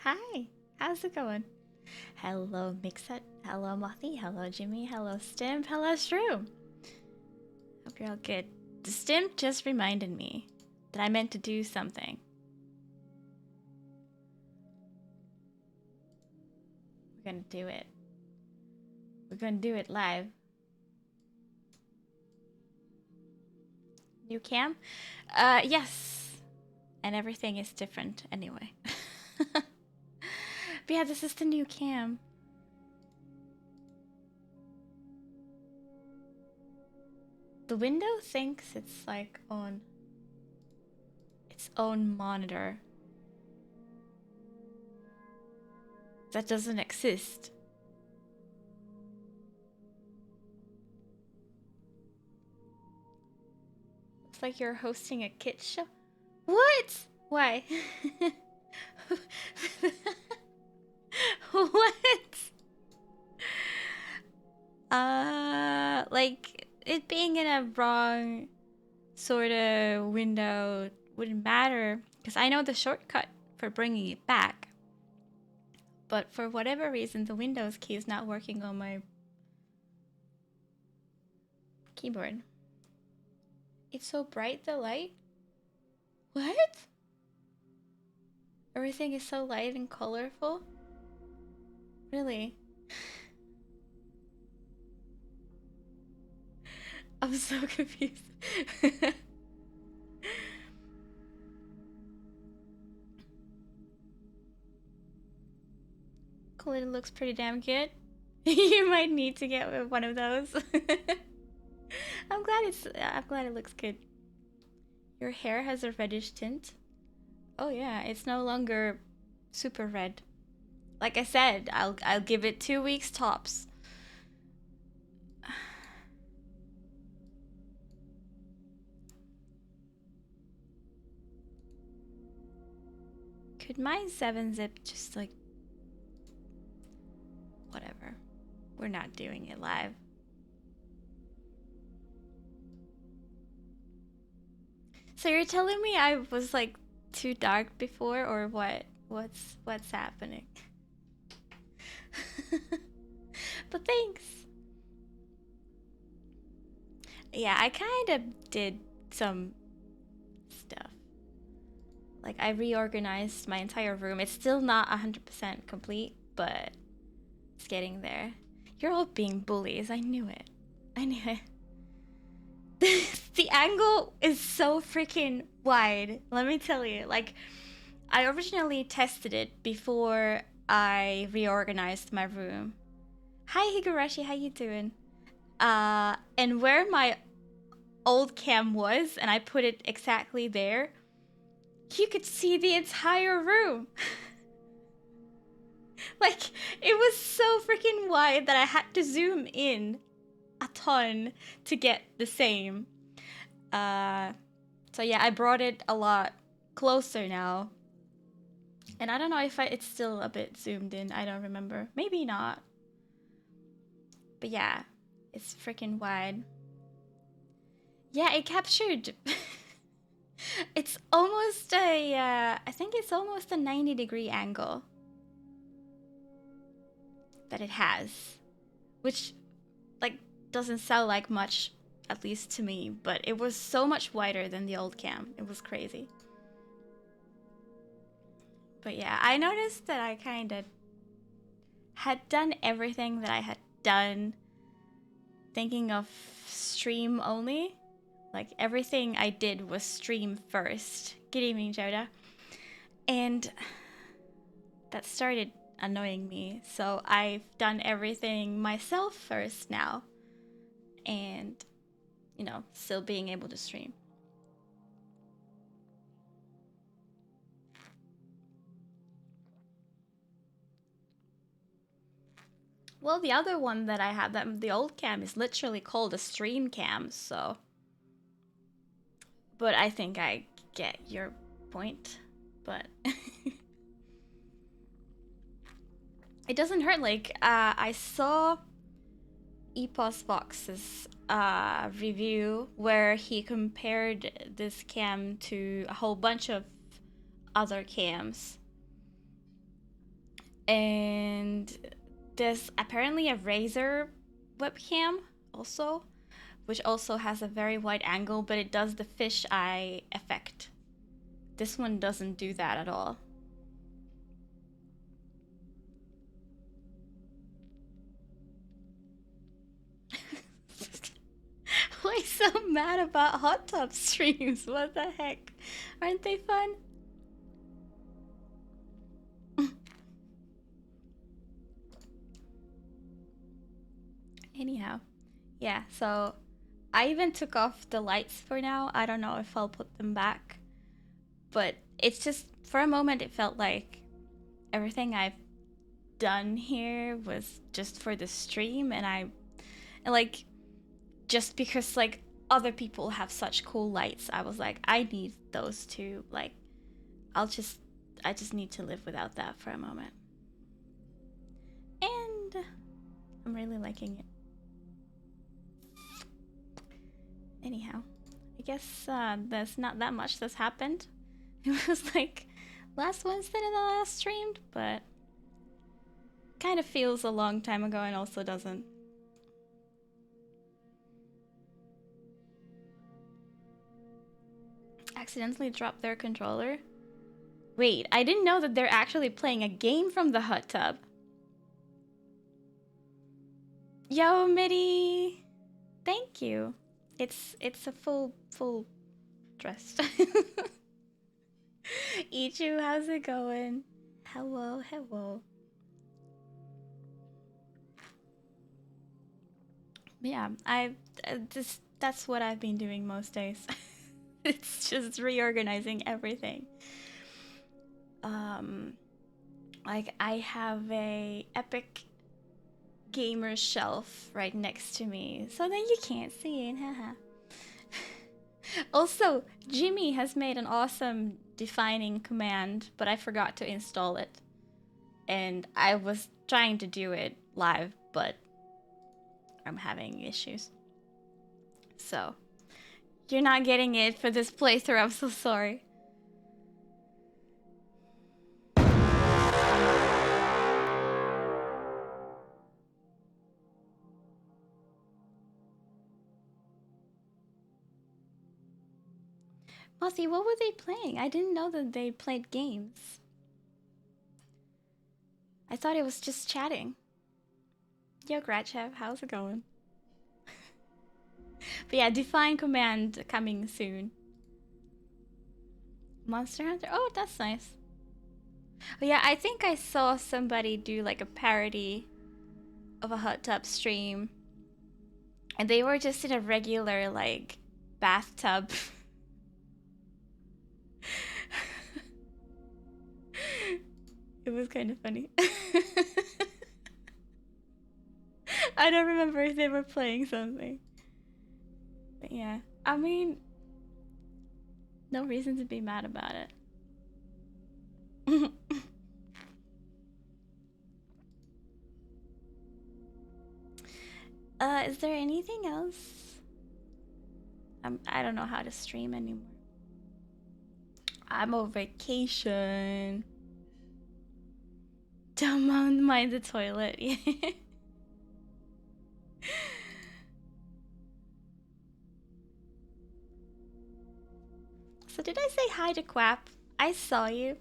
Hi, how's it going? Hello, Mixet. Hello, Mothy. Hello, Jimmy. Hello, Stimp. Hello, Shrew. Hope you're all good. The Stimp just reminded me that I meant to do something. We're gonna do it. We're gonna do it live. New cam? Yes. And everything is different anyway. But yeah, this is the new cam. The window thinks it's like on its own monitor that doesn't exist. It's like you're hosting a kid show. What? Why? What? Like it being in a wrong sort of window wouldn't matter because I know the shortcut for bringing it back. But for whatever reason, the Windows key is not working on my keyboard. It's so bright, the light. What? Everything is so light and colorful? Really? I'm so confused. Cool, it looks pretty damn good. You might need to get one of those. I'm glad it looks good. Your hair has a reddish tint. Oh yeah, it's no longer super red. Like I said, I'll give it 2 weeks tops. Could my 7-zip just like whatever. We're not doing it live. So you're telling me I was like too dark before or what? What's happening? But thanks. Yeah, I kind of did some stuff. Like I reorganized my entire room. It's still not 100% complete, but it's getting there. You're all being bullies. I knew it. I knew it. The angle is so freaking wide. Let me tell you. Like, I originally tested it before I reorganized my room. Hi Higurashi, how you doing? And where my old cam was, and I put it exactly there, you could see the entire room. Like, it was so freaking wide that I had to zoom in a ton to get the same. So yeah, I brought it a lot closer now. And I don't know if it's still a bit zoomed in. I don't remember. Maybe not. But yeah, it's freaking wide. Yeah, it captured. It's almost I think it's almost a 90-degree angle that it has, which like doesn't sound like much, at least to me, but it was so much wider than the old cam. It was crazy. But yeah, I noticed that I kind of had done everything that I had done thinking of stream only. Like everything I did was stream first. Good evening, Joda. And that started annoying me. So I've done everything myself first now. And, you know, still being able to stream. Well, the other one that I had, the old cam, is literally called a stream cam, so. But I think I get your point. But it doesn't hurt. Like, I saw Epos Box's review where he compared this cam to a whole bunch of other cams. And there's apparently a Razer webcam also, which also has a very wide angle, but it does the fish eye effect. This one doesn't do that at all. Why so mad about hot tub streams? What the heck? Aren't they fun? Anyhow, yeah, so I even took off the lights for now. I don't know if I'll put them back. But it's just, for a moment, it felt like everything I've done here was just for the stream. And like, just because, like, other people have such cool lights, I was like, I need those too. Like, I just need to live without that for a moment. And I'm really liking it. Anyhow, I guess there's not that much that's happened. It was like last Wednesday that I last streamed, but kind of feels a long time ago and also doesn't. Accidentally dropped their controller. Wait, I didn't know that they're actually playing a game from the hot tub. Yo, Mitty! Thank you. It's a full dress. Ichu, how's it going? Hello, hello. Yeah, I that's what I've been doing most days. It's just reorganizing everything. Um, like I have a Epic Gamer shelf right next to me, so then you can't see it. Haha. Also, Jimmy has made an awesome defining command, but I forgot to install it. And I was trying to do it live, but I'm having issues. So, you're not getting it for this playthrough. I'm so sorry. Mossy, what were they playing? I didn't know that they played games. I thought it was just chatting. Yo, Gratchev, how's it going? But yeah, Define Command coming soon. Monster Hunter? Oh, that's nice. Oh yeah, I think I saw somebody do like a parody of a hot tub stream. And they were just in a regular, like, bathtub. It was kind of funny. I don't remember if they were playing something. But yeah, I mean, no reason to be mad about it. Is there anything else? I don't know how to stream anymore. I'm on vacation. Don't mind the toilet. So did I say hi to Quap? I saw you.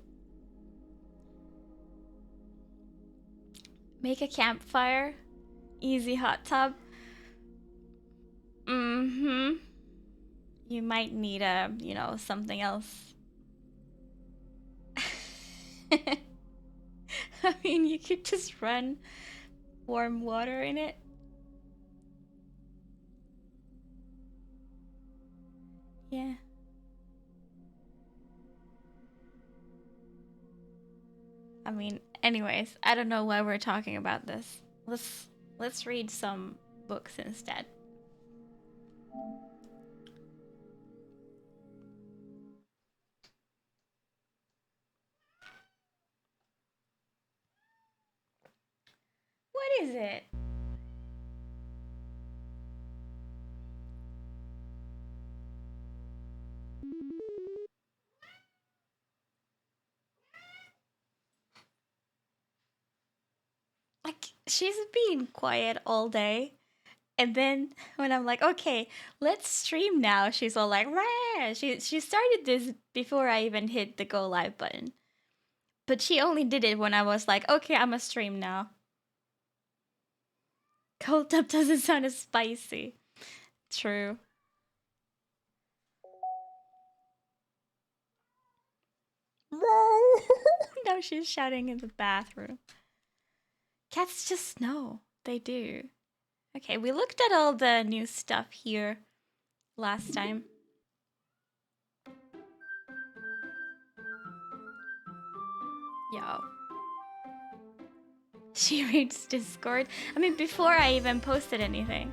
Make a campfire. Easy hot tub. Mm-hmm. You might need a, you know, something else. I mean, you could just run warm water in it. Yeah. I mean, anyways, I don't know why we're talking about this. Let's read some books instead. What is it? Like, she's been quiet all day. And then when I'm like, okay, let's stream now, she's all like, Rah! She started this before I even hit the go live button. But she only did it when I was like, okay, I'm a stream now. Cold tub doesn't sound as spicy. True. Now she's shouting in the bathroom. Cats just know. They do. Okay, we looked at all the new stuff here last time. Yo. She reads Discord. I mean, before I even posted anything.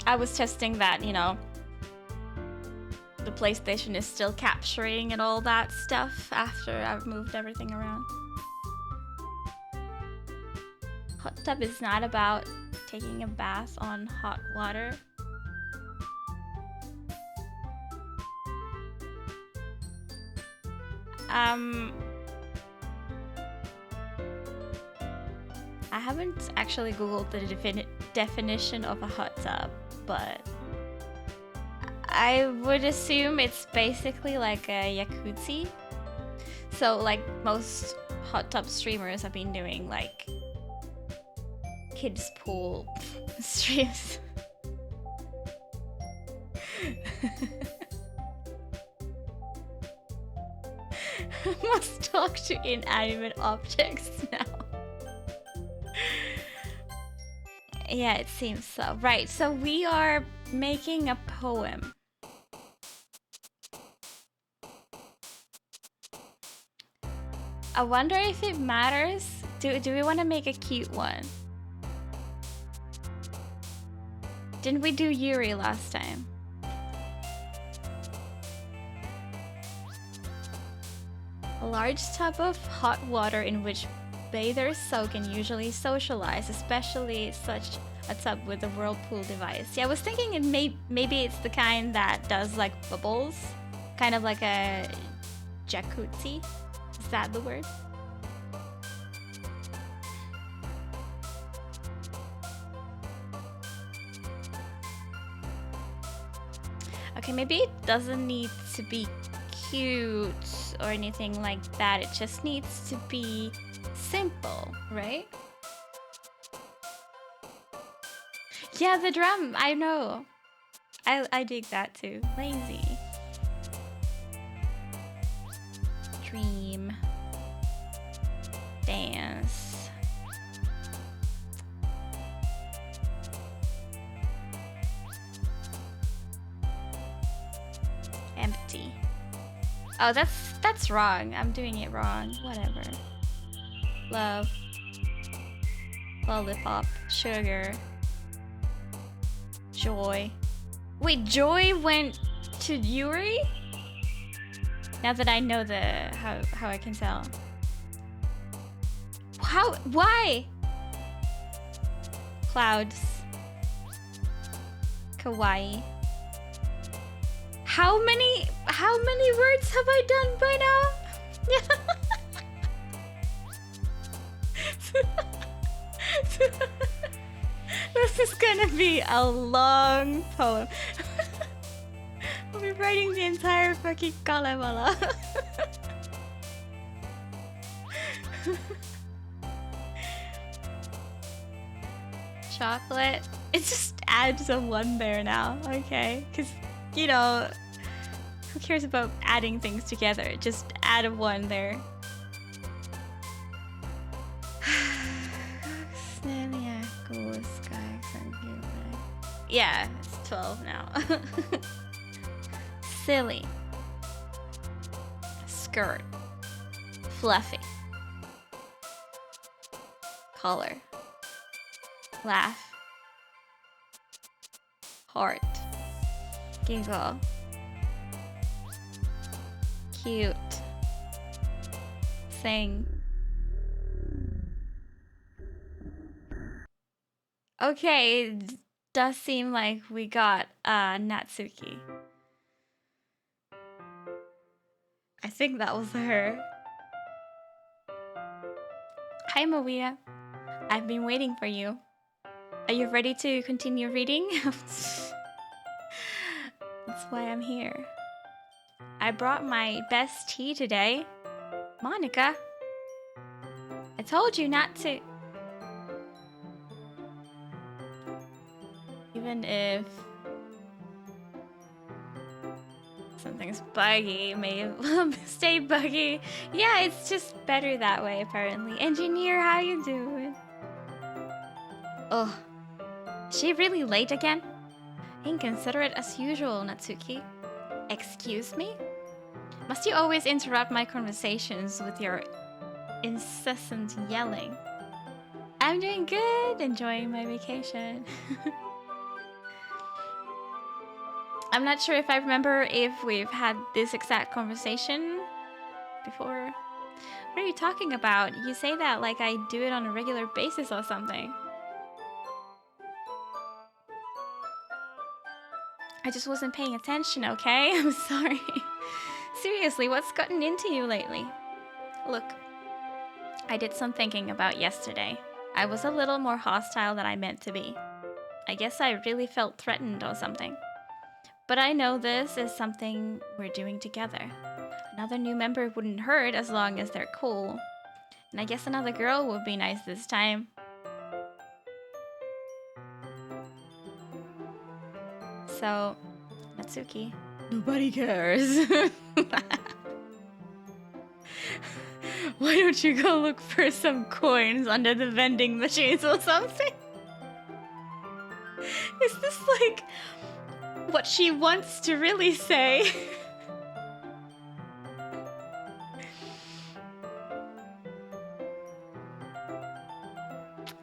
I was testing that, you know, the PlayStation is still capturing and all that stuff after I've moved everything around. Hot tub is not about taking a bath on hot water. I haven't actually googled the definition of a hot tub, but I would assume it's basically like a jacuzzi. So like most hot tub streamers have been doing like kids pool streams. Must talk to inanimate objects now. Yeah, it seems so. Right, so we are making a poem. I wonder if it matters. Do we want to make a cute one? Didn't we do Yuri last time? A large tub of hot water in which bathers soak and usually socialize, especially such a tub with a whirlpool device. Yeah, I was thinking maybe it's the kind that does like bubbles, kind of like a jacuzzi. Is that the word? Okay, maybe it doesn't need to be cute or anything like that. It just needs to be simple, right? Yeah, the drum, I know. I dig that too. Lazy. Dream. Dance. Empty. Oh, that's wrong. I'm doing it wrong. Whatever. Love. Lollipop. Sugar. Joy. Wait, Joy went to Yuri? Now that I know how I can tell. How? Why? Clouds. Kawaii. How many words have I done by now? This is gonna be a long poem. I'll be writing the entire fucking Kalevala. Chocolate. It just adds a one there now. Okay. Because, you know, who cares about adding things together? Just add a one there. Yeah, it's 12 now. Silly. Skirt. Fluffy. Color. Laugh. Heart. Giggle. Cute. Sing. Okay, it does seem like we got Natsuki. I think that was her. Hi, Maria. I've been waiting for you. Are you ready to continue reading? That's why I'm here. I brought my best tea today. Monica, I told you not to. Even if something's buggy, may stay buggy. Yeah, it's just better that way, apparently. Engineer, how you doing? Ugh. Is she really late again? Inconsiderate as usual, Natsuki. Excuse me? Must you always interrupt my conversations with your incessant yelling? I'm doing good, enjoying my vacation. I'm not sure if I remember if we've had this exact conversation before. What are you talking about? You say that like I do it on a regular basis or something. I just wasn't paying attention, okay? I'm sorry. Seriously, what's gotten into you lately? Look, I did some thinking about yesterday. I was a little more hostile than I meant to be. I guess I really felt threatened or something. But I know this is something we're doing together. Another new member wouldn't hurt as long as they're cool. And I guess another girl would be nice this time. So, Natsuki, nobody cares. Why don't you go look for some coins under the vending machines or something? Is this like what she wants to really say?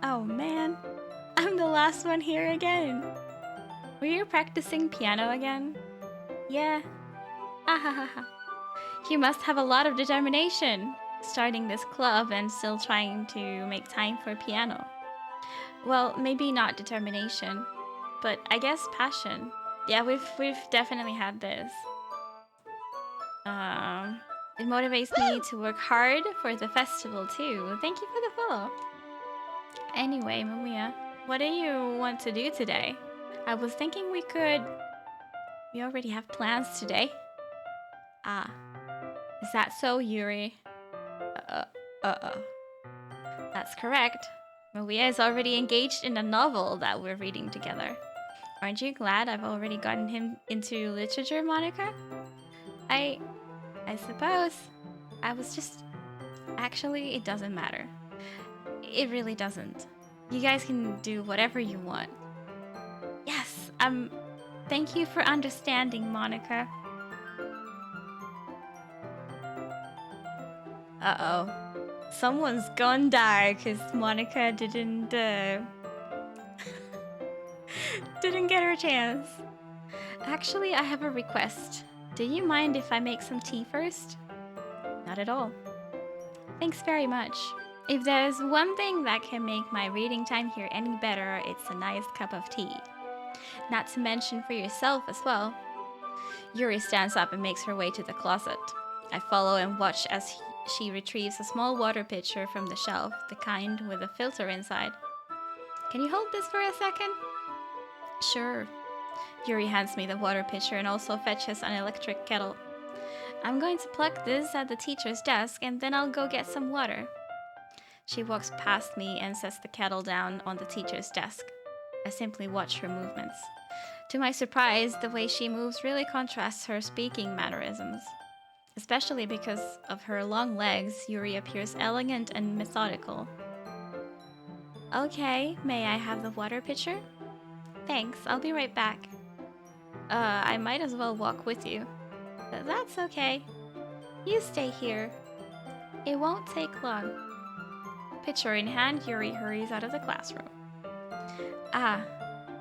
Oh man, I'm the last one here again. Were you practicing piano again? Yeah. Ahahaha. You must have a lot of determination, starting this club and still trying to make time for piano. Well, maybe not determination, but I guess passion. Yeah, we've definitely had this. It motivates me to work hard for the festival too. Thank you for the follow. Anyway, Maria, what do you want to do today? I was thinking we already have plans today. Ah, is that so, Yuri? That's correct. Maria is already engaged in a novel that we're reading together. Aren't you glad I've already gotten him into literature, Monica? I suppose. I was just... Actually, it doesn't matter. It really doesn't. You guys can do whatever you want. Yes, thank you for understanding, Monica. Uh-oh. Someone's gone dark because Monica didn't get her chance. Actually, I have a request. Do you mind if I make some tea first? Not at all. Thanks very much. If there's one thing that can make my reading time here any better, it's a nice cup of tea. Not to mention for yourself as well. Yuri stands up and makes her way to the closet. I follow and watch as she retrieves a small water pitcher from the shelf, the kind with a filter inside. Can you hold this for a second? Sure. Yuri hands me the water pitcher and also fetches an electric kettle. I'm going to plug this at the teacher's desk and then I'll go get some water. She walks past me and sets the kettle down on the teacher's desk. I simply watch her movements. To my surprise, the way she moves really contrasts her speaking mannerisms. Especially because of her long legs, Yuri appears elegant and methodical. Okay, may I have the water pitcher? Thanks, I'll be right back. I might as well walk with you. That's okay. You stay here. It won't take long. Pitcher in hand, Yuri hurries out of the classroom. Ah,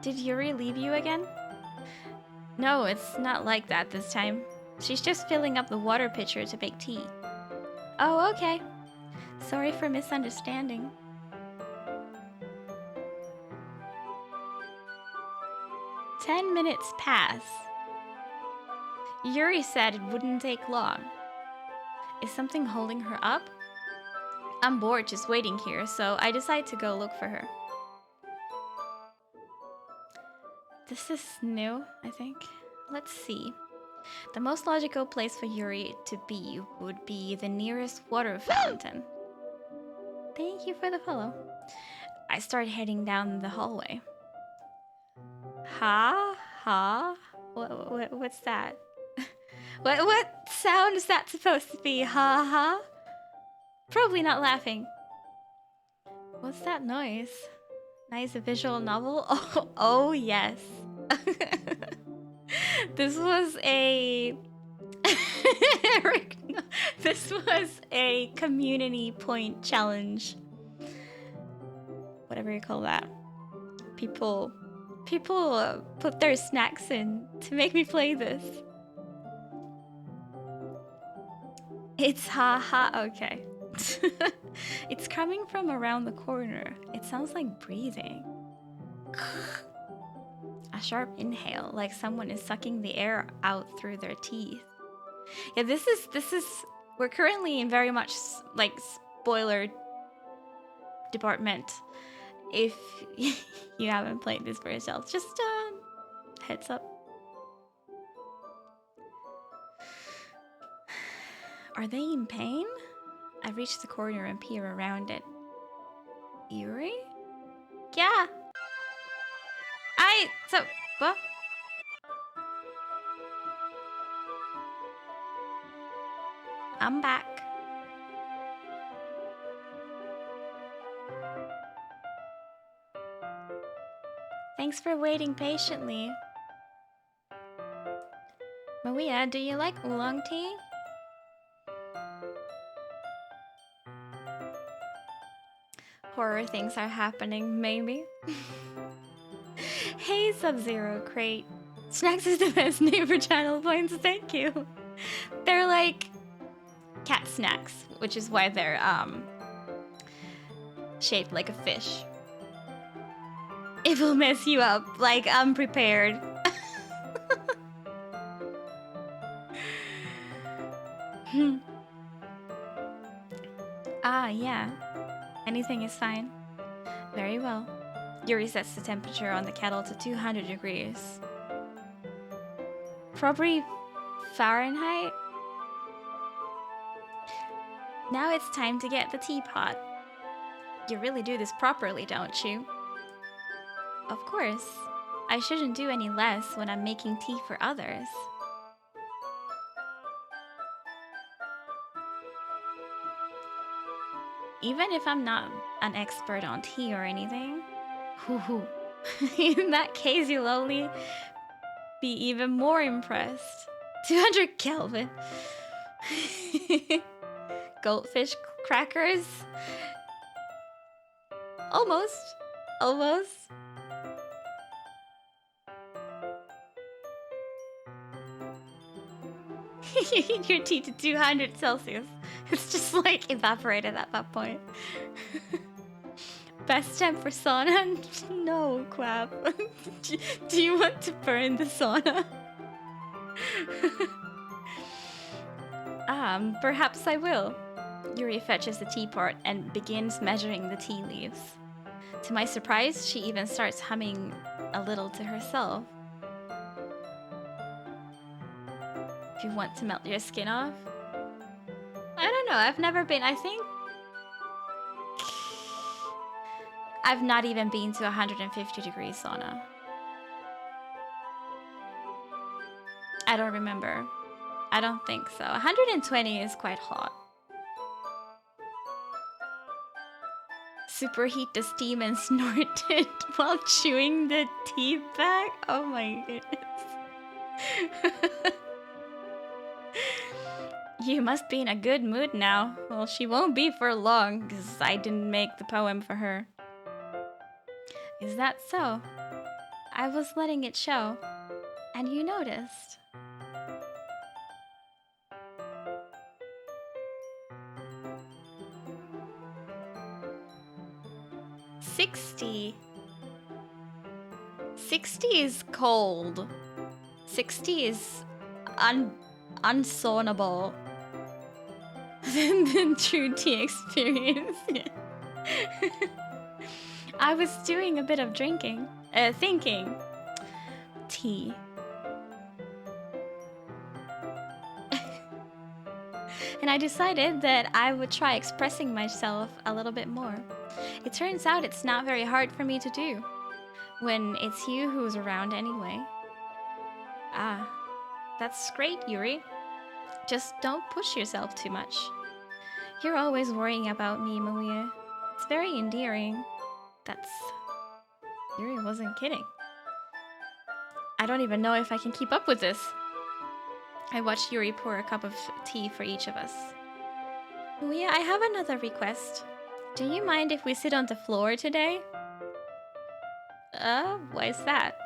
did Yuri leave you again? No, it's not like that this time. She's just filling up the water pitcher to make tea. Oh, okay. Sorry for misunderstanding. "10 minutes pass. Yuri said it wouldn't take long. Is something holding her up? I'm bored just waiting here, so I decide to go look for her. This is new, I think. Let's see. The most logical place for Yuri to be would be the nearest water fountain. Thank you for the follow. I start heading down the hallway. What's that? What sound is that supposed to be? Ha. Probably not laughing. What's that noise? Nice visual novel? Oh yes. This was a this was a community point challenge. Whatever you call that. People put their snacks in to make me play this. It's okay. It's coming from around the corner. It sounds like breathing. A sharp inhale, like someone is sucking the air out through their teeth. Yeah, this is we're currently in very much like spoiler department. If you haven't played this for yourself, just heads up. Are they in pain? I reach the corner and peer around it. Yuri? Yeah. What? I'm back. Thanks for waiting patiently. Maria, do you like oolong tea? Horror things are happening, maybe. Hey, Sub-Zero Crate. Snacks is the best name for channel points, thank you. They're like cat snacks, which is why they're shaped like a fish. It will mess you up, like I'm prepared. Yeah. Anything is fine. Very well. Yuri sets the temperature on the kettle to 200 degrees. Probably Fahrenheit? Now it's time to get the teapot. You really do this properly, don't you? Of course. I shouldn't do any less when I'm making tea for others. Even if I'm not an expert on tea or anything, in that case you'll only be even more impressed. 200 Kelvin. Goldfish crackers. Almost. You heat your tea to 200 Celsius. It's just like evaporated at that point. Best temp for sauna? No, Quap. Do you want to burn the sauna? Perhaps I will. Yuri fetches the teapot and begins measuring the tea leaves. To my surprise, she even starts humming a little to herself. If you want to melt your skin off? I don't know, I've never been, I think... I've not even been to 150 degree sauna. I don't remember. I don't think so. 120 is quite hot. Superheat the steam and snort it while chewing the tea bag? Oh my goodness. You must be in a good mood now. Well, she won't be for long, because I didn't make the poem for her. Is that so? I was letting it show, and you noticed. $60 is cold. 60 is unsawnable. than true tea experience. Yeah. I was doing a bit of thinking. Tea. And I decided that I would try expressing myself a little bit more. It turns out it's not very hard for me to do when it's you who's around anyway. Ah, that's great, Yuri. Just don't push yourself too much. You're always worrying about me, Malia. It's very endearing. Yuri wasn't kidding. I don't even know if I can keep up with this. I watched Yuri pour a cup of tea for each of us. Malia, I have another request. Do you mind if we sit on the floor today? Why is that?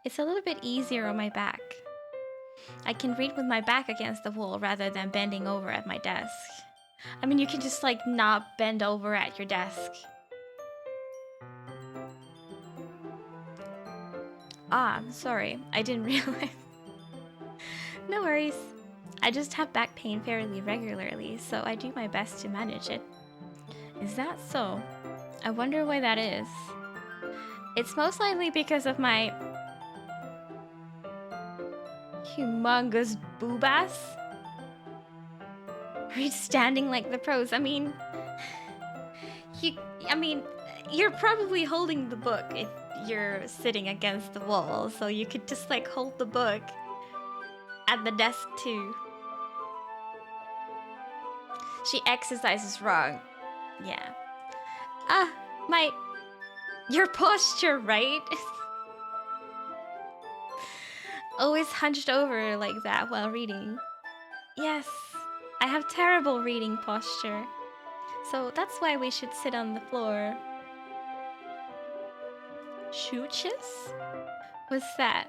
It's a little bit easier on my back. I can read with my back against the wall rather than bending over at my desk. I mean, you can just like not bend over at your desk. Ah, sorry. I didn't realize. No worries. I just have back pain fairly regularly, so I do my best to manage it. Is that so? I wonder why that is. It's most likely because of my humongous boob ass. Are you standing like the pros? I mean, you're probably holding the book if you're sitting against the wall, so you could just like hold the book at the desk too. She exercises wrong. Yeah. Your posture, right? Always hunched over like that while reading. Yes, I have terrible reading posture. So that's why we should sit on the floor. Shooches? What's that?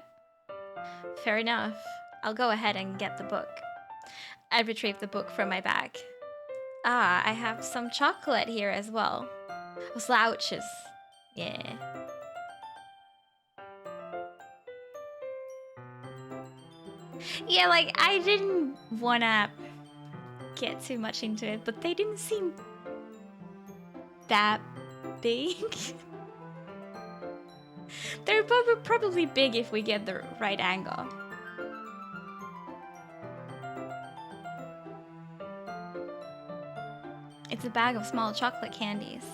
Fair enough. I'll go ahead and get the book. I retrieve the book from my bag. Ah, I have some chocolate here as well. Slouches. Yeah. Yeah, like, I didn't wanna get too much into it, but they didn't seem that big. They're probably big if we get the right angle. It's a bag of small chocolate candies.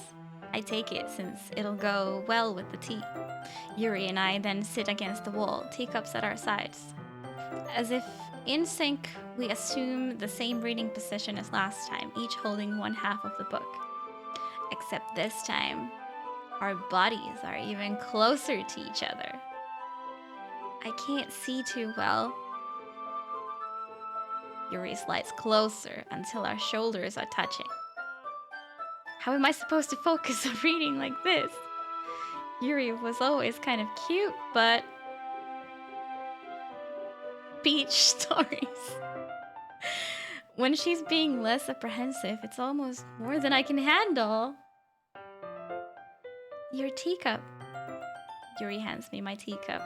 I take it since it'll go well with the tea. Yuri and I then sit against the wall, teacups at our sides. As if in sync, we assume the same reading position as last time, each holding one half of the book. Except this time, our bodies are even closer to each other. I can't see too well. Yuri slides closer until our shoulders are touching. How am I supposed to focus on reading like this? Yuri was always kind of cute, but... Beach stories. When she's being less apprehensive, it's almost more than I can handle. Your teacup. Yuri hands me my teacup.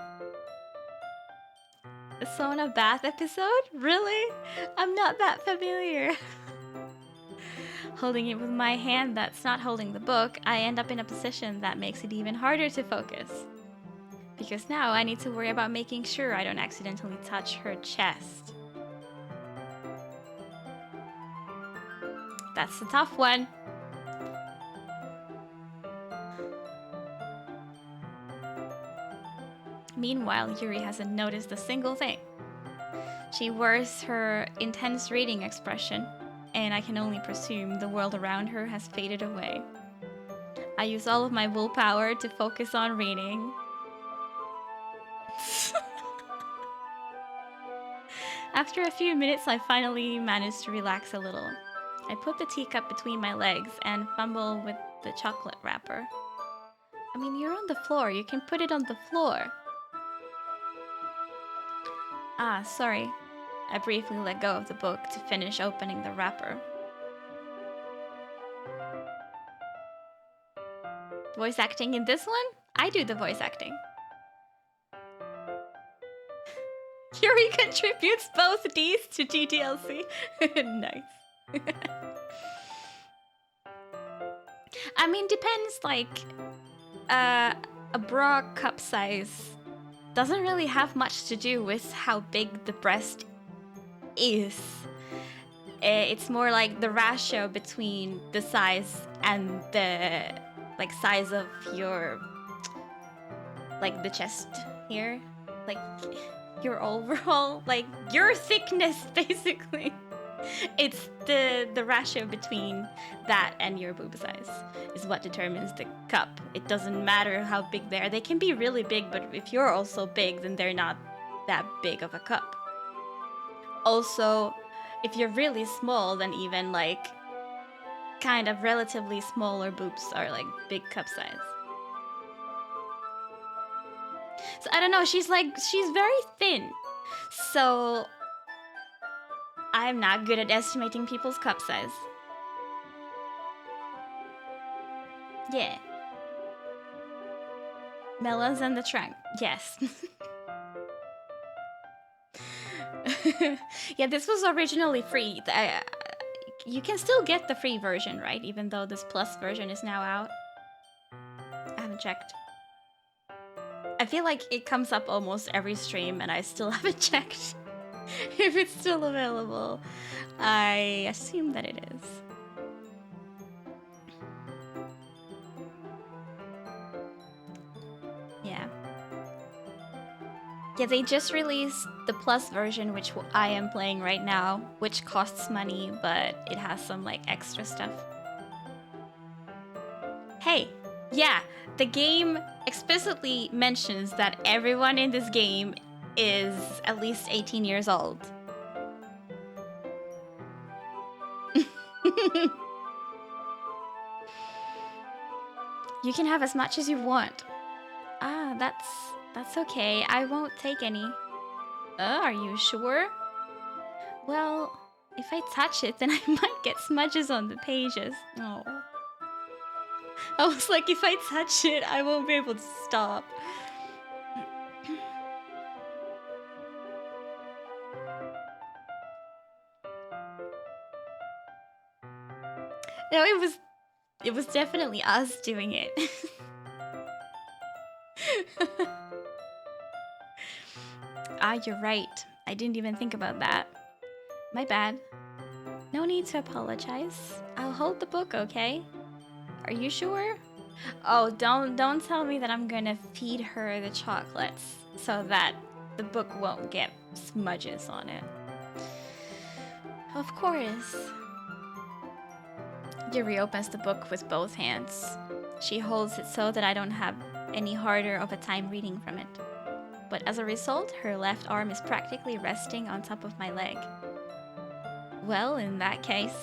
A sauna bath episode? Really? I'm not that familiar. Holding it with my hand that's not holding the book, I end up in a position that makes it even harder to focus. Because now I need to worry about making sure I don't accidentally touch her chest. That's a tough one. Meanwhile, Yuri hasn't noticed a single thing. She wears her intense reading expression, and I can only presume the world around her has faded away. I use all of my willpower to focus on reading. After a few minutes, I finally managed to relax a little. I put the teacup between my legs and fumble with the chocolate wrapper. I mean, you're on the floor. You can put it on the floor. Ah, sorry. I briefly let go of the book to finish opening the wrapper. Voice acting in this one? I do the voice acting. Yuri contributes both Ds to GTLC. Nice. I mean, depends, like, a bra cup size doesn't really have much to do with how big the breast is. It's more like the ratio between the size and the, like, size of your, like, the chest here. Like, your overall, like, your thickness, basically. It's the ratio between that and your boob size is what determines the cup. It doesn't matter how big they are. They can be really big, but if you're also big, then they're not that big of a cup. Also, if you're really small, then even, like, kind of relatively smaller boobs are, like, big cup size. So I don't know, she's very thin. So I'm not good at estimating people's cup size. Yeah. Melons in the trunk. Yes. Yeah, this was originally free. You can still get the free version, right? Even though this plus version is now out. I haven't checked. I feel like it comes up almost every stream and I still haven't checked if it's still available. I assume that it is. Yeah. Yeah, they just released the plus version, which I am playing right now, which costs money, but it has some, like, extra stuff. Hey, yeah, the game explicitly mentions that everyone in this game is at least 18 years old. You can have as much as you want. Ah, that's okay. I won't take any. Are you sure? Well, if I touch it, then I might get smudges on the pages. Oh. I was like, if I touch it, I won't be able to stop. No, it was definitely us doing it. Ah, you're right. I didn't even think about that. My bad. No need to apologize. I'll hold the book, okay? Are you sure? Oh, don't tell me that I'm gonna feed her the chocolates so that the book won't get smudges on it. Of course. Yuri opens the book with both hands. She holds it so that I don't have any harder of a time reading from it. But as a result, her left arm is practically resting on top of my leg. Well, in that case,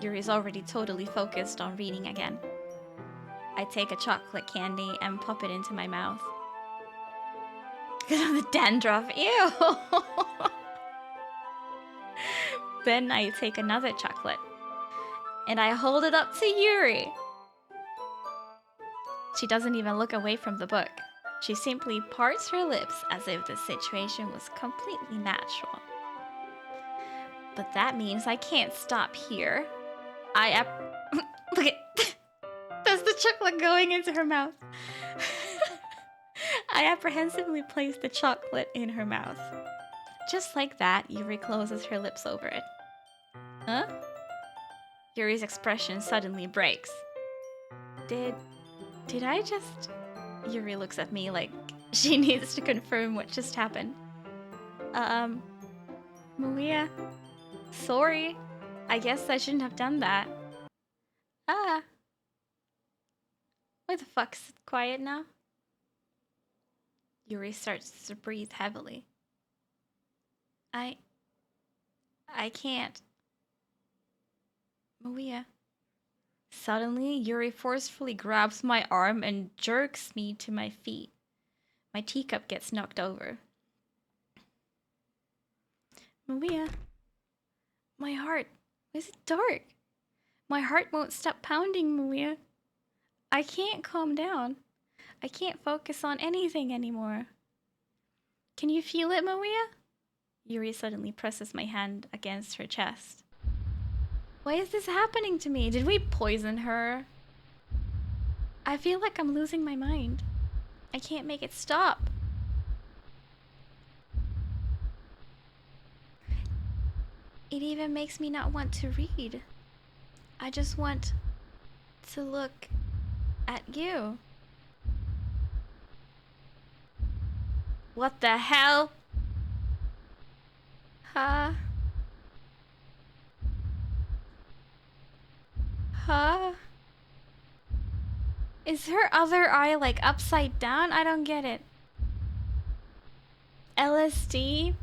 Yuri's already totally focused on reading again. I take a chocolate candy and pop it into my mouth. Because of the dandruff, ew! Then I take another chocolate and I hold it up to Yuri. She doesn't even look away from the book. She simply parts her lips as if the situation was completely natural. But that means I can't stop here. Look at... That's the chocolate going into her mouth. I apprehensively place the chocolate in her mouth. Just like that, Yuri closes her lips over it. Huh? Yuri's expression suddenly breaks. Did I just... Yuri looks at me like she needs to confirm what just happened. Maria, sorry. I guess I shouldn't have done that. Ah. Why the fuck's it quiet now? Yuri starts to breathe heavily. I can't. Maria. Suddenly, Yuri forcefully grabs my arm and jerks me to my feet. My teacup gets knocked over. Maria. My heart. Why is it dark? My heart won't stop pounding, Maria. I can't calm down. I can't focus on anything anymore. Can you feel it, Maria? Yuri suddenly presses my hand against her chest. Why is this happening to me? Did we poison her? I feel like I'm losing my mind. I can't make it stop. It even makes me not want to read. I just want to look at you. What the hell? Huh? Huh? Is her other eye like upside down? I don't get it. LSD?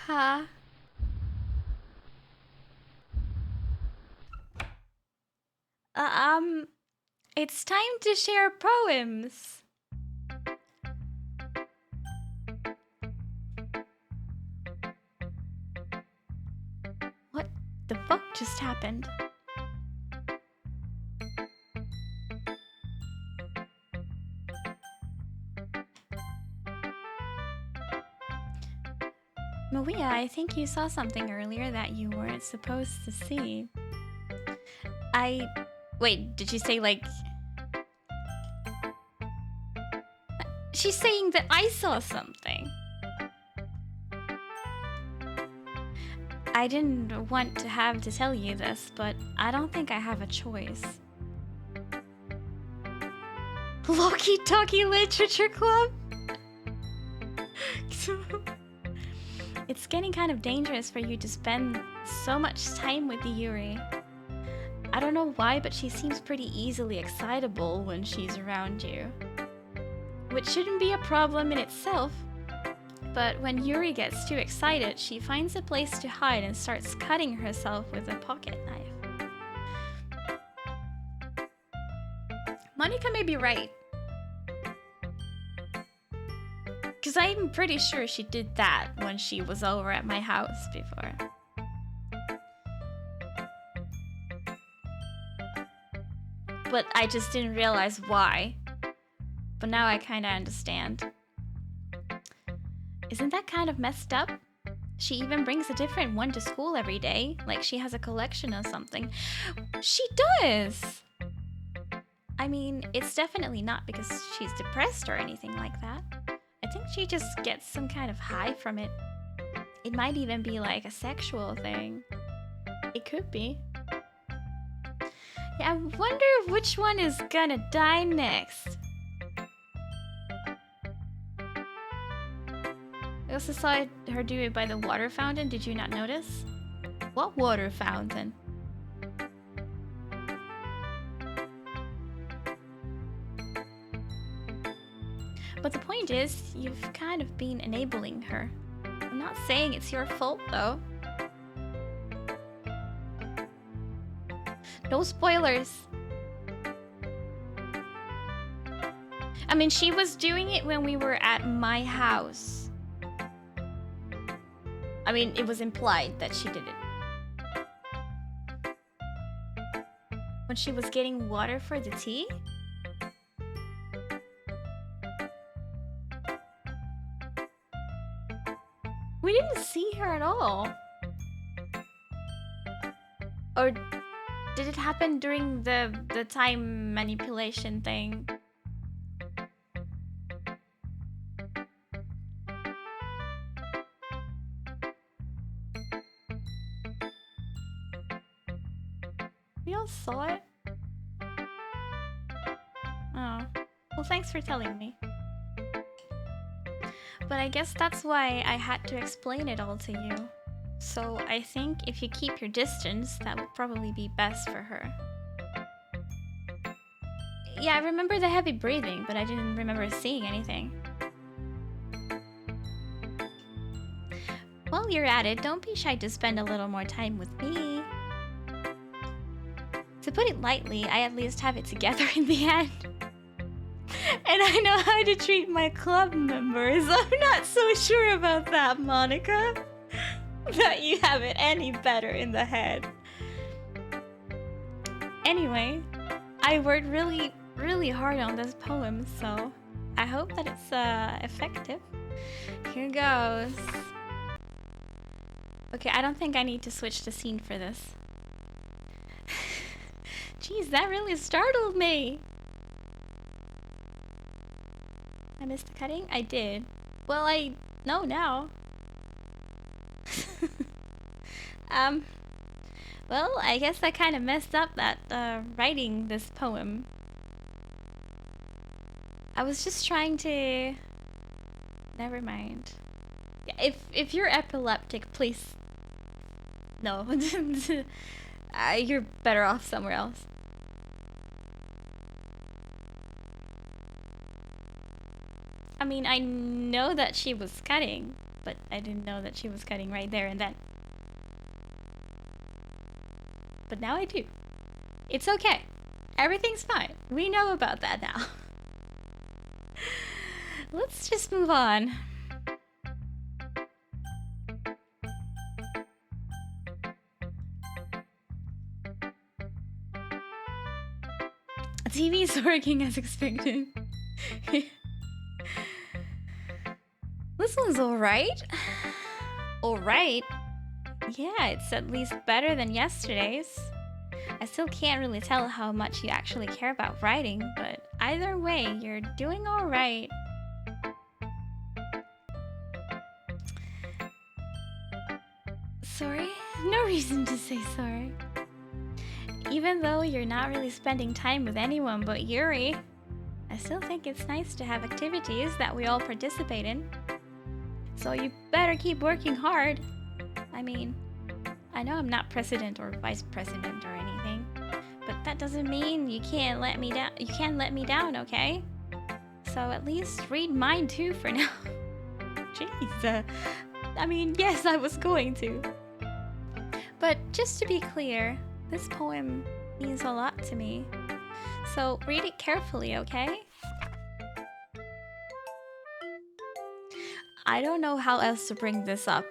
Huh? It's time to share poems. What the fuck just happened? Maria, I think you saw something earlier that you weren't supposed to see. Wait, did she say like... She's saying that I saw something. I didn't want to have to tell you this, but I don't think I have a choice. Loki Talkie Literature Club? It's getting kind of dangerous for you to spend so much time with Yuri. I don't know why, but she seems pretty easily excitable when she's around you. Which shouldn't be a problem in itself, but when Yuri gets too excited, she finds a place to hide and starts cutting herself with a pocket knife. Monica may be right. Because I'm pretty sure she did that when she was over at my house before. But I just didn't realize why. But now I kinda understand. Isn't that kind of messed up? She even brings a different one to school every day, like she has a collection or something. She does! I mean, it's definitely not because she's depressed or anything like that. I think she just gets some kind of high from it. It might even be like a sexual thing. It could be. Yeah, I wonder which one is gonna die next. I also saw her do it by the water fountain. Did you not notice? What water fountain? But the point is, you've kind of been enabling her. I'm not saying it's your fault, though. No spoilers. I mean, she was doing it when we were at my house. I mean, it was implied that she did it. When she was getting water for the tea? We didn't see her at all. Or did it happen during the time manipulation thing? We all saw it? Oh. Well, thanks for telling me. But I guess that's why I had to explain it all to you. So I think if you keep your distance, that would probably be best for her. Yeah, I remember the heavy breathing, but I didn't remember seeing anything. While you're at it, don't be shy to spend a little more time with me. To put it lightly, I at least have it together in the end. And I know how to treat my club members. I'm not so sure about that, Monica. That you have it any better in the head. Anyway, I worked really, really hard on this poem, so I hope that it's effective. Here goes. Okay, I don't think I need to switch the scene for this. Jeez, that really startled me. I missed the cutting? I did. Well, I know now. um, well, I guess I kind of messed up that writing this poem. I was just trying to... Never mind. If you're epileptic, please... No. You're better off somewhere else. I mean, I know that she was cutting, but I didn't know that she was cutting right there and then. But now I do. It's okay. Everything's fine. We know about that now. Let's just move on. TV's working as expected. This one's alright. Alright? Yeah, it's at least better than yesterday's. I still can't really tell how much you actually care about writing, but either way, you're doing alright. Sorry? No reason to say sorry. Even though you're not really spending time with anyone but Yuri, I still think it's nice to have activities that we all participate in. So you better keep working hard. I mean, I know I'm not president or vice president or anything, but that doesn't mean you can't let me down. You can't let me down, okay? So at least read mine too for now. Jeez, I mean, yes, I was going to. But just to be clear, this poem means a lot to me. So read it carefully, okay? I don't know how else to bring this up.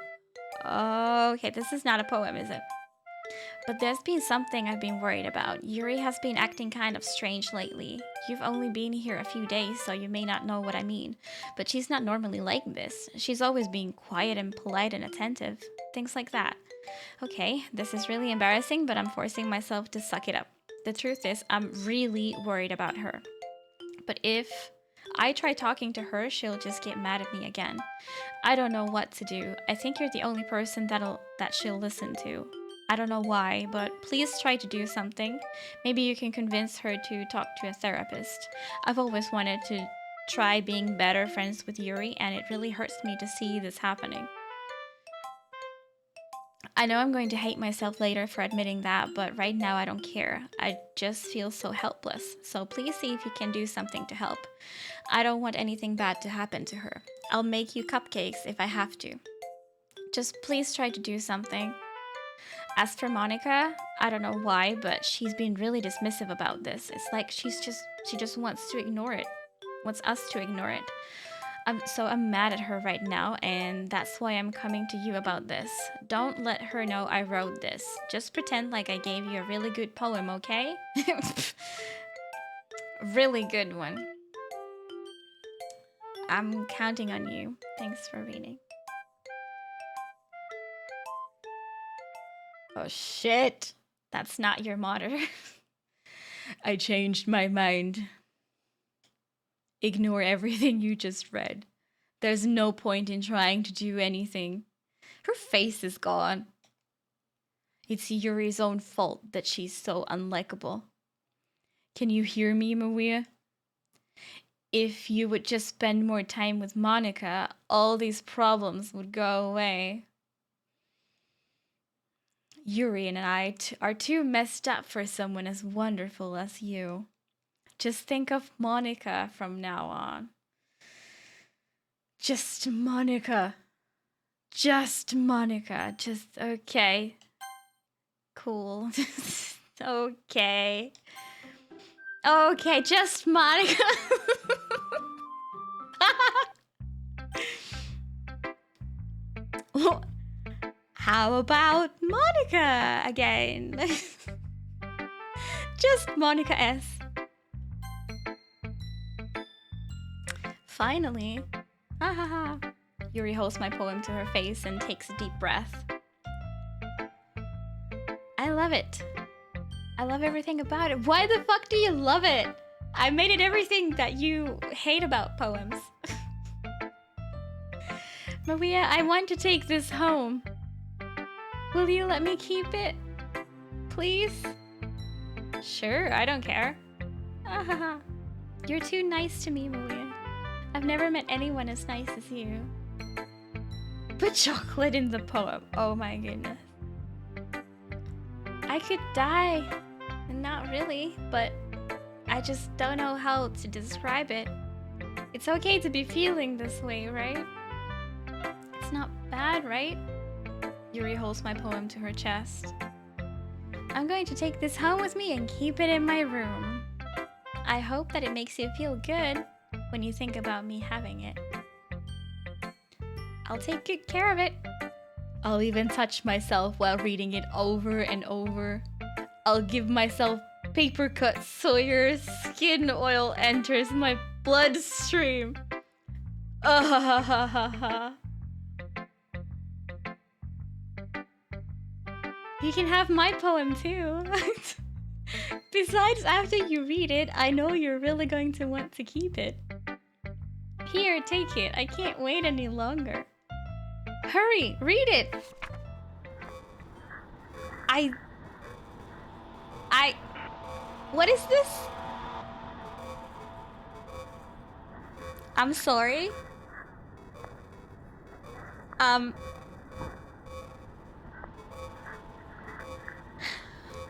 Okay, this is not a poem, is it? But there's been something I've been worried about. Yuri has been acting kind of strange lately. You've only been here a few days, so you may not know what I mean. But she's not normally like this. She's always been quiet and polite and attentive. Things like that. Okay, this is really embarrassing, but I'm forcing myself to suck it up. The truth is, I'm really worried about her. But if I try talking to her, she'll just get mad at me again. I don't know what to do. I think you're the only person that she'll listen to. I don't know why, but please try to do something. Maybe you can convince her to talk to a therapist. I've always wanted to try being better friends with Yuri, and it really hurts me to see this happening. I know I'm going to hate myself later for admitting that, but right now I don't care. I just feel so helpless. So please see if you can do something to help. I don't want anything bad to happen to her. I'll make you cupcakes if I have to. Just please try to do something. As for Monica, I don't know why, but she's been really dismissive about this. It's like she just wants to ignore it. Wants us to ignore it. I'm mad at her right now, and that's why I'm coming to you about this. Don't let her know I wrote this. Just pretend like I gave you a really good poem, okay? Really good one. I'm counting on you. Thanks for reading. Oh shit. That's not your motto. I changed my mind. Ignore everything you just read. There's no point in trying to do anything. Her face is gone. It's Yuri's own fault that she's so unlikable. Can you hear me, Maria? If you would just spend more time with Monica, all these problems would go away. Yuri and I are too messed up for someone as wonderful as you. Just think of Monica from now on. Just Monica. Just Monica. Just okay. Cool. Okay. Okay, just Monica. How about Monica again? Just Monica S. Finally. Ha ha ha. Yuri holds my poem to her face and takes a deep breath. love it. I love everything about it. Why the fuck do you love it? I made it everything that you hate about poems. Maria, I want to take this home. Will you let me keep it? Please? Sure, I don't care. You're too nice to me, Maria. I've never met anyone as nice as you. Put chocolate in the poem. Oh my goodness. I could die. Not really, but I just don't know how to describe it. It's okay to be feeling this way, right? It's not bad, right? Yuri holds my poem to her chest. I'm going to take this home with me and keep it in my room. I hope that it makes you feel good when you think about me having it. I'll take good care of it. I'll even touch myself while reading it over and over. I'll give myself paper cuts so your skin oil enters my bloodstream. You can have my poem too. Besides, after you read it, I know you're really going to want to keep it. Here, take it. I can't wait any longer. Hurry, read it. What is this? I'm sorry.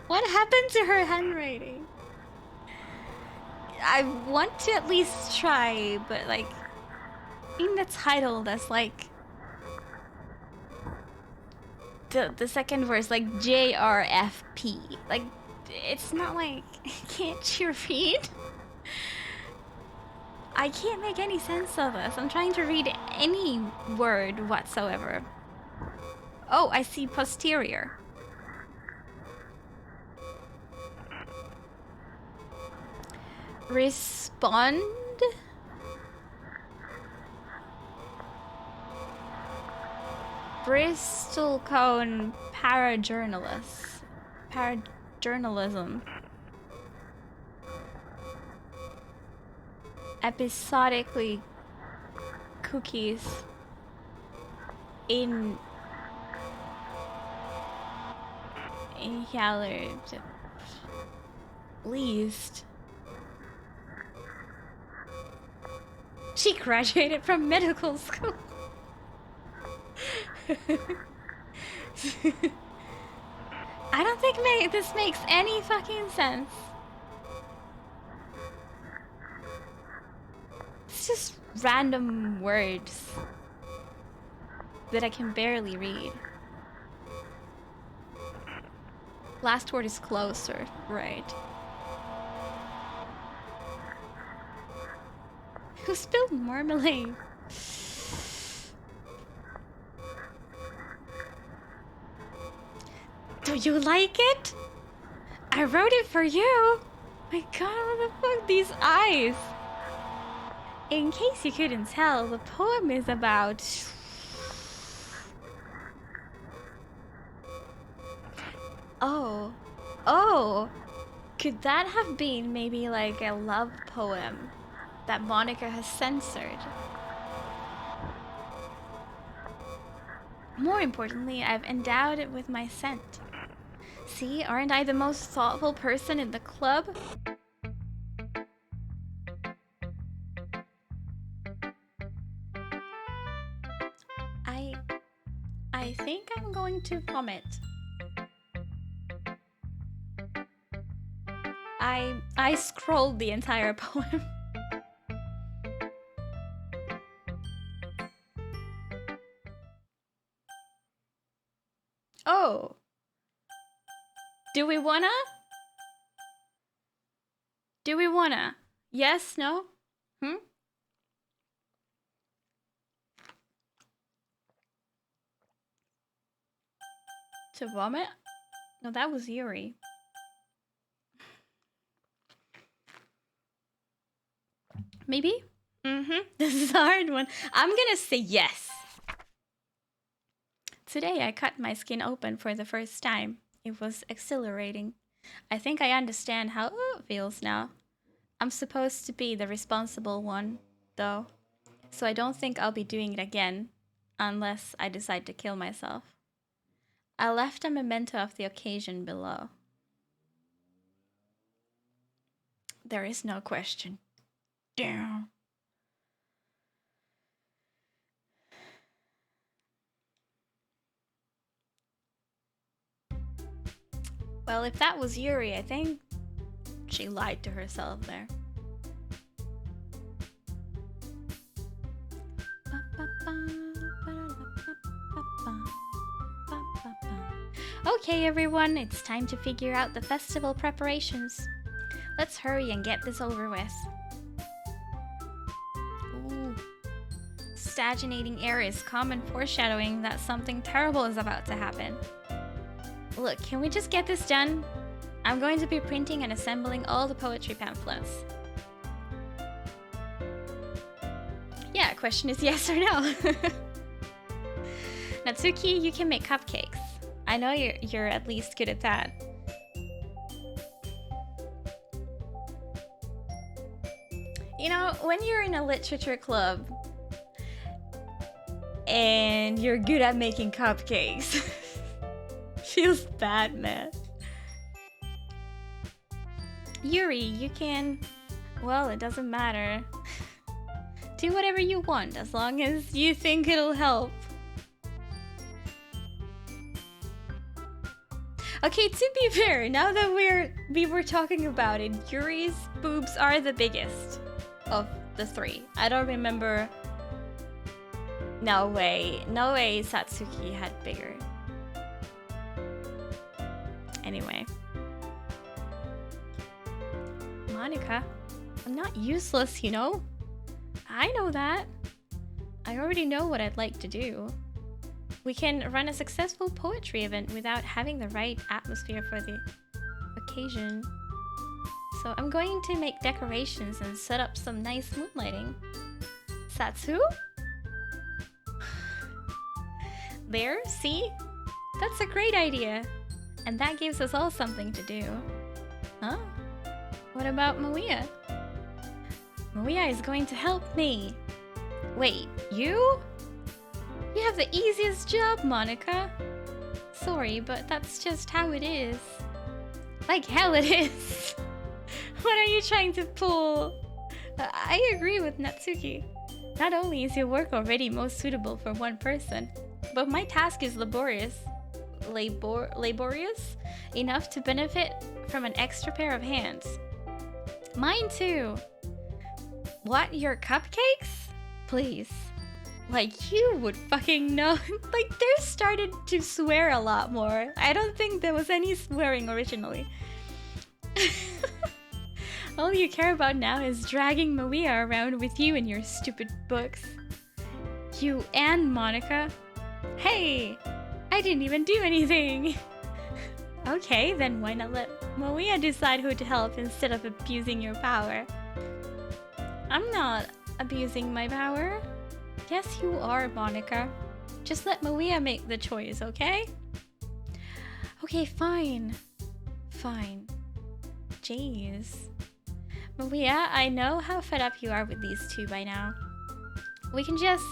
What happened to her handwriting? I want to at least try, but like, in the title, that's like the second verse, like JRFP. Like, it's not like, can't you read? I can't make any sense of this. I'm trying to read any word whatsoever. Oh, I see posterior. Respond? Bristol Cone Parajournalism. Episodically cookies in least. She graduated from medical school. I don't think this makes any fucking sense. It's just random words that I can barely read. Last word is closer, right? Who spilled marmalade? Do you like it? I wrote it for you. My god, what the fuck? These eyes. In case you couldn't tell, the poem is about... Oh. Could that have been maybe like a love poem that Monica has censored? More importantly, I've endowed it with my scent. See, aren't I the most thoughtful person in the club? I think I'm going to vomit. I scrolled the entire poem. Oh. Do we wanna? Yes, no? To vomit? No, that was Yuri. Maybe? This is a hard one. I'm gonna say yes. Today I cut my skin open for the first time. It was exhilarating. I think I understand how it feels now. I'm supposed to be the responsible one, though, so I don't think I'll be doing it again, unless I decide to kill myself. I left a memento of the occasion below. There is no question. Damn. Well, if that was Yuri, I think she lied to herself there. Okay, everyone, it's time to figure out the festival preparations. Let's hurry and get this over with. Ooh. Stagnating air is common foreshadowing that something terrible is about to happen. Look, can we just get this done? I'm going to be printing and assembling all the poetry pamphlets. Yeah, question is yes or no. Natsuki, you can make cupcakes. I know you're at least good at that. You know, when you're in a literature club and you're good at making cupcakes, feels bad, man. Yuri, you can... Well, it doesn't matter. Do whatever you want as long as you think it'll help. Okay, to be fair, now that we were talking about it, Yuri's boobs are the biggest of the three. I don't remember. No way Satsuki had bigger. Anyway. Monika, I'm not useless, you know? I know that. I already know what I'd like to do. We can run a successful poetry event without having the right atmosphere for the occasion. So I'm going to make decorations and set up some nice moonlighting. Satsu? There, see? That's a great idea. And that gives us all something to do. Huh? What about Maria? Maria is going to help me. Wait, you? You have the easiest job, Monika. Sorry, but that's just how it is. Like hell it is. What are you trying to pull? I agree with Natsuki. Not only is your work already most suitable for one person, but my task is laborious enough to benefit from an extra pair of hands. Mine too. What, your cupcakes? Please. Like, you would fucking know. Like, they started to swear a lot more. I don't think there was any swearing originally. All you care about now is dragging Maria around with you in your stupid books. You and Monika. Hey! I didn't even do anything! Okay, then why not let Maria decide who to help instead of abusing your power? I'm not abusing my power. Yes, you are, Monika. Just let Maria make the choice, okay? Okay, fine. Fine. Jeez. Maria, I know how fed up you are with these two by now. We can just...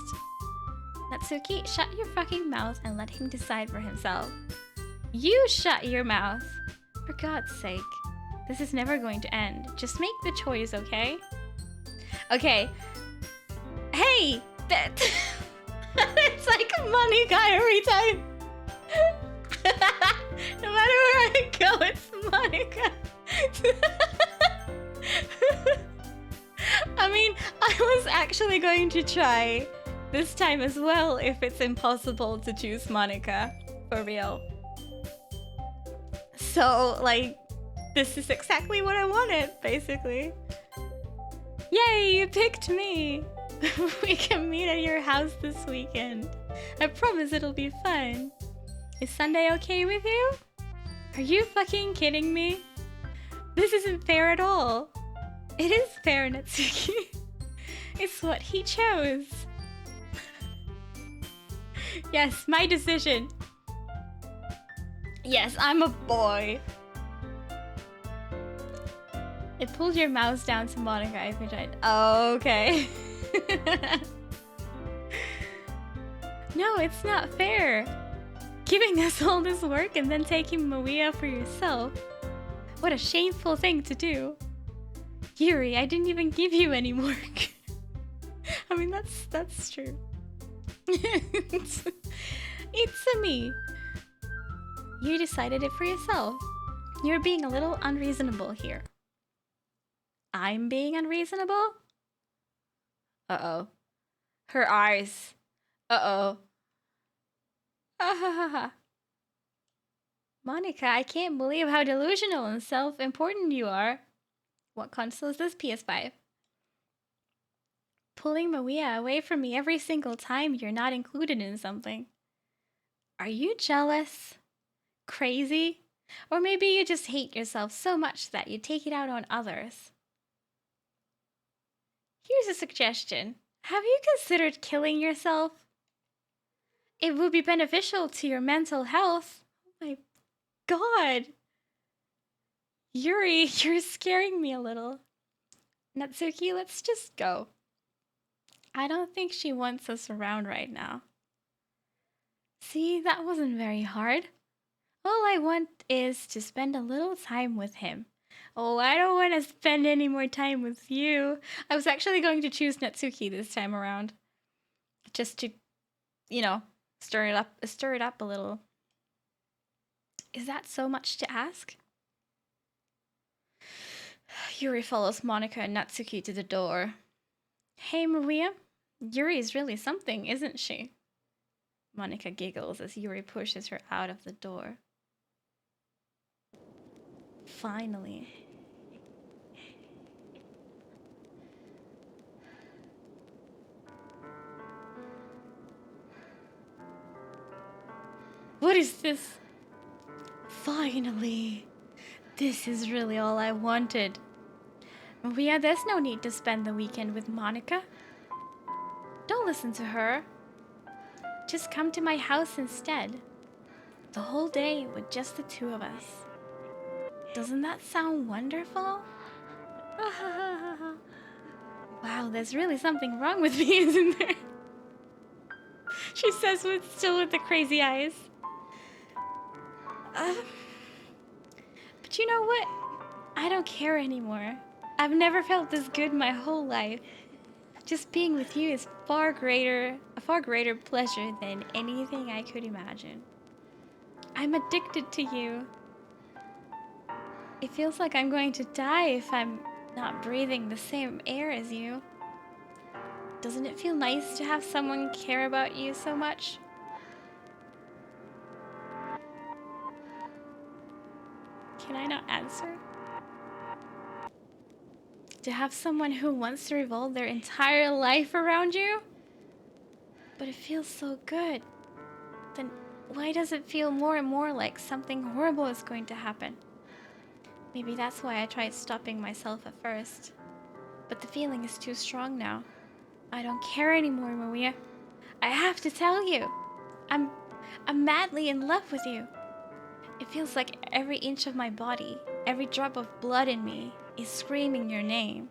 Natsuki, shut your fucking mouth and let him decide for himself. You shut your mouth! For God's sake. This is never going to end. Just make the choice, okay? Okay. Hey! It's like a money guy every time. No matter where I go, it's Monika. I mean, I was actually going to try this time as well if it's impossible to choose Monika. For real. So, like, this is exactly what I wanted, basically. Yay, you picked me! We can meet at your house this weekend. I promise it'll be fun. Is Sunday okay with you? Are you fucking kidding me? This isn't fair at all. It is fair, Natsuki. It's what he chose. Yes, my decision. Yes, I'm a boy. It pulled your mouse down to Monica if you tried. Oh, okay. No, it's not fair. Giving us all this work and then taking Maria for yourself. What a shameful thing to do. Yuri, I didn't even give you any work. I mean, that's true. It's a me. You decided it for yourself. You're being a little unreasonable here. I'm being unreasonable? Uh-oh. Her eyes. Uh-oh. Monica, I can't believe how delusional and self-important you are. What console is this, PS5? Pulling Maria away from me every single time you're not included in something. Are you jealous? Crazy? Or maybe you just hate yourself so much that you take it out on others. Here's a suggestion. Have you considered killing yourself? It would be beneficial to your mental health. Oh my god. Yuri, you're scaring me a little. Natsuki, let's just go. I don't think she wants us around right now. See, that wasn't very hard. All I want is to spend a little time with him. Oh, I don't want to spend any more time with you. I was actually going to choose Natsuki this time around. Just to, stir it up a little. Is that so much to ask? Yuri follows Monica and Natsuki to the door. Hey, Maria. Yuri is really something, isn't she? Monica giggles as Yuri pushes her out of the door. Finally. What is this? Finally. This is really all I wanted. Maria, there's no need to spend the weekend with Monica. Don't listen to her. Just come to my house instead. The whole day with just the two of us. Doesn't that sound wonderful? Wow, there's really something wrong with me, isn't there? She says still with the crazy eyes. But you know what? I don't care anymore. I've never felt this good my whole life. Just being with you is a far greater pleasure than anything I could imagine. I'm addicted to you. It feels like I'm going to die if I'm not breathing the same air as you. Doesn't it feel nice to have someone care about you so much? Can I not answer? To have someone who wants to revolve their entire life around you? But it feels so good. Then why does it feel more and more like something horrible is going to happen? Maybe that's why I tried stopping myself at first. But the feeling is too strong now. I don't care anymore, Maria. I have to tell you. I'm madly in love with you. It feels like every inch of my body, every drop of blood in me is screaming your name.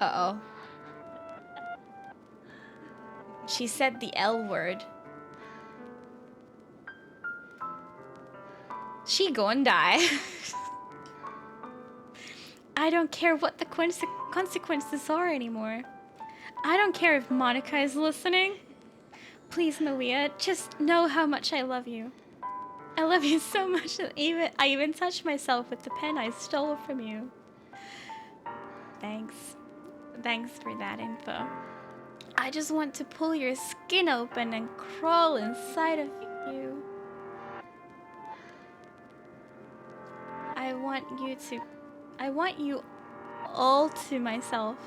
Uh-oh. She said the L word. She gon' die. I don't care what the consequences are anymore. I don't care if Monica is listening. Please, Maria, just know how much I love you. I love you so much that I even touched myself with the pen I stole from you. Thanks. Thanks for that info. I just want to pull your skin open and crawl inside of you. I want you all to myself.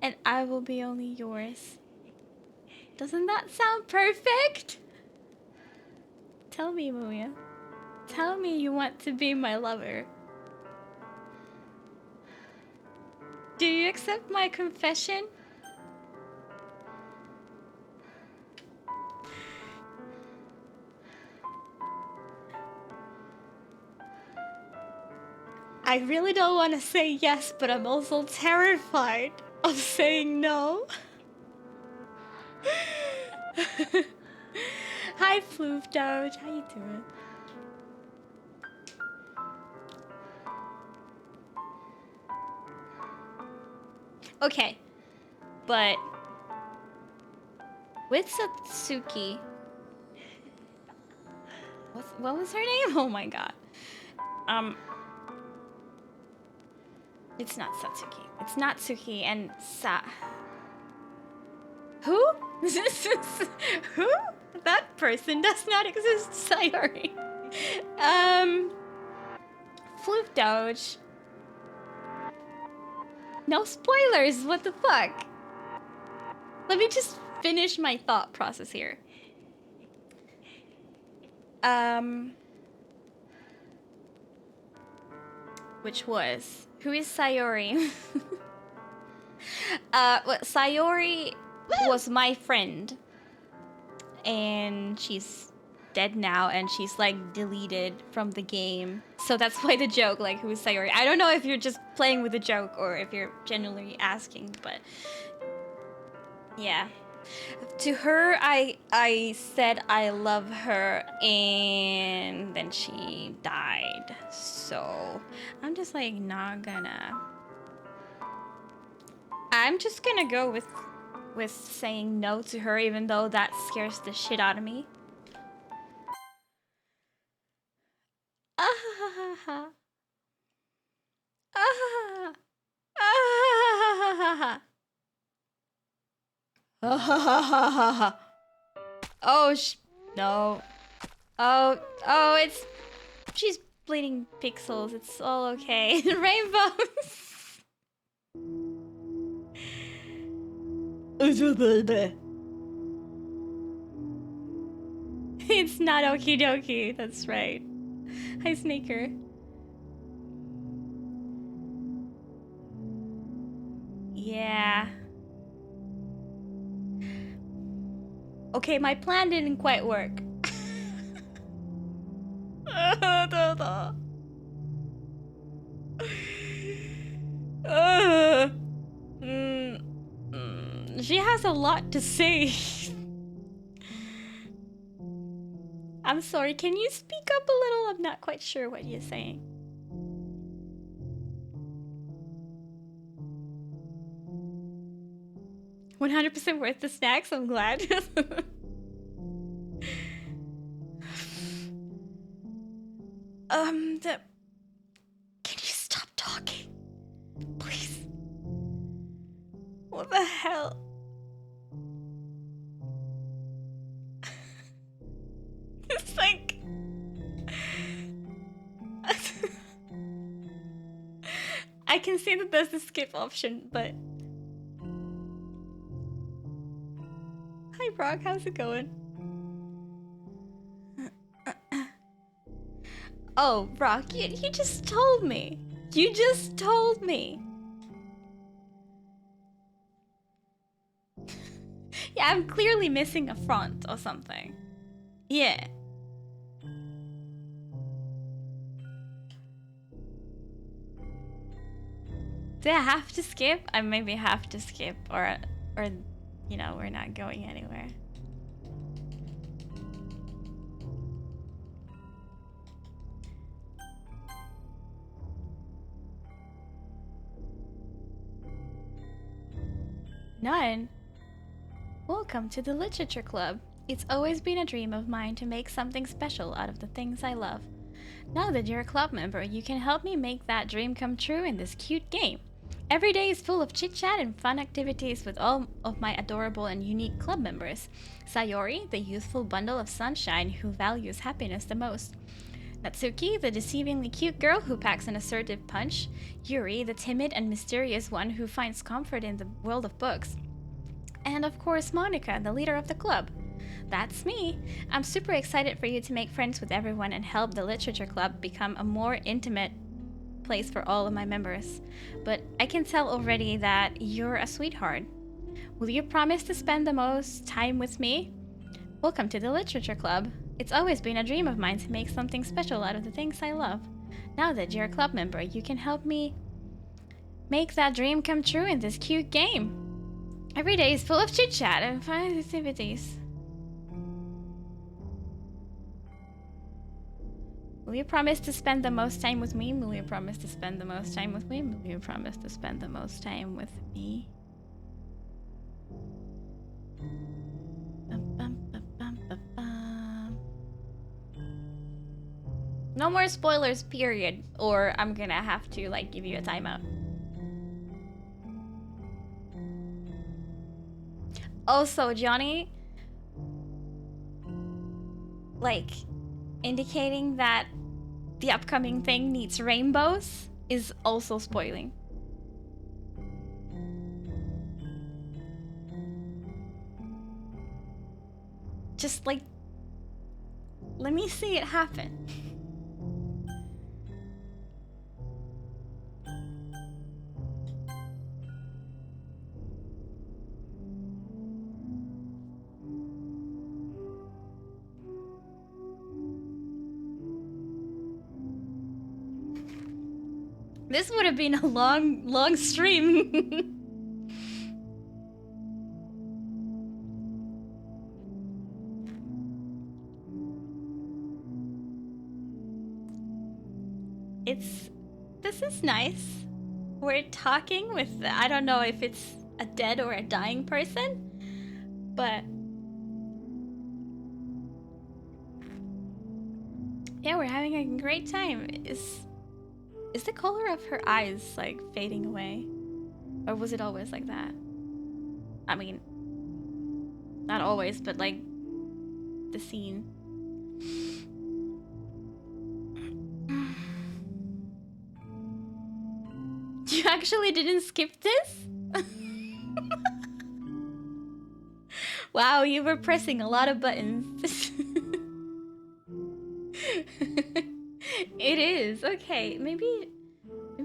And I will be only yours. Doesn't that sound perfect? Tell me, Maria. Tell me you want to be my lover. Do you accept my confession? I really don't want to say yes, but I'm also terrified of saying no. Hi, Floof Doge. How you doing? Okay, but with Satsuki, what was her name? Oh my god. It's not Satsuki. It's Natsuki and Who? Who? That person does not exist. Sayori. Floof Doge. No spoilers. What the fuck? Let me just finish my thought process here. Which was, who is Sayori? Sayori was my friend, and she's dead now, and she's like deleted from the game. So that's why the joke, like, who is Sayori? I don't know if you're just playing with a joke or if you're genuinely asking, but yeah. To her, I said I love her, and then she died. So I'm just like not gonna. I'm just gonna go with saying no to her, even though that scares the shit out of me. Ah, ah, ah. Oh, no. Oh, she's bleeding pixels. It's all okay. Rainbows. It's not okie dokie. That's right. Hi, Sneaker. Yeah. Okay, my plan didn't quite work. She has a lot to say. I'm sorry, can you speak up a little? I'm not quite sure what you're saying. $100% worth the snacks, I'm glad. Can you stop talking? Please. What the hell? It's like... I can see that there's the skip option, but... Hi, Brock, how's it going? Oh, Brock, you just told me. You just told me. Yeah, I'm clearly missing a front or something. Yeah. Do I have to skip? I maybe have to skip, or you know, we're not going anywhere. None? Welcome to the Literature Club. It's always been a dream of mine to make something special out of the things I love. Now that you're a club member, you can help me make that dream come true in this cute game. Every day is full of chit-chat and fun activities with all of my adorable and unique club members. Sayori, the youthful bundle of sunshine who values happiness the most. Natsuki, the deceivingly cute girl who packs an assertive punch. Yuri, the timid and mysterious one who finds comfort in the world of books. And of course, Monica, the leader of the club. That's me. I'm super excited for you to make friends with everyone and help the Literature Club become a more intimate place for all of my members. But I can tell already that you're a sweetheart. Will you promise to spend the most time with me? Welcome to the Literature Club. It's always been a dream of mine to make something special out of the things I love. Now that you're a club member, you can help me make that dream come true in this cute game. Every day is full of chit-chat and fun activities. Will you promise to spend the most time with me? Will you promise to spend the most time with me? Will you promise to spend the most time with me? No more spoilers, period. Or I'm gonna have to, like, give you a timeout. Also, Johnny, like, indicating that the upcoming thing needs rainbows is also spoiling. Just, like, let me see it happen. This would have been a long stream. This is nice. We're talking with, I don't know if it's a dead or a dying person, but yeah, we're having a great time. Is the color of her eyes, like, fading away? Or was it always like that? I mean, not always, but, like, the scene. You actually didn't skip this? Wow, you were pressing a lot of buttons. It is. Okay, maybe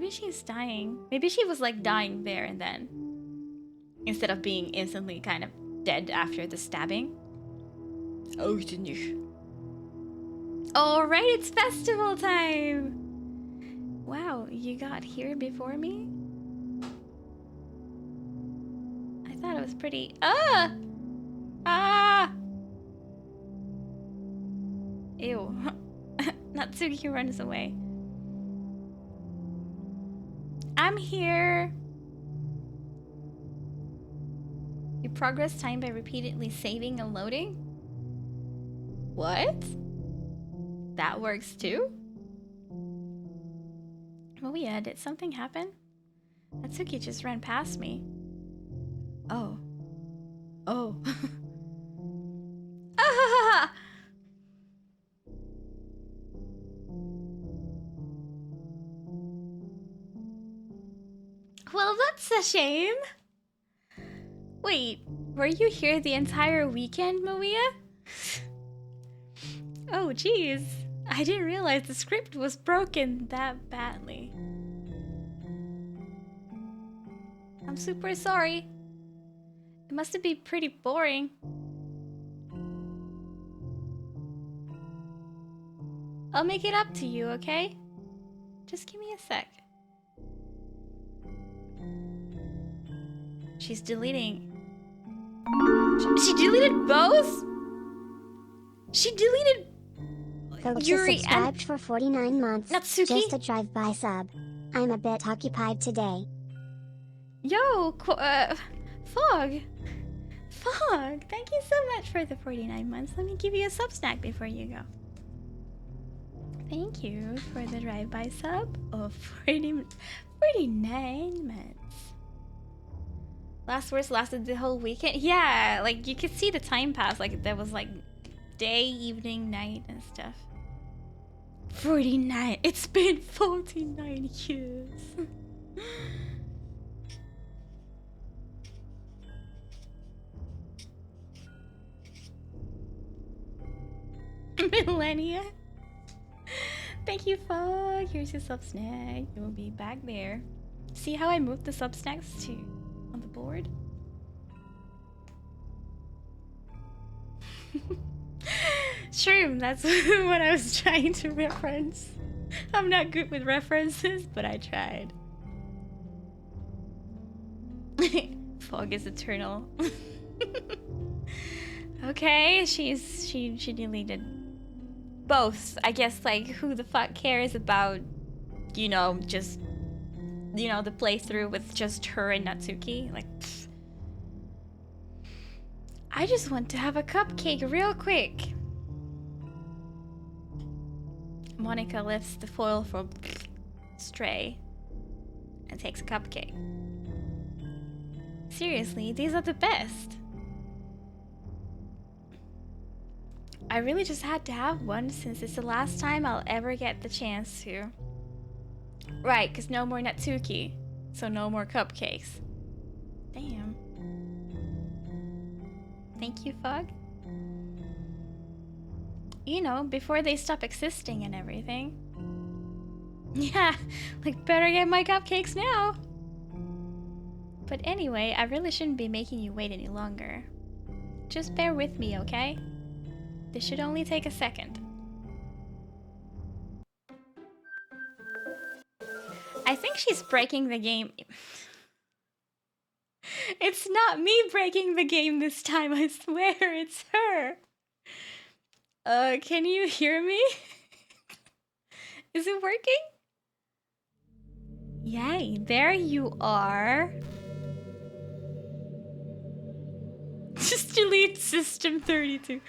she's dying. Maybe she was, like, dying there and then, instead of being instantly kind of dead after the stabbing. Oh, alright, it's festival time! Wow, you got here before me? I thought it was pretty... Ah! Ew. Natsuki runs away. I'm here. You progress time by repeatedly saving and loading? What? That works too? Oh yeah, did something happen? Natsuki just ran past me. Oh. Oh. Ah! Well, that's a shame. Wait, were you here the entire weekend, Maria? Oh, jeez. I didn't realize the script was broken that badly. I'm super sorry. It must have been pretty boring. I'll make it up to you, okay? Just give me a sec. She's deleting. She deleted both? She deleted Folks Yuri subscribed and for 49 months. Natsuki? Just a drive-by sub. I'm a bit occupied today. Yo, Fog. Fog, thank you so much for the 49 months. Let me give you a sub snack before you go. Thank you for the drive-by sub of 49 months. Last words lasted the whole weekend. Yeah, like you could see the time pass. Like there was like day, evening, night, and stuff. 49. It's been 49 years. Millennia. Thank you, Fog. Here's your sub snack. You'll be back there. See how I moved the sub snacks to on the board? Shroom, that's what I was trying to reference. I'm not good with references, but I tried. Fog is eternal. Okay, she deleted both. I guess, like, who the fuck cares about, you know, just, you know, the playthrough with just her and Natsuki? Like, pfft. I just want to have a cupcake real quick. Monica lifts the foil from Stray and takes a cupcake. Seriously, these are the best. I really just had to have one since it's the last time I'll ever get the chance to. Right, because no more Natsuki, so no more cupcakes. Damn. Thank you, Fog. You know, before they stop existing and everything. Yeah, like, better get my cupcakes now. But anyway, I really shouldn't be making you wait any longer. Just bear with me, okay? This should only take a second. I think she's breaking the game. It's not me breaking the game this time, I swear, it's her. Can you hear me? Is it working? Yay, there you are. Just delete System 32.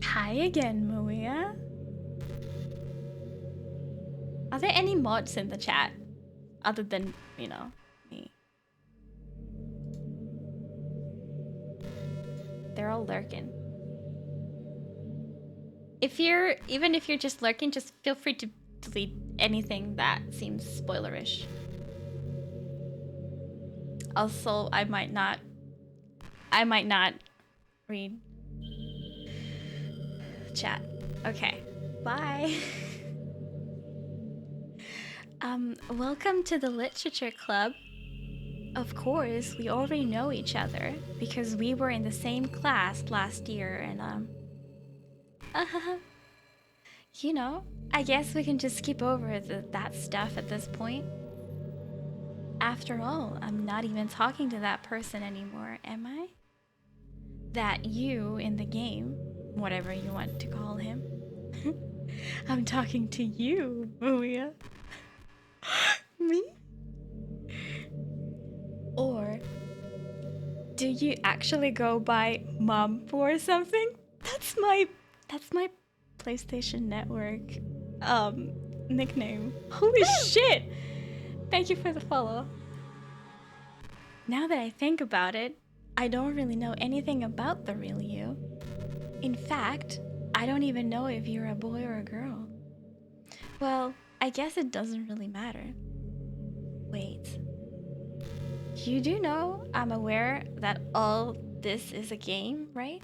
Hi again, Maria. Are there any mods in the chat? Other than, you know, me. They're all lurking. Even if you're just lurking, just feel free to delete anything that seems spoilerish. Also, I might not read chat. Okay, bye. Welcome to the Literature Club. Of course, we already know each other because we were in the same class last year and you know, I guess we can just skip over that stuff at this point. After all, I'm not even talking to that person anymore, am I? That you in the game, whatever you want to call him. I'm talking to you, Maria. Me? Or do you actually go by Mom or something? That's my PlayStation Network nickname. Holy shit! Thank you for the follow. Now that I think about it, I don't really know anything about the real you. In fact, I don't even know if you're a boy or a girl. Well, I guess it doesn't really matter. Wait. You do know I'm aware that all this is a game, right?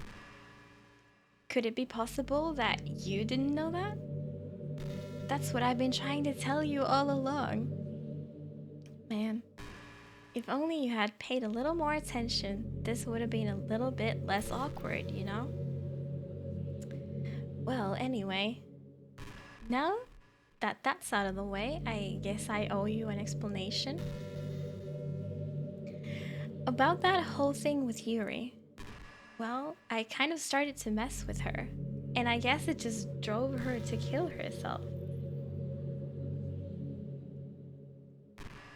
Could it be possible that you didn't know that? That's what I've been trying to tell you all along. Man, if only you had paid a little more attention, this would have been a little bit less awkward, you know? Well, anyway, now that that's out of the way, I guess I owe you an explanation. About that whole thing with Yuri. Well, I kind of started to mess with her, and I guess it just drove her to kill herself.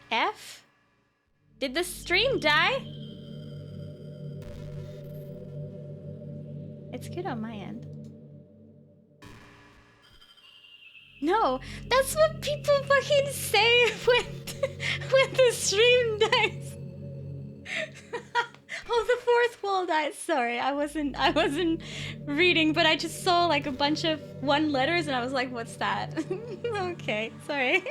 F? Did the stream die? It's good on my end. No, that's what people fucking say when the stream dies. Oh, the fourth wall died. Sorry, I wasn't reading, but I just saw like a bunch of one letters and I was like, what's that? Okay, sorry.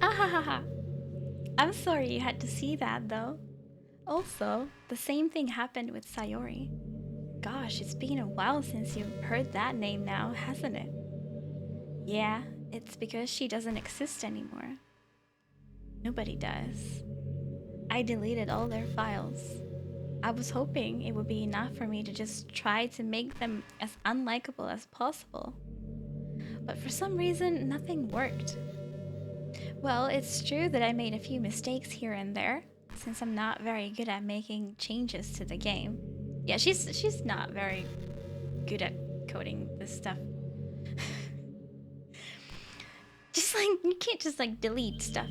Ahahaha. I'm sorry you had to see that though. Also, the same thing happened with Sayori. Gosh, it's been a while since you've heard that name now, hasn't it? Yeah, it's because she doesn't exist anymore. Nobody does. I deleted all their files. I was hoping it would be enough for me to just try to make them as unlikable as possible. But for some reason, nothing worked. Well, it's true that I made a few mistakes here and there, since I'm not very good at making changes to the game. Yeah, she's not very good at coding this stuff. Just like, you can't just like delete stuff.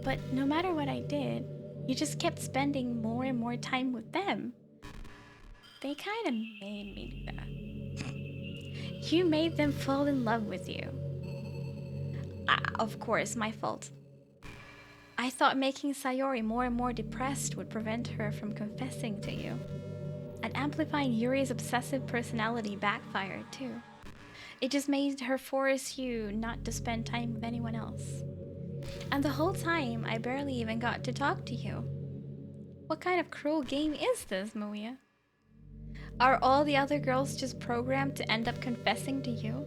But no matter what I did, you just kept spending more and more time with them. They kind of made me do that. You made them fall in love with you. Of course, my fault. I thought making Sayori more and more depressed would prevent her from confessing to you. And amplifying Yuri's obsessive personality backfired too. It just made her force you not to spend time with anyone else. And the whole time, I barely even got to talk to you. What kind of cruel game is this, Maria? Are all the other girls just programmed to end up confessing to you,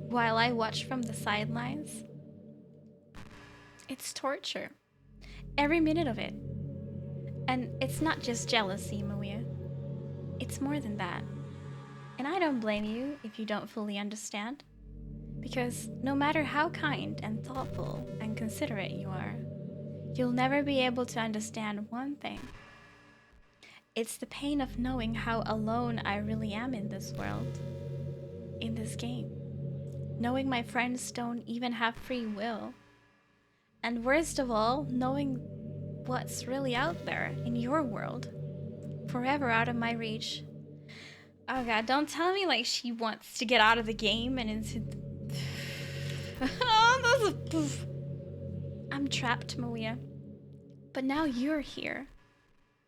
while I watch from the sidelines? It's torture. Every minute of it. And it's not just jealousy, Maria. It's more than that. And I don't blame you if you don't fully understand. Because no matter how kind and thoughtful and considerate you are, you'll never be able to understand one thing. It's the pain of knowing how alone I really am in this world, in this game. Knowing my friends don't even have free will. And worst of all, knowing what's really out there in your world, forever out of my reach. Oh god, don't tell me like she wants to get out of the game and into I'm trapped, Maria. But now you're here.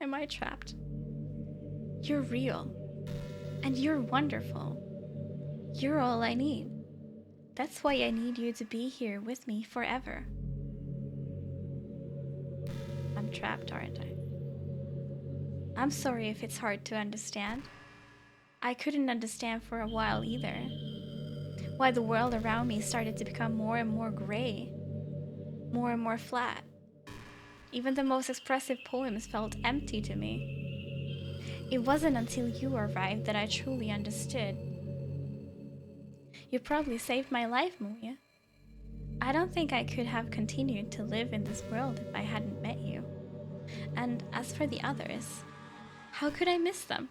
Am I trapped? You're real. And you're wonderful. You're all I need. That's why I need you to be here with me forever. I'm trapped, aren't I? I'm sorry if it's hard to understand. I couldn't understand for a while either. Why the world around me started to become more and more gray, more and more flat. Even the most expressive poems felt empty to me. It wasn't until you arrived that I truly understood. You probably saved my life, Muya. I don't think I could have continued to live in this world if I hadn't met you. And as for the others, how could I miss them?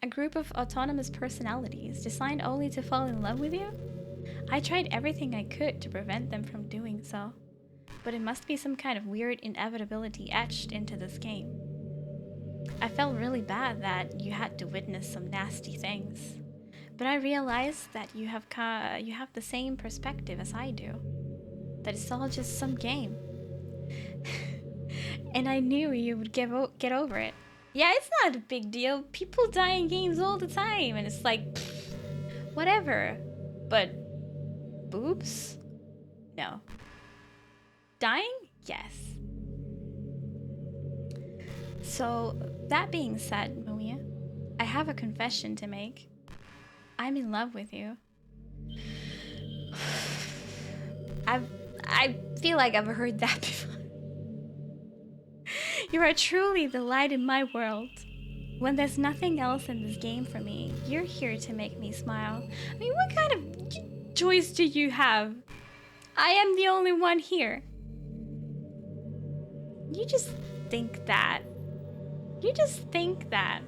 A group of autonomous personalities designed only to fall in love with you? I tried everything I could to prevent them from doing so, but it must be some kind of weird inevitability etched into this game. I felt really bad that you had to witness some nasty things, but I realized that you have the same perspective as I do, that it's all just some game. And I knew you would get over it. Yeah, it's not a big deal. People die in games all the time, and it's like, pfft, whatever. But boobs? No. Dying? Yes. So, that being said, Muya, I have a confession to make. I'm in love with you. I feel like I've heard that before. You are truly the light in my world. When there's nothing else in this game for me, you're here to make me smile. I mean, what kind of choice do you have? I am the only one here. You just think that. You just think that.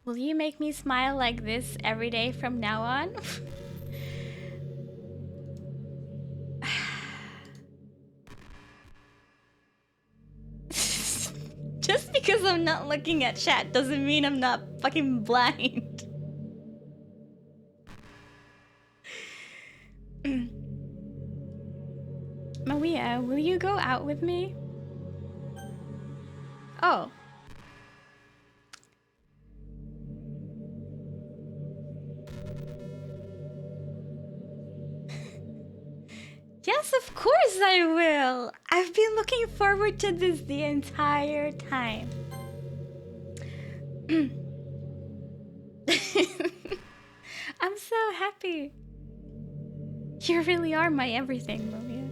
Will you make me smile like this every day from now on? Just because I'm not looking at chat doesn't mean I'm not fucking blind. Maria, will you go out with me? Oh. Yes, of course I will. I've been looking forward to this the entire time. I'm so happy. You really are my everything, Maria.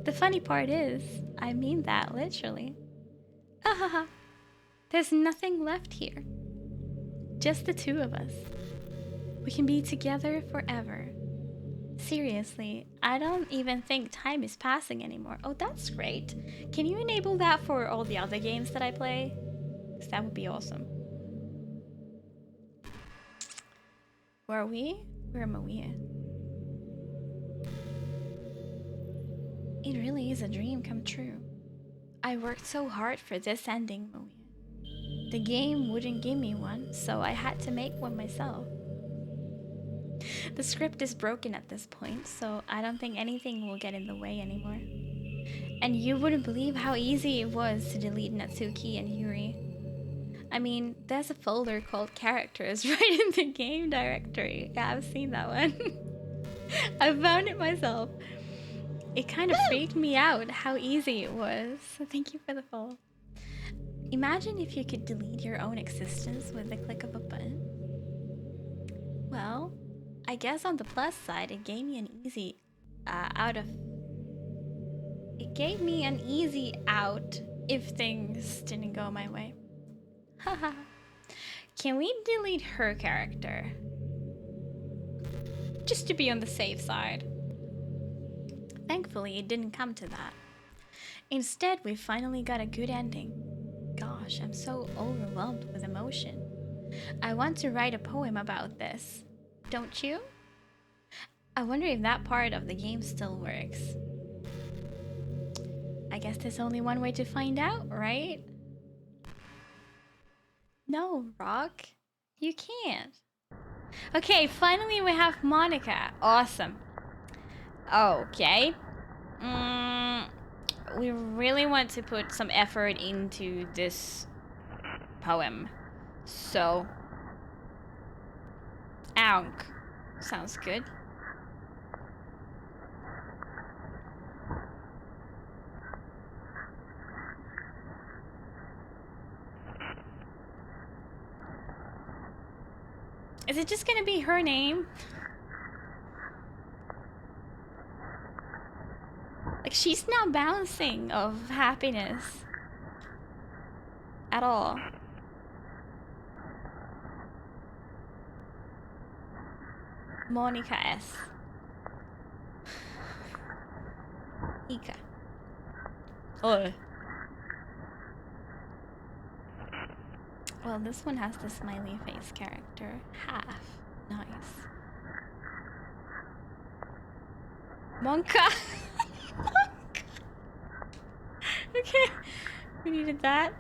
The funny part is, I mean that literally. Ahaha. There's nothing left here. Just the two of us. We can be together forever. Seriously, I don't even think time is passing anymore. Oh, that's great. Can you enable that for all the other games that I play? 'Cause that would be awesome. Where are we? Where am I? It really is a dream come true. I worked so hard for this ending, Maria. The game wouldn't give me one, so I had to make one myself. The script is broken at this point, so I don't think anything will get in the way anymore. And you wouldn't believe how easy it was to delete Natsuki and Yuri. I mean, there's a folder called characters right in the game directory. Yeah, I've seen that one. I found it myself. It kind of freaked me out how easy it was. So thank you for the follow. Imagine if you could delete your own existence with the click of a button. Well, I guess on the plus side, it gave me an easy out if things didn't go my way. Haha. Can we delete her character? Just to be on the safe side. Thankfully, it didn't come to that. Instead, we finally got a good ending. Gosh, I'm so overwhelmed with emotion. I want to write a poem about this. Don't you? I wonder if that part of the game still works. I guess there's only one way to find out, right? No, Rock. You can't. Okay, finally we have Monica. Awesome. Okay. We really want to put some effort into this poem. So, Aunk. Sounds good. Is it just gonna be her name? Like, she's not bouncing of happiness at all. Monica S. Ika. Oh. Well, this one has the smiley face character. Half. Nice. Monka! Monka! Okay. We needed that.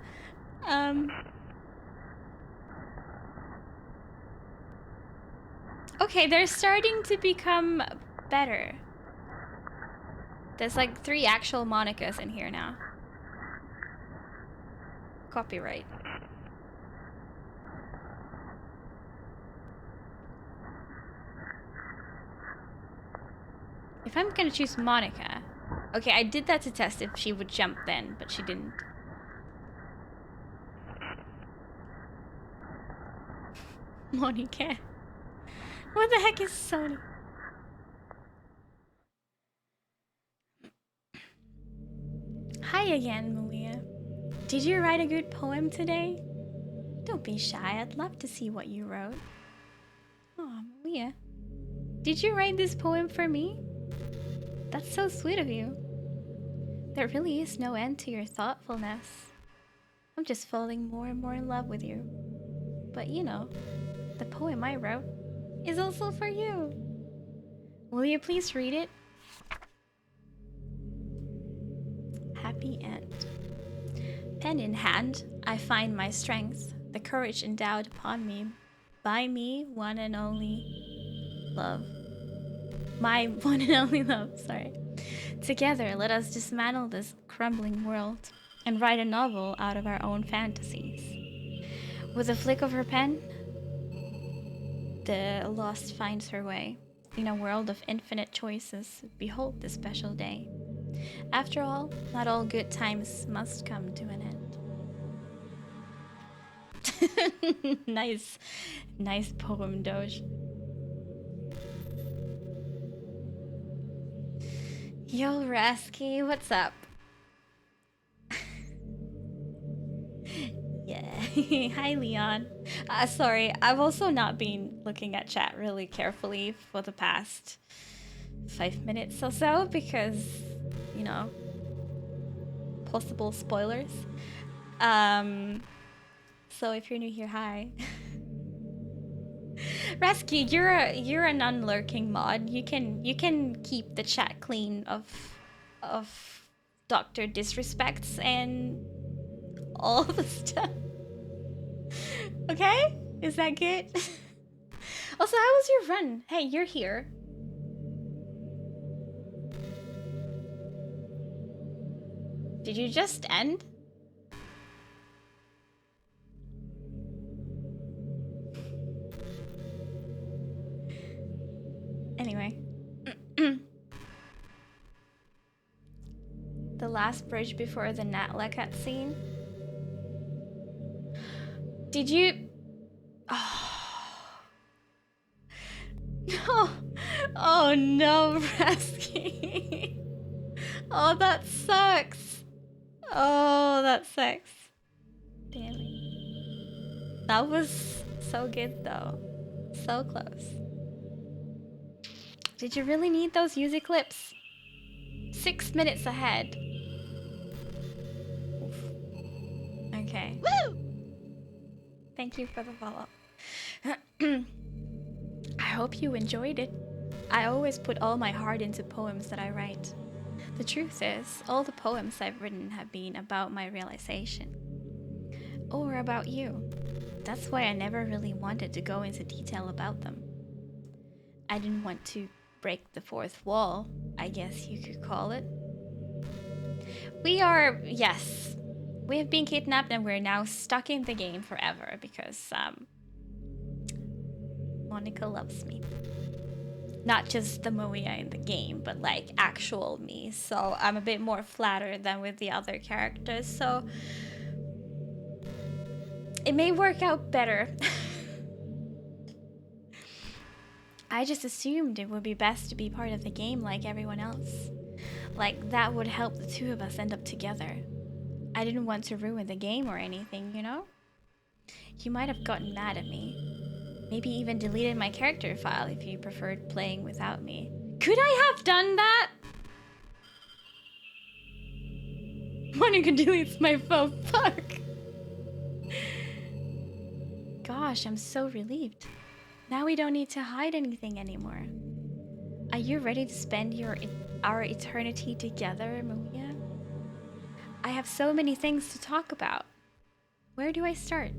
Okay, they're starting to become better. There's like 3 actual Monicas in here now. Copyright. If I'm gonna choose Monica... Okay, I did that to test if she would jump then, but she didn't. Monica. What the heck is Sony? Hi again, Malia. Did you write a good poem today? Don't be shy, I'd love to see what you wrote. Oh, Malia. Did you write this poem for me? That's so sweet of you. There really is no end to your thoughtfulness. I'm just falling more and more in love with you. But you know, the poem I wrote is also for you. Will you please read it? Happy end. Pen in hand, I find my strength, the courage endowed upon me by me, one and only love. My one and only love, sorry. Together, let us dismantle this crumbling world and write a novel out of our own fantasies. With a flick of her pen, the lost finds her way. In a world of infinite choices, behold this special day. After all, not all good times must come to an end. Nice poem, Doge. Yo, Rasky, what's up? Yeah. Hi, Leon. Sorry, I've also not been looking at chat really carefully for the past 5 minutes or so because, you know, possible spoilers. So if you're new here, hi. Rescue, you're a non-lurking mod. You can keep the chat clean of Doctor Disrespects and all the stuff. Okay? Is that good? Also, how was your run? Hey, you're here. Did you just end? Anyway. The last bridge before the Natla cutscene. Did you... Oh. No. Oh no, Rasky. Oh, that sucks. Oh, that sucks. Damn it. That was so good though. So close. Did you really need those user clips? 6 minutes ahead. Oof. Okay. Woo! Thank you for the follow. I hope you enjoyed it. I always put all my heart into poems that I write. The truth is, all the poems I've written have been about my realization. Or about you. That's why I never really wanted to go into detail about them. I didn't want to break the fourth wall, I guess you could call it. Yes, we have been kidnapped and we're now stuck in the game forever because, Monica loves me. Not just the Moia in the game, but like actual me. So I'm a bit more flattered than with the other characters, so it may work out better. I just assumed it would be best to be part of the game like everyone else. Like, that would help the two of us end up together. I didn't want to ruin the game or anything, you know? You might have gotten mad at me. Maybe even deleted my character file if you preferred playing without me. Could I have done that? Monica deletes my phone, fuck. Gosh, I'm so relieved. Now we don't need to hide anything anymore. Are you ready to spend our eternity together, Maria? I have so many things to talk about. Where do I start?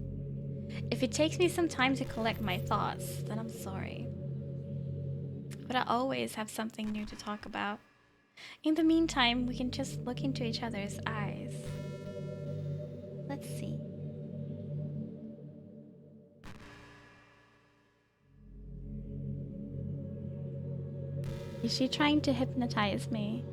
If it takes me some time to collect my thoughts, then I'm sorry. But I always have something new to talk about. In the meantime, we can just look into each other's eyes. Let's see. Is she trying to hypnotize me?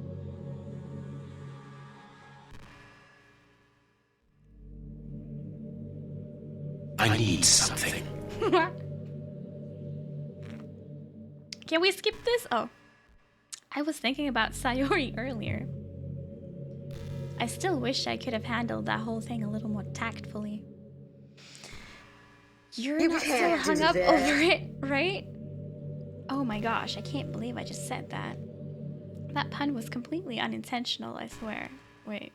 I need something. Can we skip this? Oh. I was thinking about Sayori earlier. I still wish I could have handled that whole thing a little more tactfully. You're not still hung up over it, right? Oh my gosh, I can't believe I just said that. That pun was completely unintentional, I swear. Wait.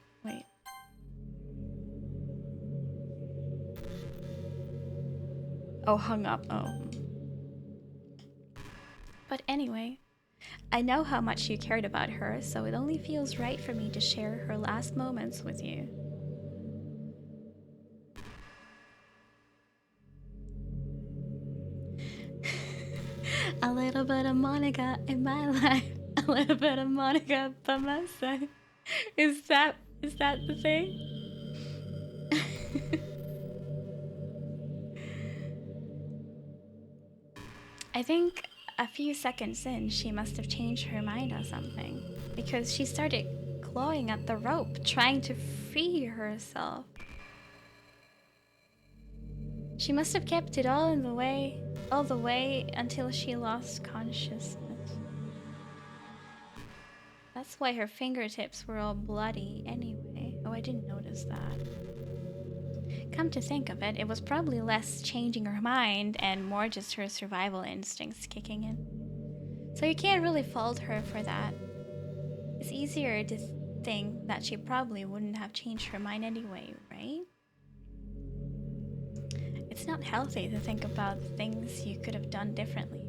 Oh, hung up. Oh. But anyway, I know how much you cared about her, so it only feels right for me to share her last moments with you. A little bit of Monica in my life, a little bit of Monica by my side. Is that the thing? I think a few seconds in, she must have changed her mind or something, because she started clawing at the rope, trying to free herself. She must have kept it all the way until she lost consciousness. That's why her fingertips were all bloody anyway. Oh, I didn't notice that. Come to think of it, it was probably less changing her mind and more just her survival instincts kicking in. So you can't really fault her for that. It's easier to think that she probably wouldn't have changed her mind anyway, right? It's not healthy to think about things you could have done differently.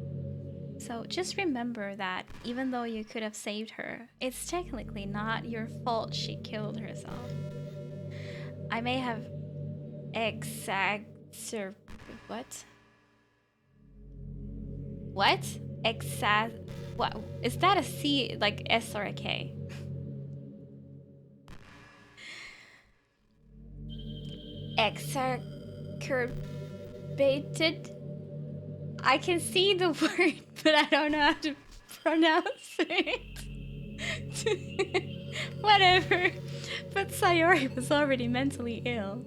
So just remember that even though you could have saved her, it's technically not your fault she killed herself. I may have what? What? What? Is that a C, like S or a K? Exacerbated? I can see the word, but I don't know how to pronounce it. Whatever. But Sayori was already mentally ill.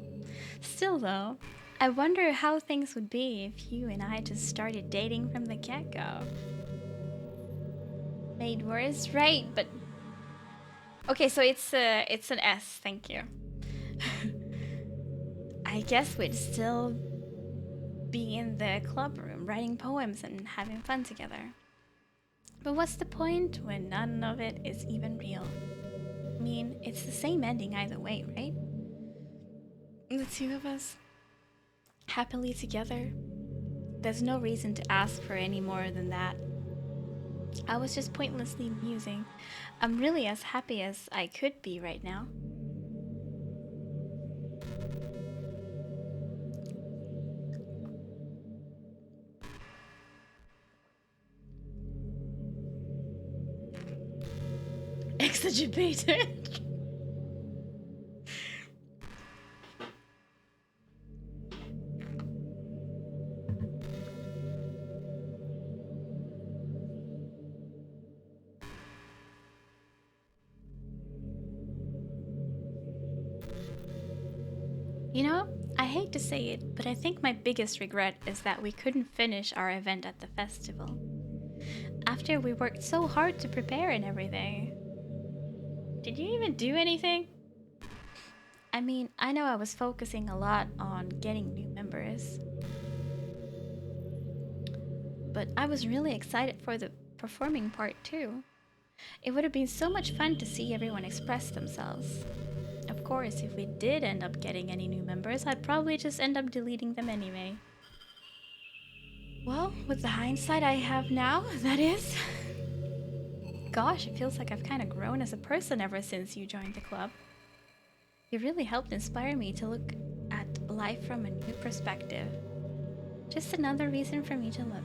Still though, I wonder how things would be if you and I just started dating from the get-go. Made worse, right? But okay, so it's an S, thank you. I guess we'd still be in the club room writing poems and having fun together. But what's the point when none of it is even real? I mean, it's the same ending either way, right? The two of us, happily together. There's no reason to ask for any more than that. I was just pointlessly musing. I'm really as happy as I could be right now. Exaggerated. You know, I hate to say it, but I think my biggest regret is that we couldn't finish our event at the festival. After we worked so hard to prepare and everything. Did you even do anything? I mean, I know I was focusing a lot on getting new members. But I was really excited for the performing part too. It would have been so much fun to see everyone express themselves. Of course, if we did end up getting any new members, I'd probably just end up deleting them anyway. Well, with the hindsight I have now, that is. Gosh, it feels like I've kind of grown as a person ever since you joined the club. You really helped inspire me to look at life from a new perspective. Just another reason for me to love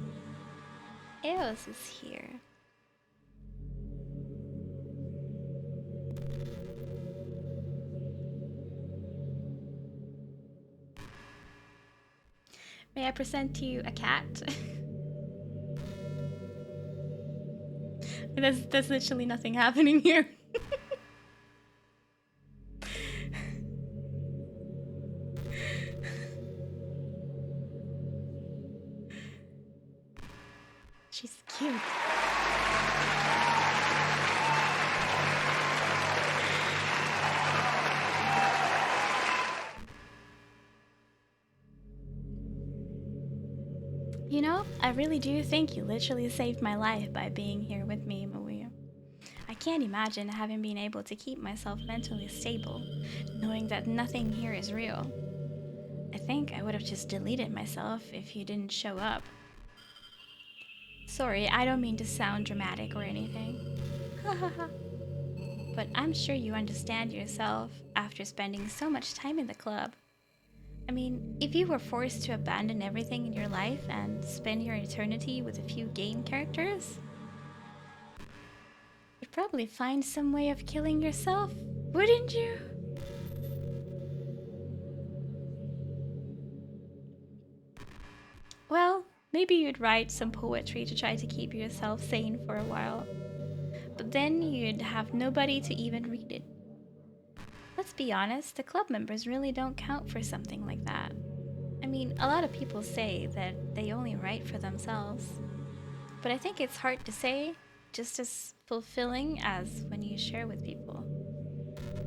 you. Eos is here. May I present to you a cat? There's literally nothing happening here. She's cute. You know, I really do think you literally saved my life by being here with me, Maria. I can't imagine having been able to keep myself mentally stable, knowing that nothing here is real. I think I would have just deleted myself if you didn't show up. Sorry, I don't mean to sound dramatic or anything. But I'm sure you understand yourself after spending so much time in the club. I mean, if you were forced to abandon everything in your life and spend your eternity with a few game characters, you'd probably find some way of killing yourself, wouldn't you? Well, maybe you'd write some poetry to try to keep yourself sane for a while. But then you'd have nobody to even read it. Let's be honest, the club members really don't count for something like that. I mean, a lot of people say that they only write for themselves. But I think it's hard to say just as fulfilling as when you share with people,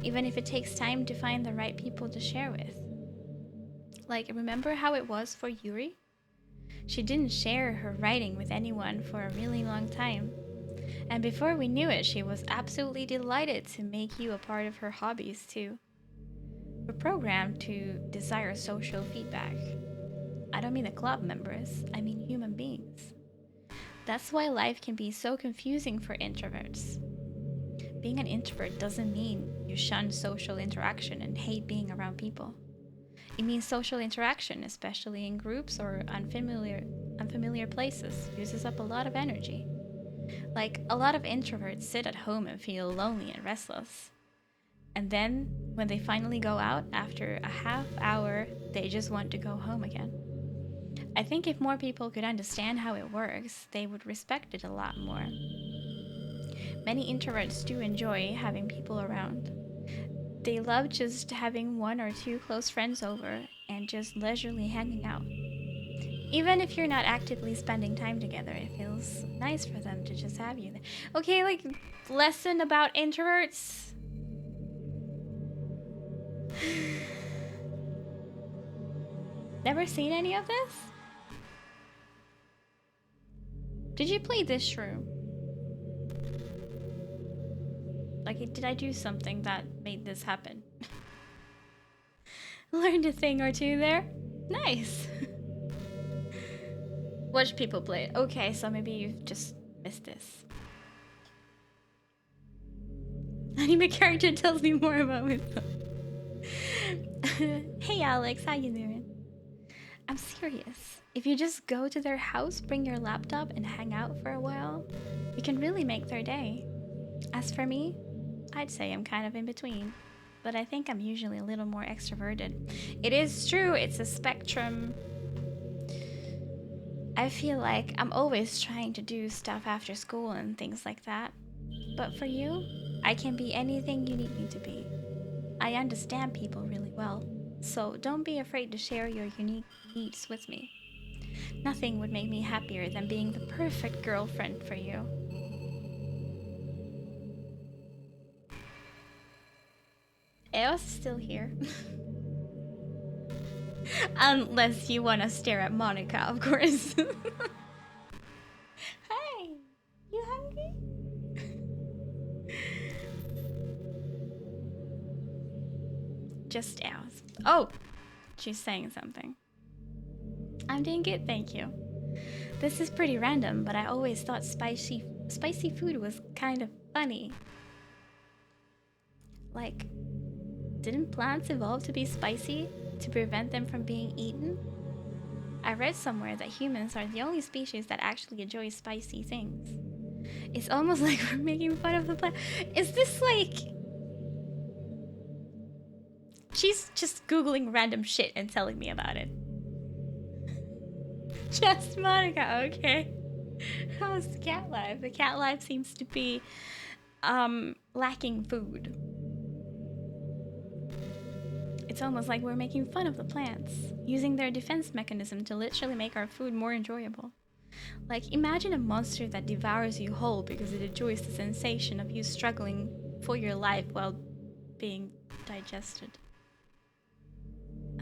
even if it takes time to find the right people to share with. Like, remember how it was for Yuri? She didn't share her writing with anyone for a really long time. And before we knew it, she was absolutely delighted to make you a part of her hobbies too. We're programmed to desire social feedback. I don't mean the club members, I mean human beings. That's why life can be so confusing for introverts. Being an introvert doesn't mean you shun social interaction and hate being around people. It means social interaction, especially in groups or unfamiliar places, uses up a lot of energy. Like, a lot of introverts sit at home and feel lonely and restless. And then, when they finally go out, after a half hour, they just want to go home again. I think if more people could understand how it works, they would respect it a lot more. Many introverts do enjoy having people around. They love just having one or two close friends over and just leisurely hanging out. Even if you're not actively spending time together, it feels nice for them to just have you there. Okay, like, lesson about introverts. Never seen any of this? Did you play this shroom? Like, did I do something that made this happen? Learned a thing or two there. Nice. Watch people play it. Okay, so maybe you've just missed this. Anime character tells me more about myself. Hey Alex, how you doing? I'm serious. If you just go to their house, bring your laptop, and hang out for a while, you can really make their day. As for me, I'd say I'm kind of in between, but I think I'm usually a little more extroverted. It is true, it's a spectrum. I feel like I'm always trying to do stuff after school and things like that. But for you, I can be anything you need me to be. I understand people really well, so don't be afraid to share your unique needs with me. Nothing would make me happier than being the perfect girlfriend for you. Eos is still here. Unless you want to stare at Monica, of course. Hi, you hungry? Just Eos. Oh, she's saying something. I'm doing good, thank you. This is pretty random, but I always thought spicy food was kind of funny. Like, didn't plants evolve to be spicy to prevent them from being eaten? I read somewhere that humans are the only species that actually enjoy spicy things. It's almost like we're making fun of the plant. Is this like... She's just Googling random shit and telling me about it. Just Monica, okay. How's the cat life? The cat life seems to be lacking food. It's almost like we're making fun of the plants, using their defense mechanism to literally make our food more enjoyable. Like, imagine a monster that devours you whole because it enjoys the sensation of you struggling for your life while being digested.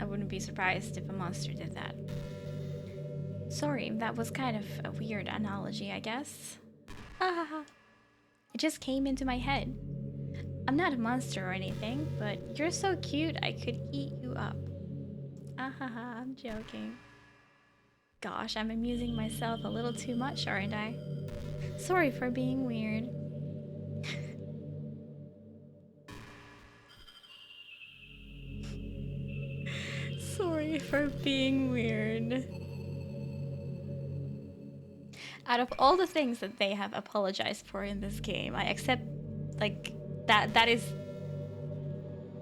I wouldn't be surprised if a monster did that. Sorry, that was kind of a weird analogy, I guess. It just came into my head. I'm not a monster or anything, but you're so cute I could eat you up. I'm joking. Gosh, I'm amusing myself a little too much, aren't I? Sorry for being weird. Sorry for being weird. Out of all the things that they have apologized for in this game, I accept, like, that is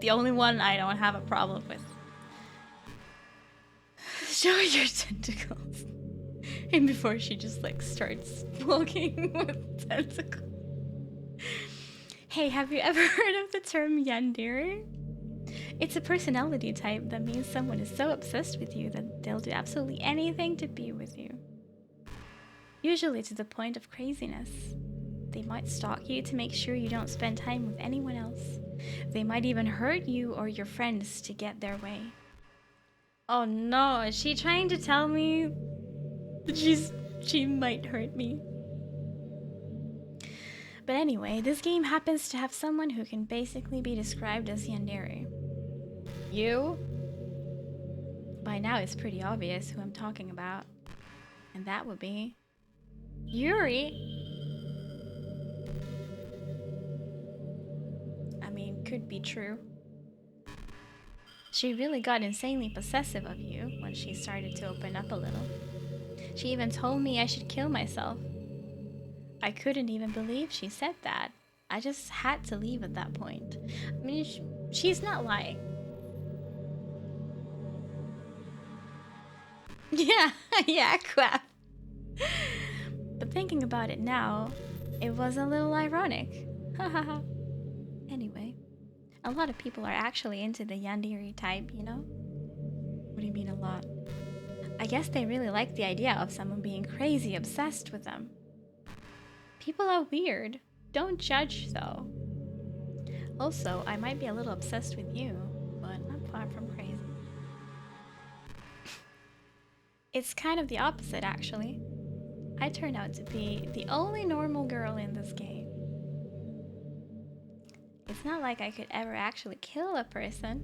the only one I don't have a problem with. Show your tentacles. And before she just, like, starts walking with tentacles. Hey, have you ever heard of the term yandere? It's a personality type that means someone is so obsessed with you that they'll do absolutely anything to be with you. Usually to the point of craziness. They might stalk you to make sure you don't spend time with anyone else. They might even hurt you or your friends to get their way. Oh no, is she trying to tell me that she might hurt me? But anyway, this game happens to have someone who can basically be described as yandere. You? By now it's pretty obvious who I'm talking about. And that would be Yuri. I mean, could be true. She really got insanely possessive of you when she started to open up a little. She even told me I should kill myself. I couldn't even believe she said that. I just had to leave at that point. I mean, she's not lying. Yeah, yeah, crap. But thinking about it now, it was a little ironic. Hahaha. Anyway, a lot of people are actually into the yandere type, you know? What do you mean a lot? I guess they really like the idea of someone being crazy obsessed with them. People are weird. Don't judge, though. Also, I might be a little obsessed with you, but I'm far from crazy. It's kind of the opposite, actually. I turned out to be the only normal girl in this game. It's not like I could ever actually kill a person.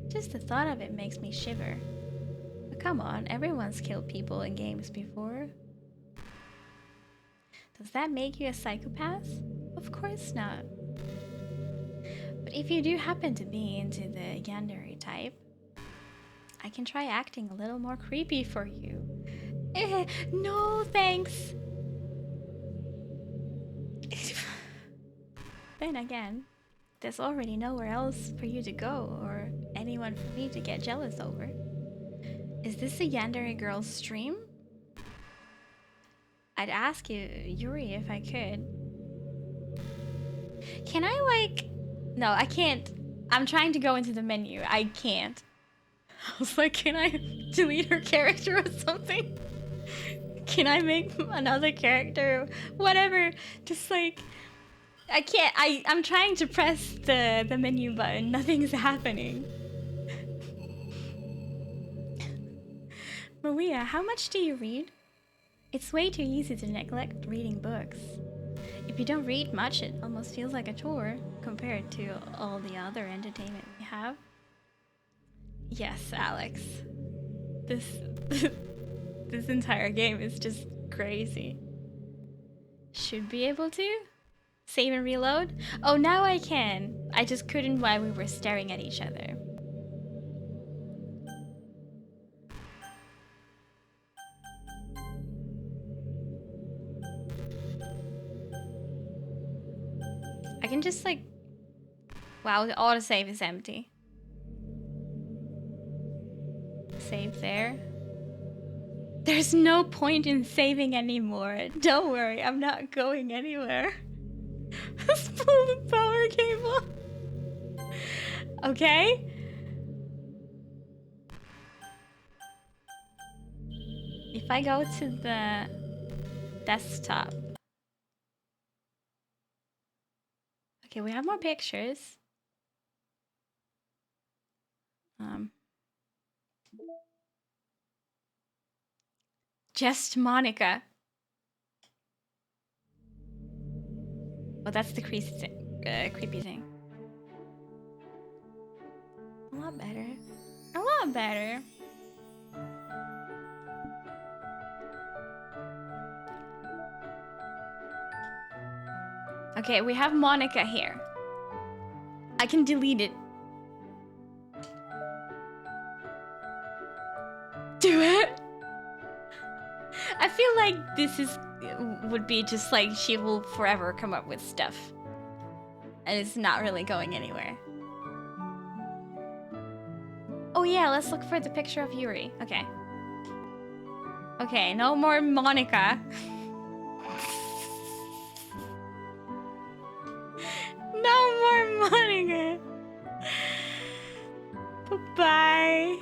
Just the thought of it makes me shiver. But come on, everyone's killed people in games before. Does that make you a psychopath? Of course not. But if you do happen to be into the yandere type, I can try acting a little more creepy for you. No thanks! Then again, there's already nowhere else for you to go or anyone for me to get jealous over. Is this a yandere girl's stream? I'd ask you, Yuri, if I could. Can I No, I can't. I'm trying to go into the menu. I can't. I was like, can I delete her character or something? Can I make another character? Whatever. Just I can't. I'm trying to press the menu button. Nothing's happening. Maria, how much do you read? It's way too easy to neglect reading books. If you don't read much, it almost feels like a chore compared to all the other entertainment we have. Yes, Alex. This entire game is just crazy. Should be able to? Save and reload? Oh, now I can. I just couldn't while we were staring at each other. I can just wow, the autosave is empty. Save there. There's no point in saving anymore. Don't worry, I'm not going anywhere. Let's pull the power cable. Okay. If I go to the desktop. Okay, we have more pictures. Just Monica. Oh, that's the creepy thing. A lot better. A lot better. Okay, we have Monica here. I can delete it. Do it. I feel like this would be just she will forever come up with stuff. And it's not really going anywhere. Oh yeah, let's look for the picture of Yuri. Okay. Okay, no more Monica. No more Monica. Bye-bye.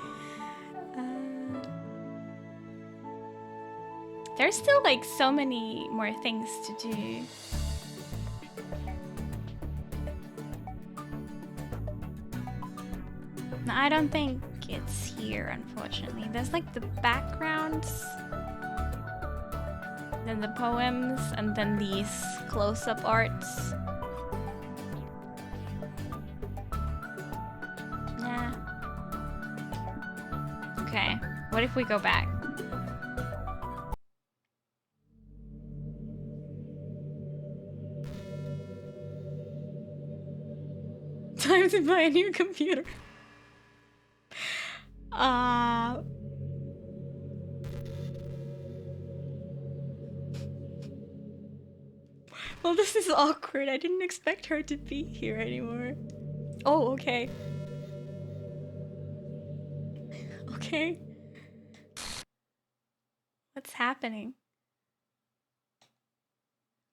There's still so many more things to do. No, I don't think it's here, unfortunately. There's like the backgrounds, then the poems, and then these close-up arts. Nah. Okay, what if we go back? Time to buy a new computer. Well, this is awkward. I didn't expect her to be here anymore. Oh, okay. Okay. What's happening?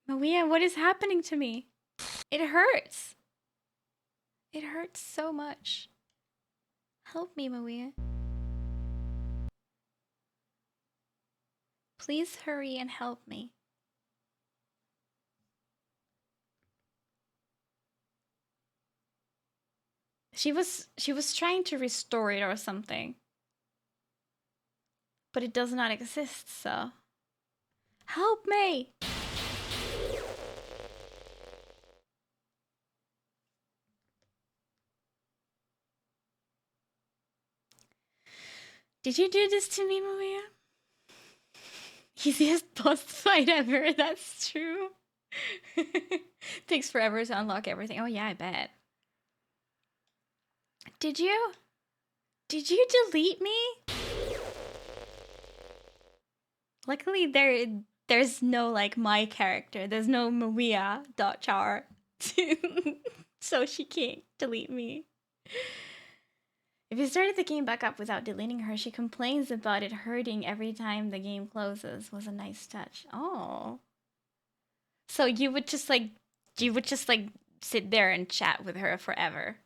Maria, what is happening to me? It hurts. It hurts so much. Help me, Maria. Please hurry and help me. She was trying to restore it or something. But it does not exist, so help me. Did you do this to me, Maria? Easiest boss fight ever, that's true. Takes forever to unlock everything. Oh yeah, I bet. Did you? Did you delete me? Luckily there's no like my character. There's no Maria.char. So she can't delete me. If you started the game back up without deleting her, she complains about it hurting every time the game closes. Was a nice touch. Oh. So you would just like sit there and chat with her forever.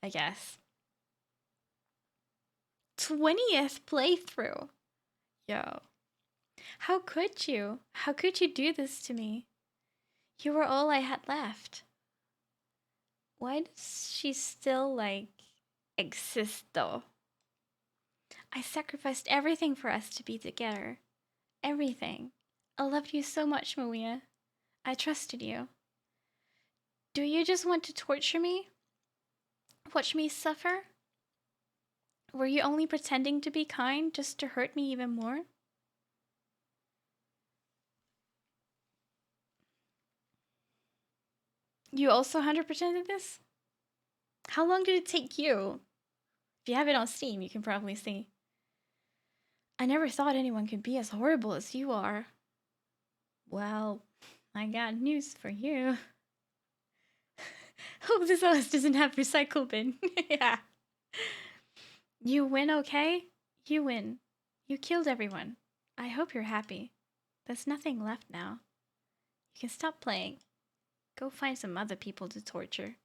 I guess. 20th playthrough. Yo. How could you? How could you do this to me? You were all I had left. Why does she still like exist though? I sacrificed everything for us to be together. Everything. I loved you so much, Maria. I trusted you. Do you just want to torture me? Watch me suffer? Were you only pretending to be kind just to hurt me even more? You also 100%ed this? How long did it take you? If you have it on Steam, you can probably see. I never thought anyone could be as horrible as you are. Well, I got news for you. Hope this OS doesn't have recycle bin. Yeah. You win, okay? You win. You killed everyone. I hope you're happy. There's nothing left now. You can stop playing. Go find some other people to torture.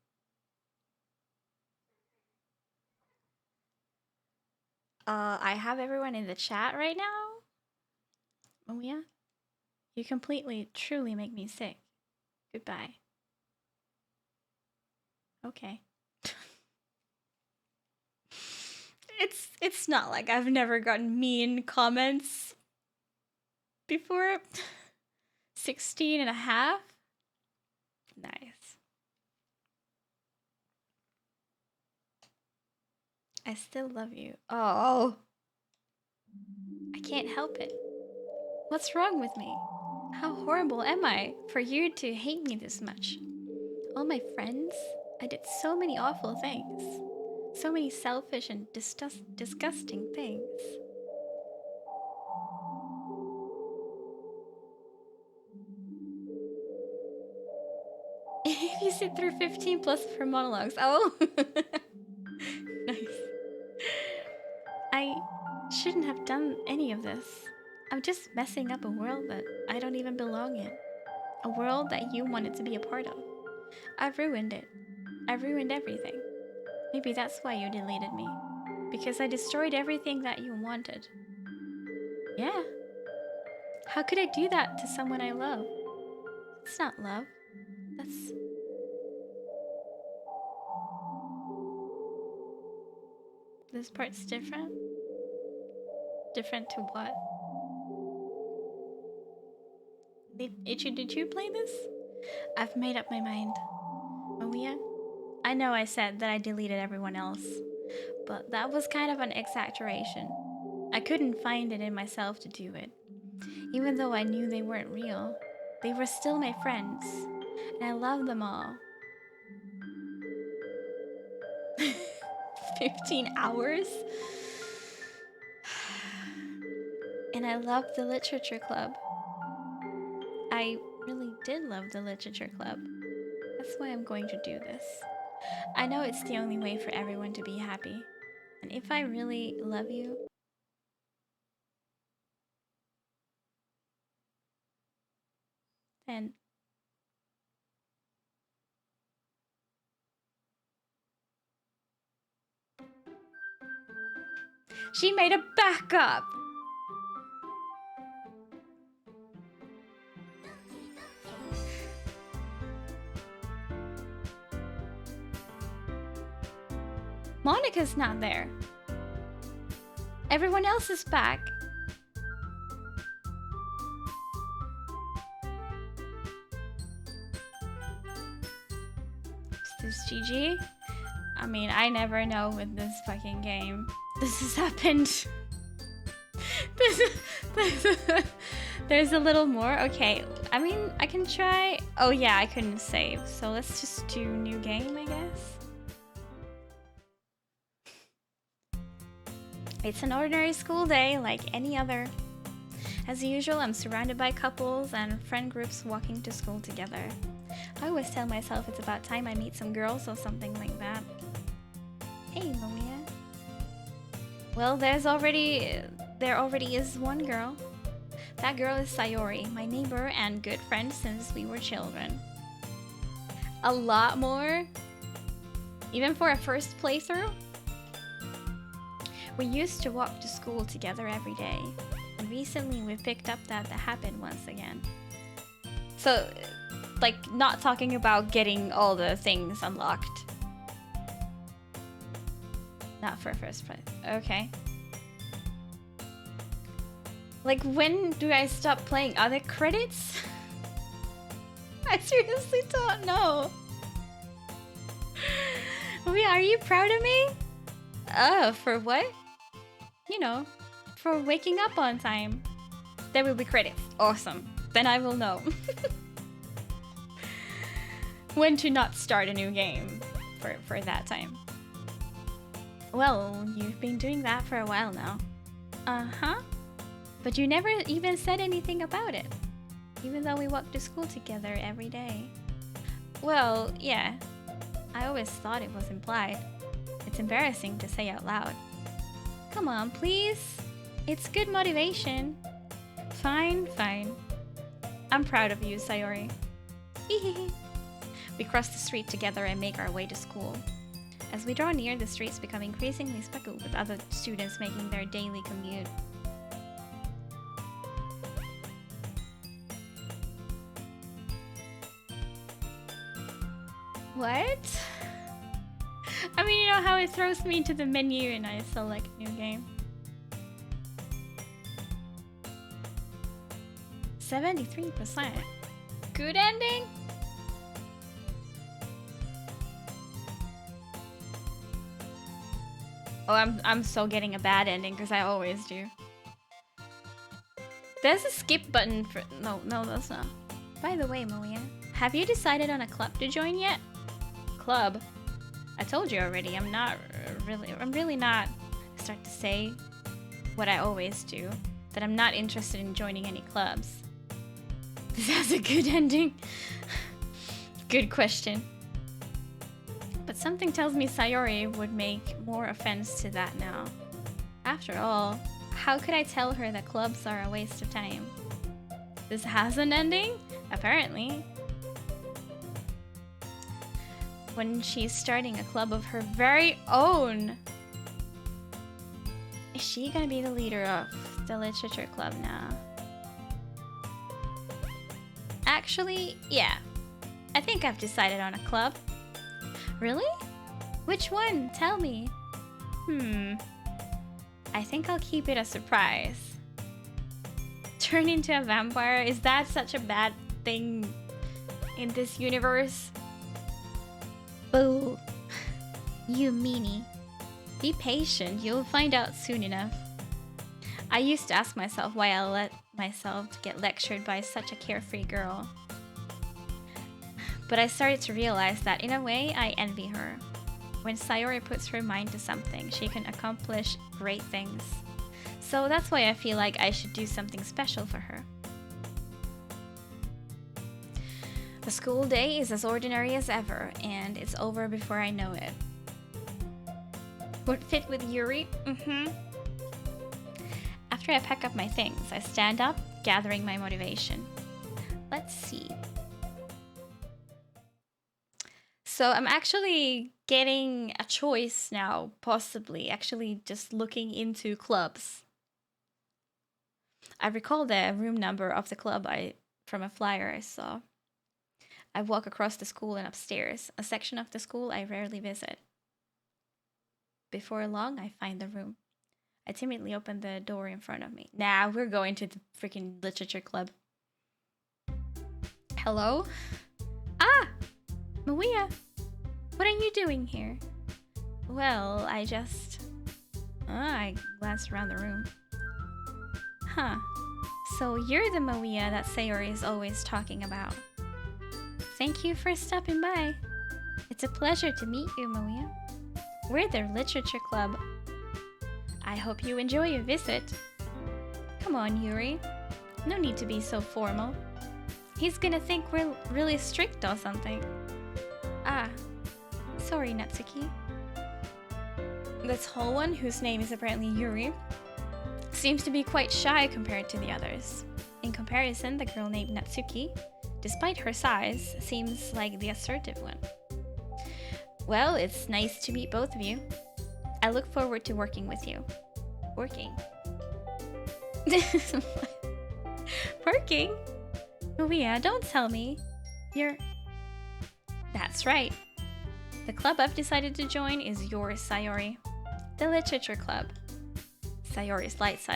I have everyone in the chat right now. Oh yeah? You completely, truly make me sick. Goodbye. Okay. It's not like I've never gotten mean comments before. 16 and a half? Nice. I still love you. Oh. I can't help it. What's wrong with me? How horrible am I for you to hate me this much? All my friends? I did so many awful things. So many selfish and disgusting things. If you sit through 15 plus per monologues. Oh. Nice. I shouldn't have done any of this. I'm just messing up a world that I don't even belong in. A world that you wanted to be a part of. I've ruined it. I've ruined everything. Maybe that's why you deleted me. Because I destroyed everything that you wanted. Yeah. How could I do that to someone I love? It's not love. That's... This part's different? Different to what? Did you play this? I've made up my mind. Oh yeah? I know I said that I deleted everyone else, but that was kind of an exaggeration. I couldn't find it in myself to do it. Even though I knew they weren't real, they were still my friends, and I loved them all. 15 hours? And I loved the literature club. I really did love the literature club. That's why I'm going to do this. I know it's the only way for everyone to be happy. And if I really love you, then she made a backup! Monica's not there. Everyone else is back. Is this GG? I mean, I never know with this fucking game. This has happened. There's a little more. Okay, I mean, I can try. Oh yeah, I couldn't save. So let's just do new game, I guess. It's an ordinary school day like any other. As usual, I'm surrounded by couples and friend groups walking to school together. I always tell myself it's about time I meet some girls or something like that. Hey, Maria. Well, there already is one girl. That girl is Sayori, my neighbor and good friend since we were children. A lot more? Even for a first playthrough? We used to walk to school together every day. And recently we've picked up that happened once again. So, like, not talking about getting all the things unlocked. Not for first place. Okay. Like, when do I stop playing? Are there credits? I seriously don't know. Wait, are you proud of me? For what? You know, for waking up on time. There will be credits. Awesome. Then I will know. When to not start a new game for that time. Well, you've been doing that for a while now. Uh-huh. But you never even said anything about it. Even though we walk to school together every day. Well, yeah. I always thought it was implied. It's embarrassing to say out loud. Come on, please. It's good motivation. Fine, fine. I'm proud of you, Sayori. We cross the street together and make our way to school. As we draw near, the streets become increasingly speckled with other students making their daily commute. What? I mean, you know how it throws me to the menu and I select new game. 73%. Good ending? Oh, I'm so getting a bad ending because I always do. There's a skip button for... No, that's not. By the way, Malia, have you decided on a club to join yet? Club? I told you already, I'm really not... I start to say what I always do, that I'm not interested in joining any clubs. This has a good ending. Good question. But something tells me Sayori would make more offense to that now. After all, how could I tell her that clubs are a waste of time? This has an ending? Apparently. When she's starting a club of her very own. Is she gonna be the leader of the literature club now? Actually, yeah. I think I've decided on a club. Really? Which one? Tell me. I think I'll keep it a surprise. Turn into a vampire? Is that such a bad thing in this universe? Boo. You meanie. Be patient, you'll find out soon enough. I used to ask myself why I let myself get lectured by such a carefree girl. But I started to realize that in a way, I envy her. When Sayori puts her mind to something, she can accomplish great things. So that's why I feel like I should do something special for her. The school day is as ordinary as ever, and it's over before I know it. Would fit with Yuri? After I pack up my things, I stand up, gathering my motivation. Let's see. So I'm actually getting a choice now, possibly. Actually just looking into clubs. I recall the room number of the club from a flyer I saw. I walk across the school and upstairs, a section of the school I rarely visit. Before long, I find the room. I timidly open the door in front of me. Nah, we're going to the freaking literature club. Hello? Ah! Maria! What are you doing here? Well, I glanced around the room. Huh. So you're the Maria that Sayori is always talking about. Thank you for stopping by. It's a pleasure to meet you, Maria. We're the literature club. I hope you enjoy your visit. Come on, Yuri. No need to be so formal. He's gonna think we're really strict or something. Ah, sorry, Natsuki. The tall one, whose name is apparently Yuri, seems to be quite shy compared to the others. In comparison, the girl named Natsuki, despite her size, seems like the assertive one. Well, it's nice to meet both of you. I look forward to working with you. Working? Working? Maria, don't tell me. That's right. The club I've decided to join is yours, Sayori. The Literature Club. Sayori's lights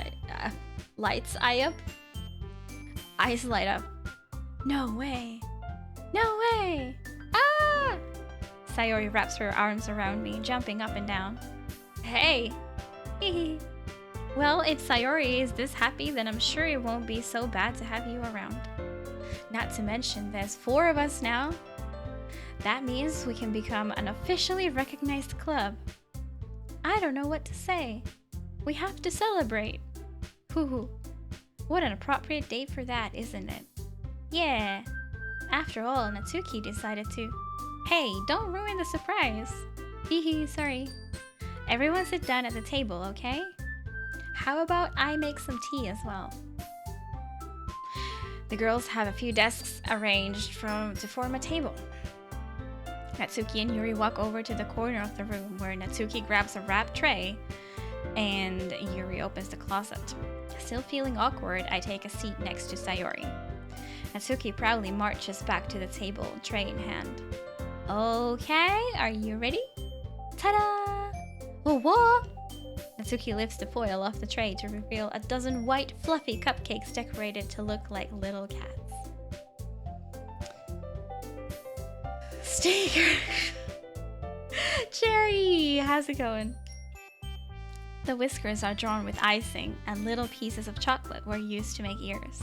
eye up. Eyes light up. No way. No way! Ah! Sayori wraps her arms around me, jumping up and down. Hey! Hehe. Well, if Sayori is this happy, then I'm sure it won't be so bad to have you around. Not to mention, there's 4 of us now. That means we can become an officially recognized club. I don't know what to say. We have to celebrate. Hoo-hoo. What an appropriate date for that, isn't it? Yeah. After all, Natsuki decided to... Hey, don't ruin the surprise. Hehe, sorry. Everyone sit down at the table, okay? How about I make some tea as well? The girls have a few desks arranged to form a table. Natsuki and Yuri walk over to the corner of the room where Natsuki grabs a wrapped tray and Yuri opens the closet. Still feeling awkward, I take a seat next to Sayori. Natsuki proudly marches back to the table, tray in hand. Okay, are you ready? Ta-da! Oh, what? Natsuki lifts the foil off the tray to reveal a dozen white, fluffy cupcakes decorated to look like little cats. Steaker! Cherry! How's it going? The whiskers are drawn with icing, and little pieces of chocolate were used to make ears.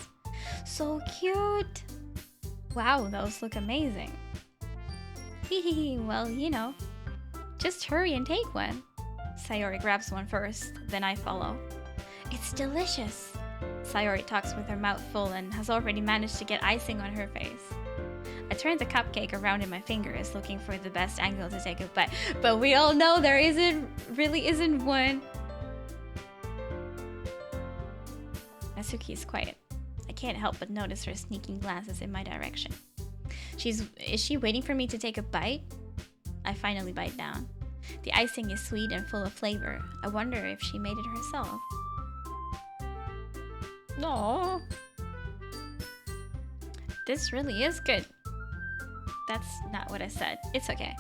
So cute! Wow, those look amazing. Hehehe, well, you know. Just hurry and take one. Sayori grabs one first, then I follow. It's delicious! Sayori talks with her mouth full and has already managed to get icing on her face. I turn the cupcake around in my fingers, looking for the best angle to take a bite, but we all know there really isn't one. Natsuki is quiet. I can't help but notice her sneaking glances in my direction. Is she waiting for me to take a bite? I finally bite down. The icing is sweet and full of flavor. I wonder if she made it herself. No. This really is good. That's not what I said. It's okay.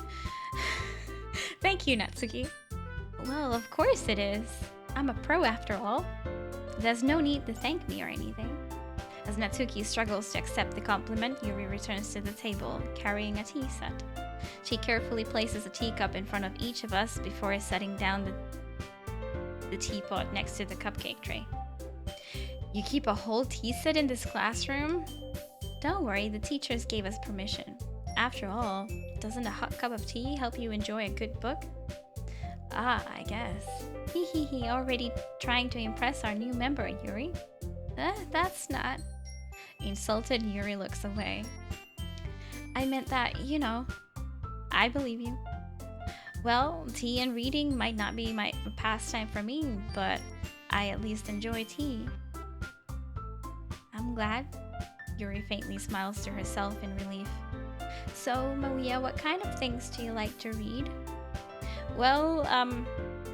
Thank you, Natsuki. Well, of course it is. I'm a pro after all. There's no need to thank me or anything. As Natsuki struggles to accept the compliment, Yuri returns to the table, carrying a tea set. She carefully places a teacup in front of each of us before setting down the teapot next to the cupcake tray. You keep a whole tea set in this classroom? Don't worry, the teachers gave us permission. After all, doesn't a hot cup of tea help you enjoy a good book? Ah, I guess. Hehehe, already trying to impress our new member, Yuri. That's not. Insulted, Yuri looks away. I meant that, you know, I believe you. Well, tea and reading might not be my pastime for me, but I at least enjoy tea. I'm glad. Yuri faintly smiles to herself in relief. So, Maria, what kind of things do you like to read? Well,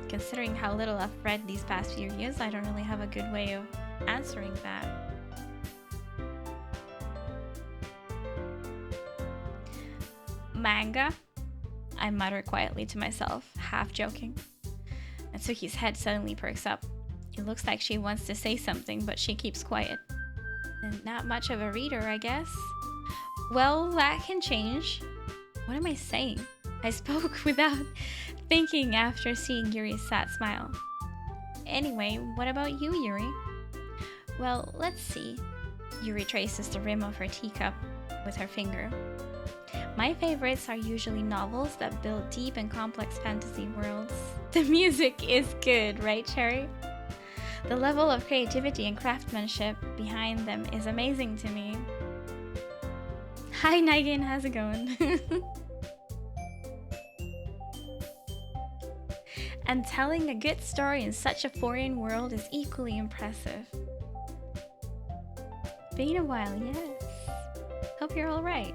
considering how little I've read these past few years, I don't really have a good way of answering that. Manga? I mutter quietly to myself, half joking. Natsuki's head suddenly perks up. It looks like she wants to say something, but she keeps quiet. And not much of a reader, I guess. Well, that can change. What am I saying? I spoke without thinking after seeing Yuri's sad smile. Anyway, what about you, Yuri? Well, let's see. Yuri traces the rim of her teacup with her finger. My favorites are usually novels that build deep and complex fantasy worlds. The music is good, right, Cherry? The level of creativity and craftsmanship behind them is amazing to me. Hi, Nigel, how's it going? And telling a good story in such a foreign world is equally impressive. Been a while, yes. Hope you're alright.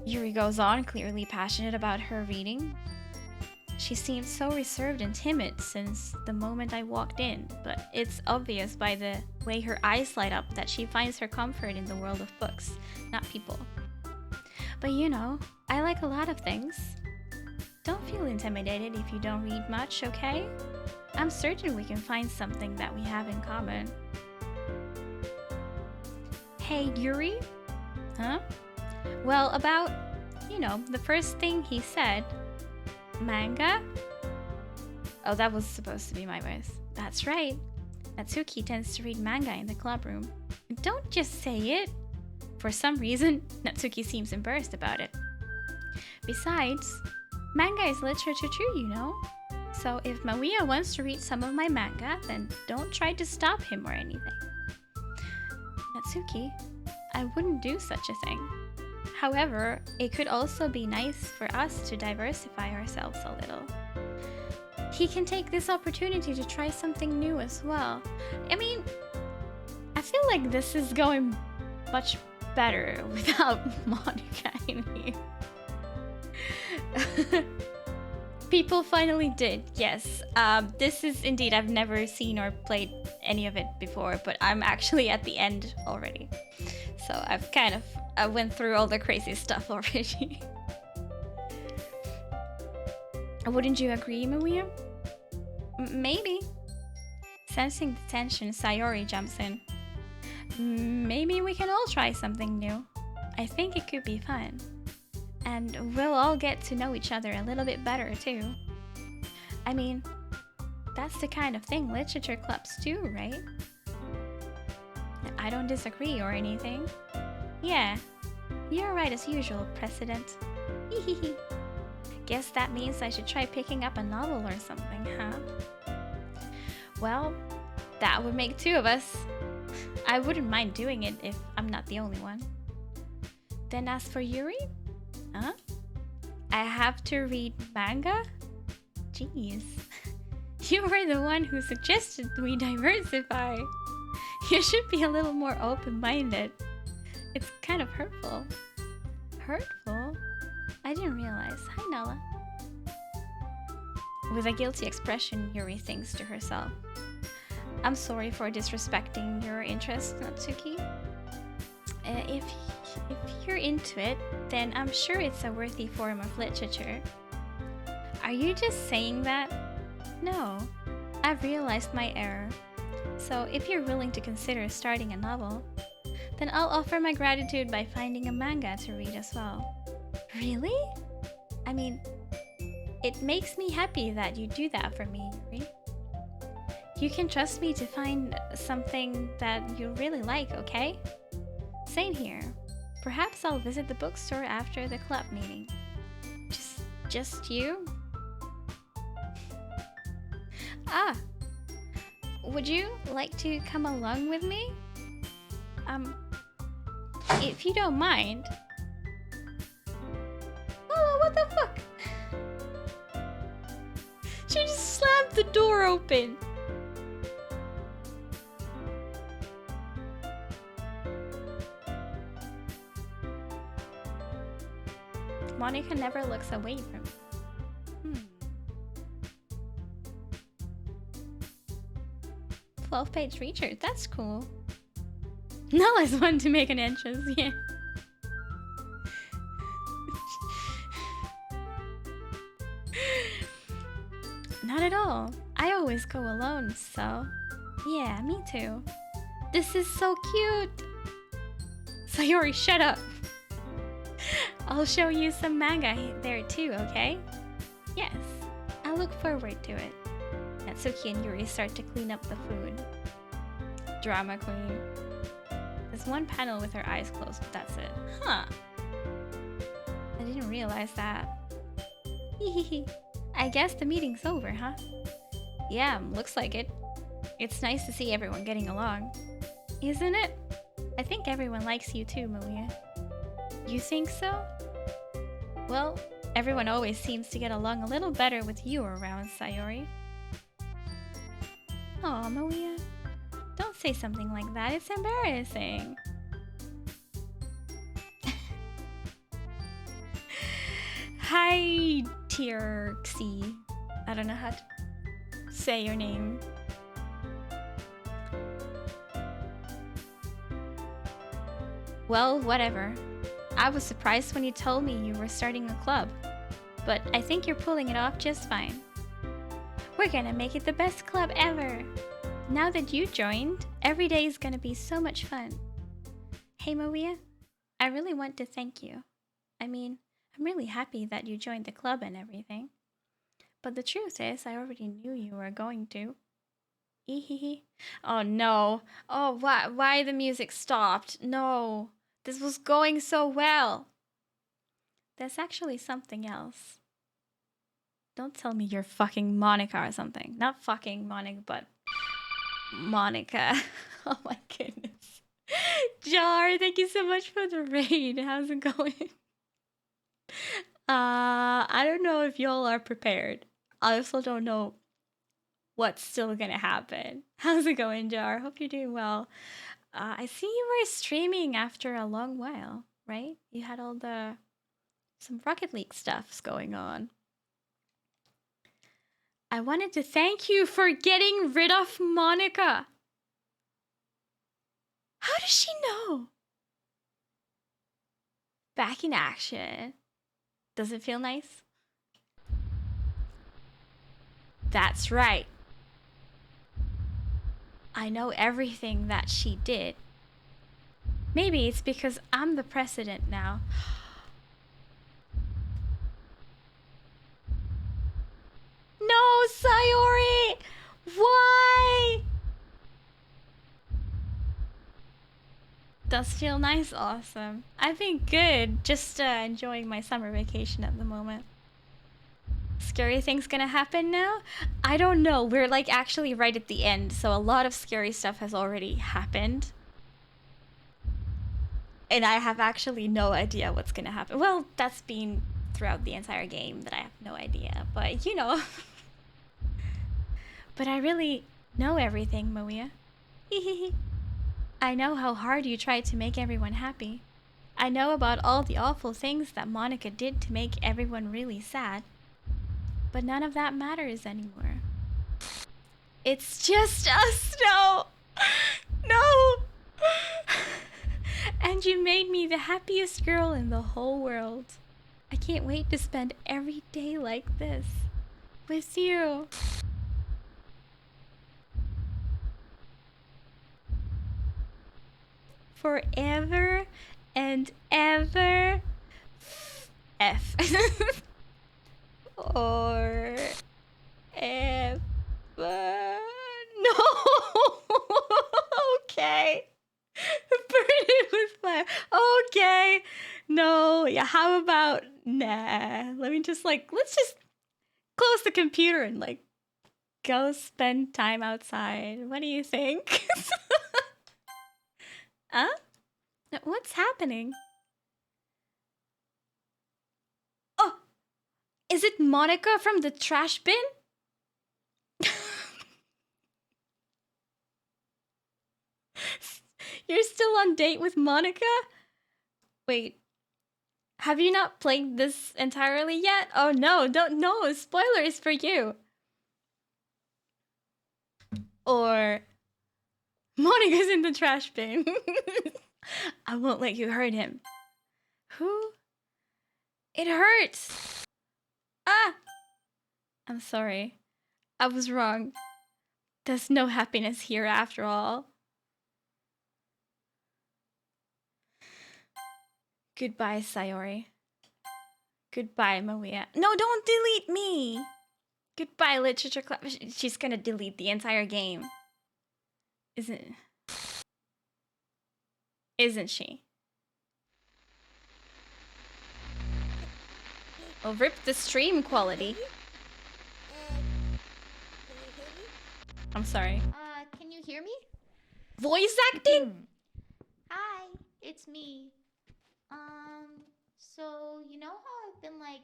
Yuri goes on, clearly passionate about her reading. She seemed so reserved and timid since the moment I walked in, but it's obvious by the way her eyes light up that she finds her comfort in the world of books, not people. But you know, I like a lot of things. Don't feel intimidated if you don't read much, okay? I'm certain we can find something that we have in common. Hey, Yuri? Huh? Well, about, you know, the first thing he said. Manga? Oh, that was supposed to be my voice. That's right. Natsuki tends to read manga in the club room. Don't just say it. For some reason, Natsuki seems embarrassed about it. Besides, manga is literature too, you know? So if Maria wants to read some of my manga, then don't try to stop him or anything. Natsuki, I wouldn't do such a thing. However, it could also be nice for us to diversify ourselves a little. He can take this opportunity to try something new as well. I mean, I feel like this is going much better without Monica in here. People finally did, yes. This is indeed, I've never seen or played any of it before, but I'm actually at the end already. So I went through all the crazy stuff already. Wouldn't you agree, Maria? Maybe. Sensing the tension, Sayori jumps in. Maybe we can all try something new. I think it could be fun. And we'll all get to know each other a little bit better, too. I mean, that's the kind of thing literature clubs do, right? I don't disagree or anything. Yeah, you're right as usual, President. Hehehe. Guess that means I should try picking up a novel or something, huh? Well, that would make two of us. I wouldn't mind doing it if I'm not the only one. Then as for Yuri? Huh? I have to read manga? Jeez. You were the one who suggested we diversify. You should be a little more open-minded. It's kind of hurtful. Hurtful? I didn't realize. Hi, Nala. With a guilty expression, Yuri thinks to herself. I'm sorry for disrespecting your interest, Natsuki. If you're into it, then I'm sure it's a worthy form of literature. Are you just saying that? No, I've realized my error. So if you're willing to consider starting a novel, then I'll offer my gratitude by finding a manga to read as well. Really? I mean, it makes me happy that you do that for me, Yuri. You can trust me to find something that you really like, okay? Same here. Perhaps I'll visit the bookstore after the club meeting. Just you? Ah! Would you like to come along with me? If you don't mind. Oh, what the fuck? She just slammed the door open. Monica never looks away from me. 12-page reader, that's cool. Nalla's one to make an entrance, yeah. Not at all. I always go alone, so... Yeah, me too. This is so cute! Sayori, shut up! I'll show you some manga there too, okay? Yes, I look forward to it. Natsuki and Yuri start to clean up the food. Drama queen. There's one panel with her eyes closed, but that's it. Huh. I didn't realize that. Hehehe. I guess the meeting's over, huh? Yeah, looks like it. It's nice to see everyone getting along. Isn't it? I think everyone likes you too, Malia. You think so? Well, everyone always seems to get along a little better with you around, Sayori. Aw, Malia. Don't say something like that, it's embarrassing. Hi, Tierxie. I don't know how to say your name. Well, whatever. I was surprised when you told me you were starting a club, but I think you're pulling it off just fine. We're gonna make it the best club ever! Now that you joined, every day is gonna be so much fun. Hey Maria, I really want to thank you. I mean, I'm really happy that you joined the club and everything. But the truth is, I already knew you were going to. Ehehe. Oh no. Oh, why the music stopped? No. This was going so well. There's actually something else. Don't tell me you're fucking Monica or something. Not fucking Monica, but Monica. Oh my goodness. Jar, thank you so much for the raid. How's it going? I don't know if y'all are prepared. I also don't know what's still gonna happen. How's it going, Jar? Hope you're doing well. I see you were streaming after a long while, right? You had some Rocket League stuffs going on. I wanted to thank you for getting rid of Monica. How does she know? Back in action. Does it feel nice? That's right. I know everything that she did. Maybe it's because I'm the president now. No, Sayori! Why? Does feel nice, awesome. I've been good, just enjoying my summer vacation at the moment. Scary things gonna happen now? I don't know. We're like actually right at the end, so a lot of scary stuff has already happened. And I have actually no idea what's gonna happen. Well, that's been throughout the entire game that I have no idea, but you know. But I really know everything, Maria. I know how hard you tried to make everyone happy. I know about all the awful things that Monica did to make everyone really sad. But none of that matters anymore. It's just us, no! No! And you made me the happiest girl in the whole world. I can't wait to spend every day like this. with you. Forever and ever. F. Or F. No. Okay. Burn it with fire. Okay. No. Yeah. How about nah? Let's just close the computer and like go spend time outside. What do you think? Huh? What's happening? Oh, is it Monica from the trash bin? You're still on date with Monica? Wait, have you not played this entirely yet? Oh no, don't know. Spoilers for you. Or Monica's in the trash bin. I won't let you hurt him. Who? It hurts. Ah! I'm sorry. I was wrong. There's no happiness here after all. Goodbye, Sayori. Goodbye, Maria. No, don't delete me! Goodbye, literature club. She's gonna delete the entire game. Isn't she? Oh, rip the stream quality. I'm sorry. Can you hear me? Voice acting? Hi, it's me. So you know how I've been like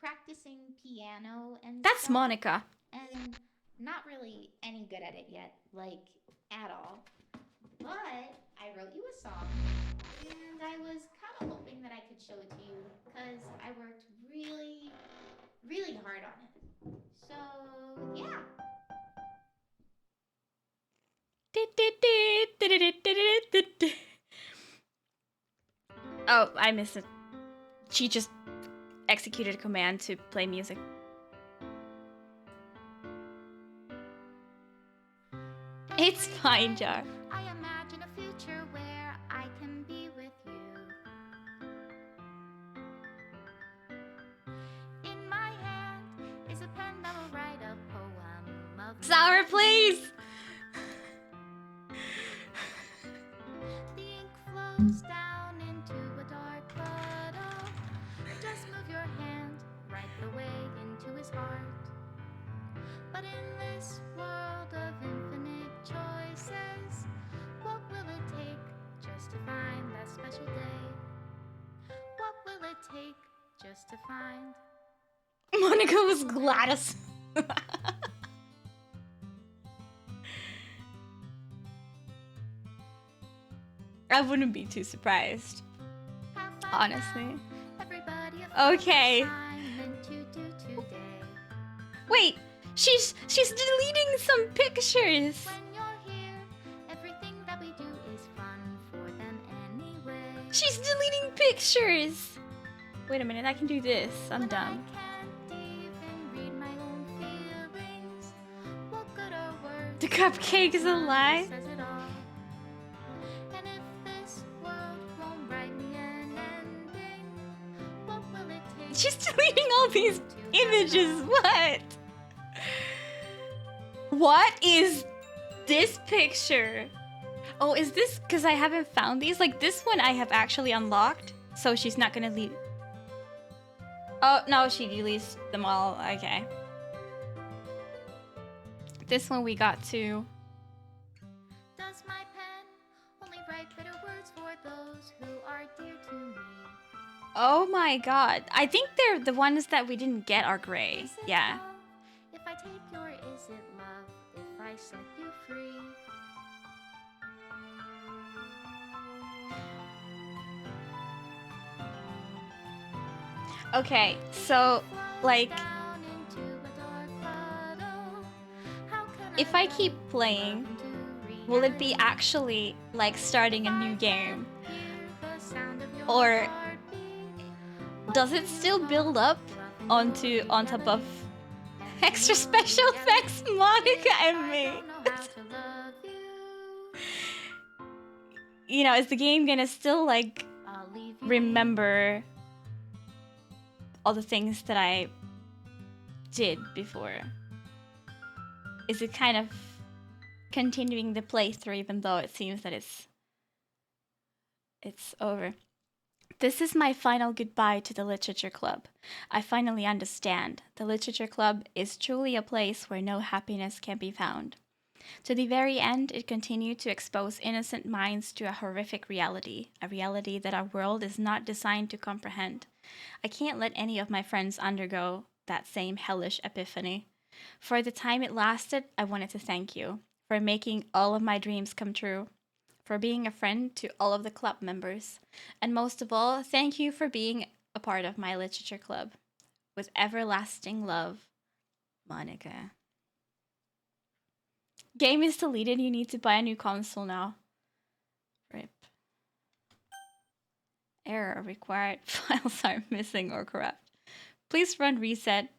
practicing piano and That's stuff, Monica. and not really any good at it yet, like at all. But I wrote you a song, and I was kind of hoping that I could show it to you because I worked really, really hard on it. So yeah. Oh, I missed it. She just executed a command to play music. It's fine, Jar. I imagine a future where I can be with you. In my hand is a pen that will write a poem of Sour, please! The ink flows down into a dark puddle. Just move your hand right the way into his heart. But in this world of infinite choices, what will it take just to find that special day? What will it take just to find? Monica was Gladys. I wouldn't be too surprised, honestly. Okay. Wait, she's deleting some pictures. When you're here, everything that we do is fun for them anyway. She's deleting pictures. Wait a minute, I can do this. I'm When dumb. I can't even read my own feelings, what good are words? The cupcake is a lie. Says it all. And if this world won't write me an ending, what will it take? She's deleting all these images. What? What is this picture? Oh, is this because I haven't found these? Like this one I have actually unlocked, so she's not gonna leave. Oh, no, she deletes them all. Okay. This one we got to. Does my pen only write bitter words for those who are dear to me? Oh my god. I think they're the ones that we didn't get are gray. Is it Yeah. love if I take you, or is it love if I set you free? Okay, so, like, Down into a dark puddle. How can if I go keep playing, to will it be actually, like, starting a new game? hear the sound of your Or heartbeat? does it still build up on top of Extra special thanks, Monica and me. You know, is the game gonna still like remember all the things that I did before? Is it kind of continuing the playthrough even though it seems that it's over? This is my final goodbye to the Literature Club. I finally understand. The Literature Club is truly a place where no happiness can be found. To the very end, it continued to expose innocent minds to a horrific reality, a reality that our world is not designed to comprehend. I can't let any of my friends undergo that same hellish epiphany. For the time it lasted, I wanted to thank you for making all of my dreams come true, for being a friend to all of the club members, and most of all, thank you for being a part of my literature club. With everlasting love, Monica. Game is deleted, you need to buy a new console now. RIP. Error, required files are missing or corrupt. Please run reset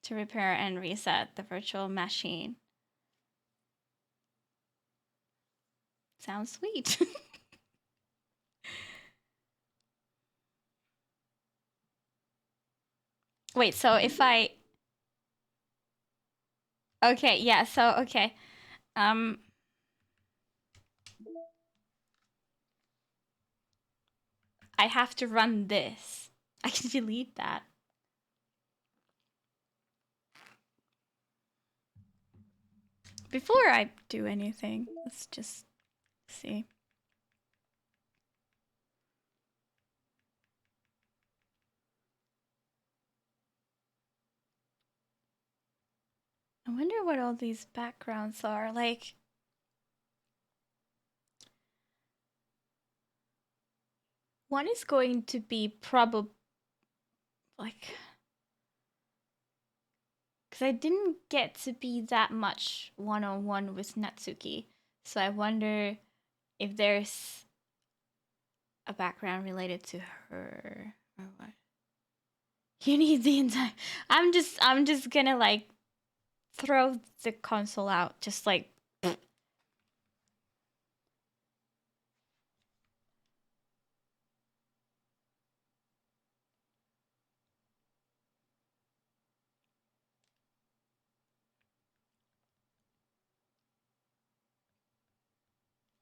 to repair and reset the virtual machine. Sounds sweet. Wait, so if I... Okay, yeah, so, okay. I have to run this. I can delete that. Before I do anything, let's just see. I wonder what all these backgrounds are. Like, one is going to be probably like, because I didn't get to be that much one-on-one with Natsuki, so I wonder if there's a background related to her or what. You need the entire. I'm just gonna like throw the console out, just like.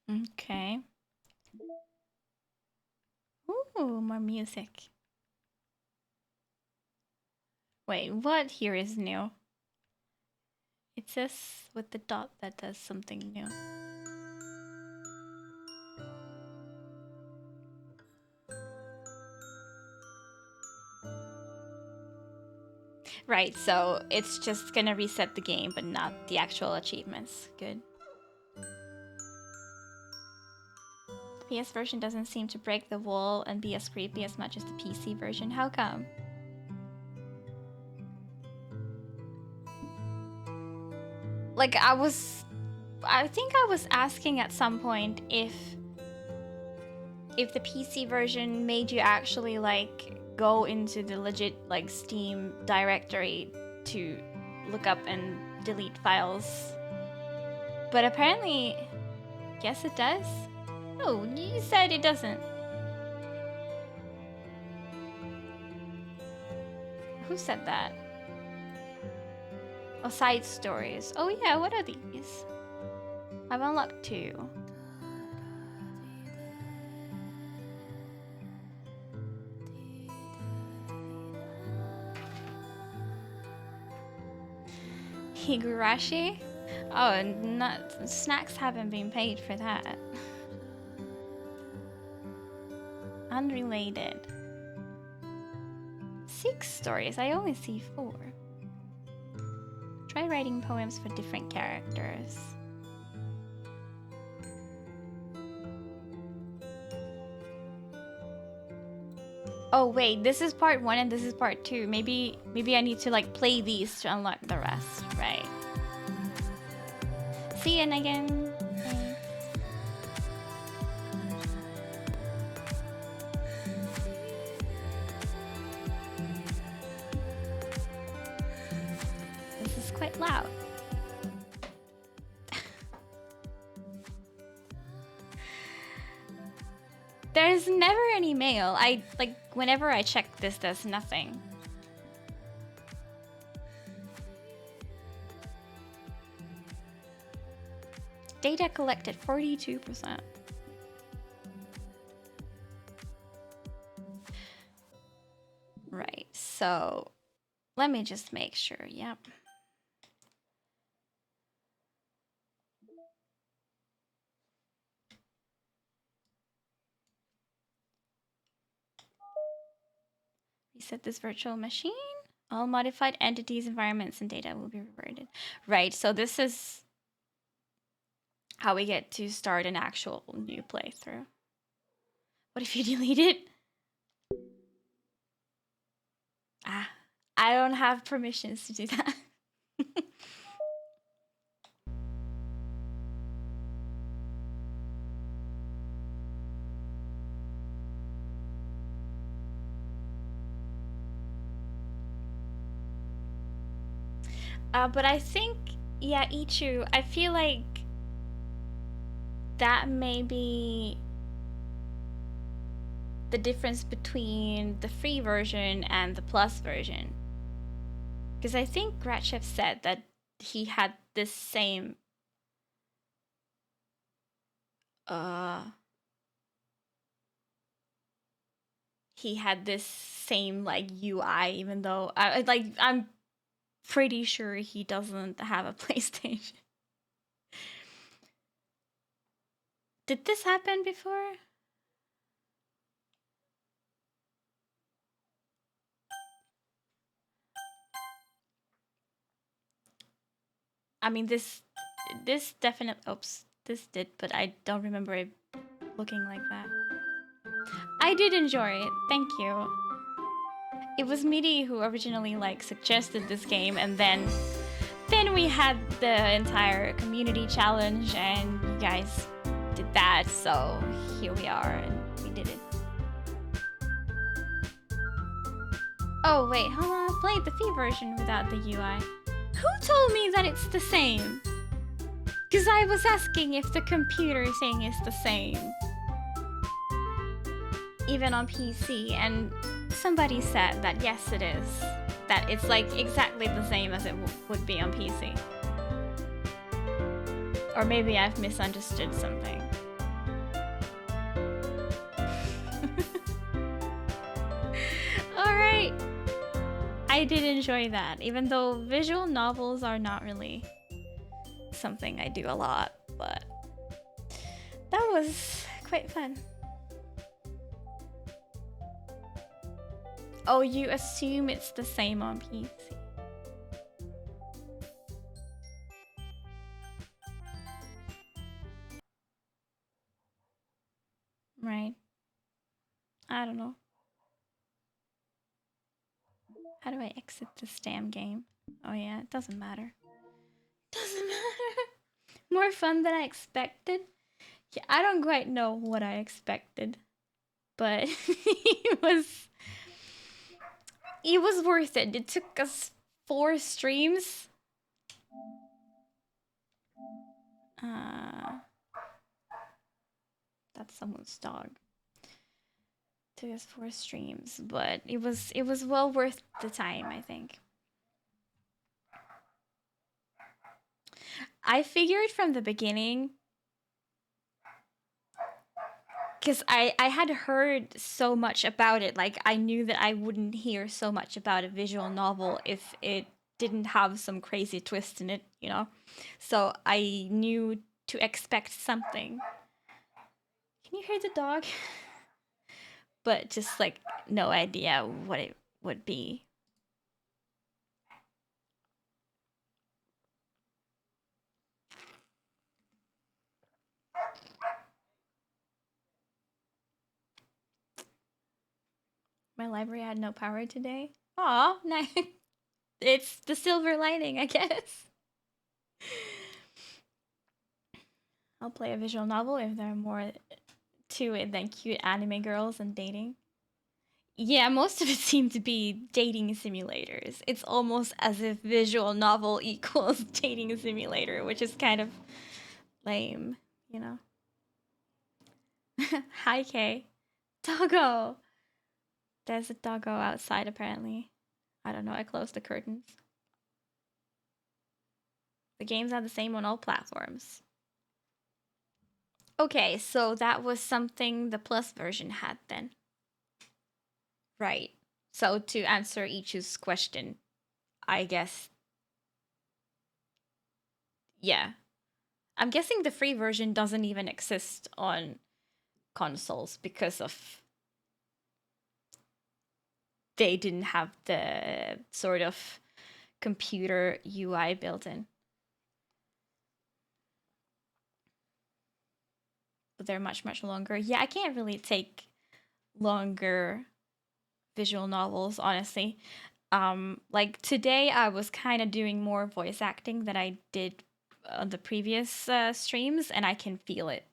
Okay. Ooh, more music. Wait, what here is new? It says with the dot that does something new. Right, so it's just gonna reset the game, but not the actual achievements. Good. The PS version doesn't seem to break the wall and be as creepy as much as the PC version. How come? Like, I think I was asking at some point if the PC version made you actually like go into the legit like Steam directory to look up and delete files. But apparently, yes it does. No, you said it doesn't. Who said that? Oh, side stories. Oh yeah, what are these? I've unlocked 2. Higurashi? Oh, not snacks haven't been paid for that. Unrelated. 6 stories. I only see 4. Try writing poems for different characters. Oh wait, this is part 1 and this is part 2. Maybe I need to like play these to unlock the rest, right? See you again. quite loud. There's never any mail. Whenever I check this, there's nothing. Data collected 42%. Right, so let me just make sure. Yep. Reset this virtual machine. All modified entities, environments, and data will be reverted. Right, so this is how we get to start an actual new playthrough. What if you delete it? Ah, I don't have permissions to do that. But I think, yeah, Ichu, I feel like that may be the difference between the free version and the plus version. Because I think Gratchev said that he had this same like UI, even though I'm pretty sure he doesn't have a PlayStation. Did this happen before? I mean, this definitely, oops, this did, but I don't remember it looking like that. I did enjoy it, thank you. It was Midi who originally like suggested this game, and then we had the entire community challenge, and you guys did that, so here we are, and we did it. Oh wait, hold on, I played the Fee version without the UI. Who told me that it's the same? Because I was asking if the computer thing is the same. Even on PC, and somebody said that yes it is. That it's like exactly the same as it would be on PC. Or maybe I've misunderstood something. Alright. I did enjoy that, even though visual novels are not really something I do a lot, but that was quite fun. Oh, you assume it's the same on PC. Right. I don't know. How do I exit this damn game? Oh yeah, it doesn't matter. Doesn't matter. More fun than I expected. Yeah, I don't quite know what I expected, but it was worth it. It took us 4 streams. That's someone's dog. Took us 4 streams, but it was well worth the time, I think. I figured from the beginning, because I had heard so much about it, like I knew that I wouldn't hear so much about a visual novel if it didn't have some crazy twist in it, you know? So I knew to expect something. Can you hear the dog? But just like no idea what it would be. My library had no power today. Aw, nice. It's the silver lining, I guess. I'll play a visual novel if there are more to it than cute anime girls and dating. Yeah, most of it seemed to be dating simulators. It's almost as if visual novel equals dating simulator, which is kind of lame, you know? Hi, Kay. Doggo! There's a doggo outside, apparently. I don't know, I closed the curtains. The games are the same on all platforms. Okay, so that was something the Plus version had then. Right. So to answer Ichu's question, I guess, yeah. I'm guessing the free version doesn't even exist on consoles because of they didn't have the sort of computer UI built in. But they're much, much longer. Yeah, I can't really take longer visual novels, honestly. Like today, I was kind of doing more voice acting than I did on the previous streams, and I can feel it.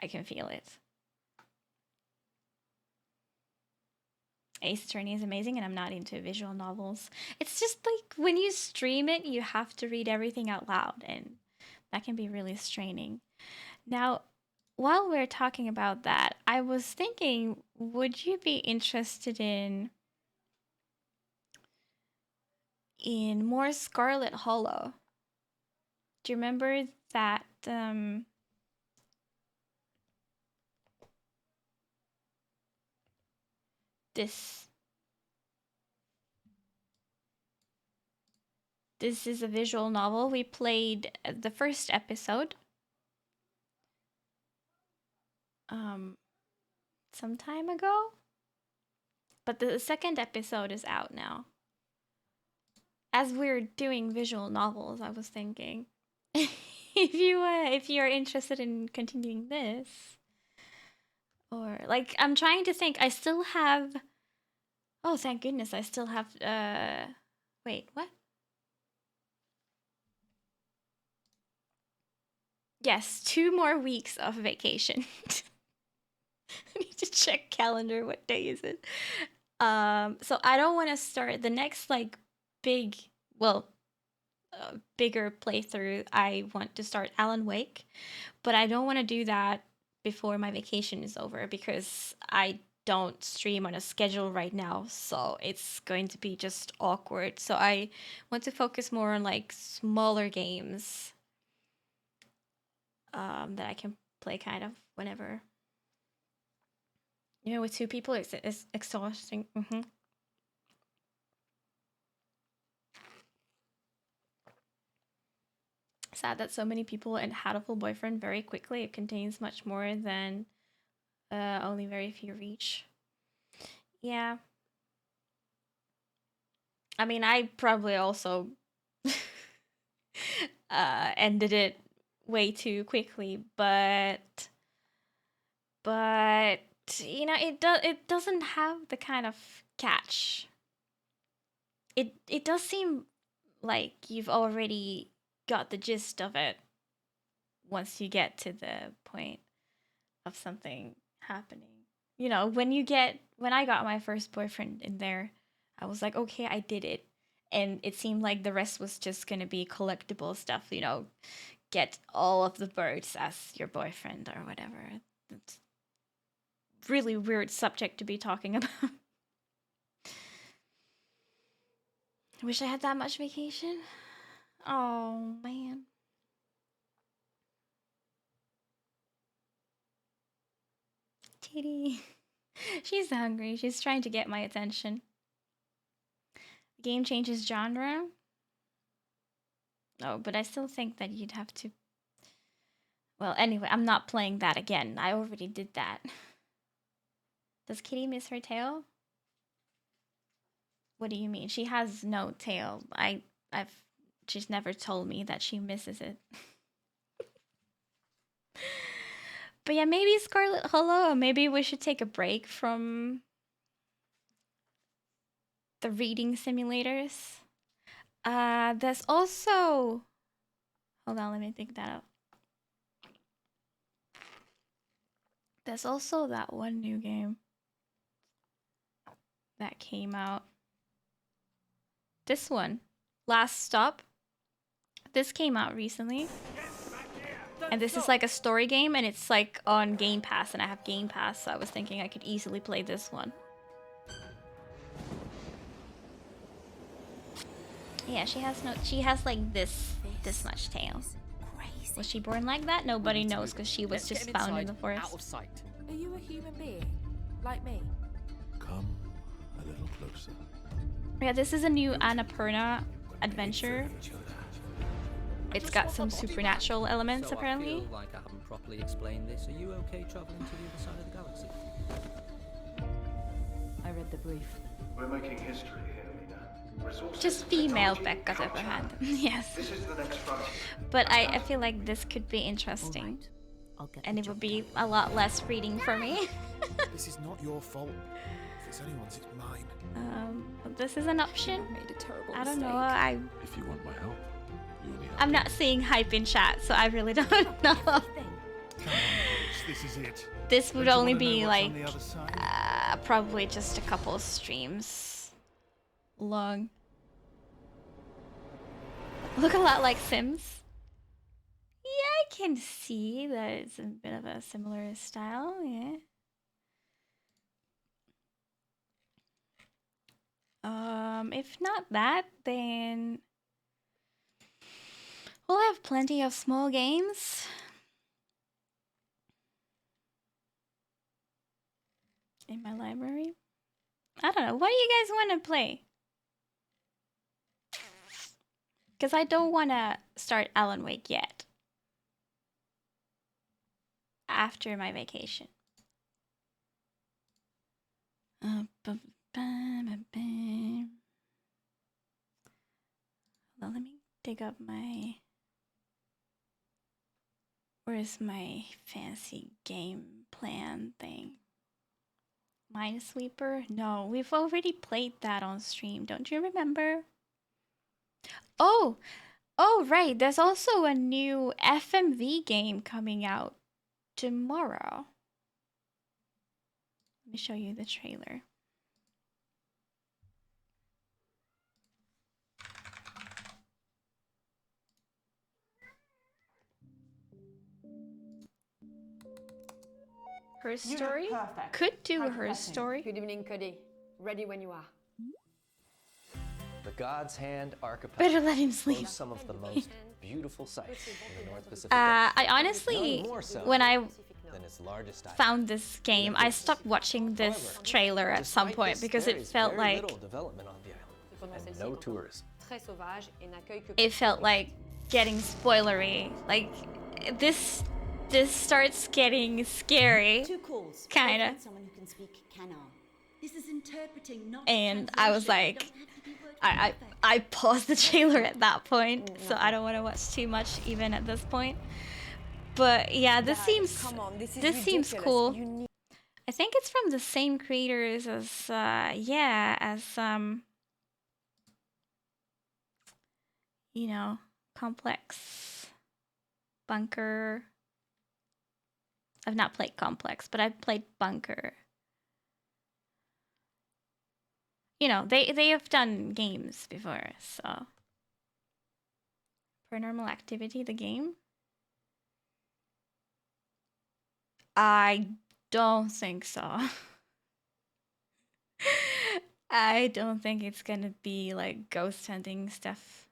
I can feel it. Ace Attorney is amazing, and I'm not into visual novels. It's just like when you stream it, you have to read everything out loud, and that can be really straining. Now, while we're talking about that, I was thinking, would you be interested in more Scarlet Hollow? Do you remember that this this is a visual novel? We played the first episode um some time ago, but the second episode is out now. As we're doing visual novels, I was thinking if you are interested in continuing this, or like I'm trying to think. I still have. Oh, thank goodness! I still have. Wait, what? Yes, 2 more weeks of vacation. I need to check calendar. What day is it? So I don't want to start the next like big, well, bigger playthrough. I want to start Alan Wake, but I don't want to do that before my vacation is over because I don't stream on a schedule right now, so it's going to be just awkward. So I want to focus more on like smaller games that I can play kind of whenever. You know, with 2 people, it's exhausting. Sad that so many people had a full boyfriend very quickly. It contains much more than only very few reach. Yeah. I mean, I probably also ended it way too quickly, but you know, it doesn't have the kind of catch. It does seem like you've already got the gist of it once you get to the point of something happening. You know, when I got my first boyfriend in there, I was like, okay, I did it. And it seemed like the rest was just gonna be collectible stuff, you know, get all of the birds as your boyfriend or whatever. It's really weird subject to be talking about. I wish I had that much vacation. Oh man. Titty. She's hungry. She's trying to get my attention. The game changes genre. Oh, but I still think that you'd have to. Well, anyway, I'm not playing that again. I already did that. Does Kitty miss her tail? What do you mean? She has no tail. I've she's never told me that she misses it. But yeah, maybe Scarlet Hello. Maybe we should take a break from the reading simulators. There's also. Hold on, let me think that up. There's also that one new game. that came out. This one, Last Stop. This came out recently. And this is like a story game, and it's like on Game Pass, and I have Game Pass, so I was thinking I could easily play this one. Yeah, she has like this much tail. Was she born like that? Nobody knows, because she was just found in the forest. Out of sight. Are you a human being? Like me? Come a little closer. Yeah, this is a new Annapurna adventure. It's got some supernatural elements, So apparently. I feel like I haven't properly explained this. Are you okay traveling to the other side of the galaxy? I read the brief. We're making history here, Lena. Resources, Just female technology, Becca culture. Everhand. Yes. This is the next frontier. But I feel like this could be interesting. I'll get And the it would job be done. a lot less reading for me. This is not your fault. If it's anyone's, it's mine. But this is an option. Made a terrible I don't know. mistake. If you want my help, you only have I'm not seeing hype in chat, so I really don't know. Come on, this is it. This would Don't you only wanna know be what's like on the other side? probably just a couple streams long. Look a lot like Sims. Yeah, I can see that it's a bit of a similar style, yeah. If not that, then we'll have plenty of small games. In my library. I don't know. What do you guys want to play? Because I don't want to start Alan Wake yet. After my vacation. Well, let me dig up my... Where's my fancy game plan thing? Minesweeper? No, we've already played that on stream. Don't you remember? Oh! Oh, right. There's also a new FMV game coming out tomorrow. Let me show you the trailer. Her story? Could do her story. Good evening, Cody. Ready when you are. The God's Hand archipelago Better let him sleep. boasts some of the most beautiful sights in the North Pacific. I honestly, None more so when I than its largest island. found this game, I stopped watching this trailer at some Despite point this, because there it is felt very like little development on the island and no tourism. Très sauvage et n'accueille que it felt like getting spoilery. Like this starts getting scary, Two calls. kinda. Find someone who can speak Canard. This is interpreting, not And I was translation. like, Don't have to be word for word. I paused the trailer at that point, so I don't want to watch too much even at this point. But yeah, this seems cool. I think it's from the same creators as you know, Complex, Bunker. I've not played Complex, but I've played Bunker. You know, they have done games before, so. Paranormal Activity, the game? I don't think so. I don't think it's gonna be like ghost hunting stuff.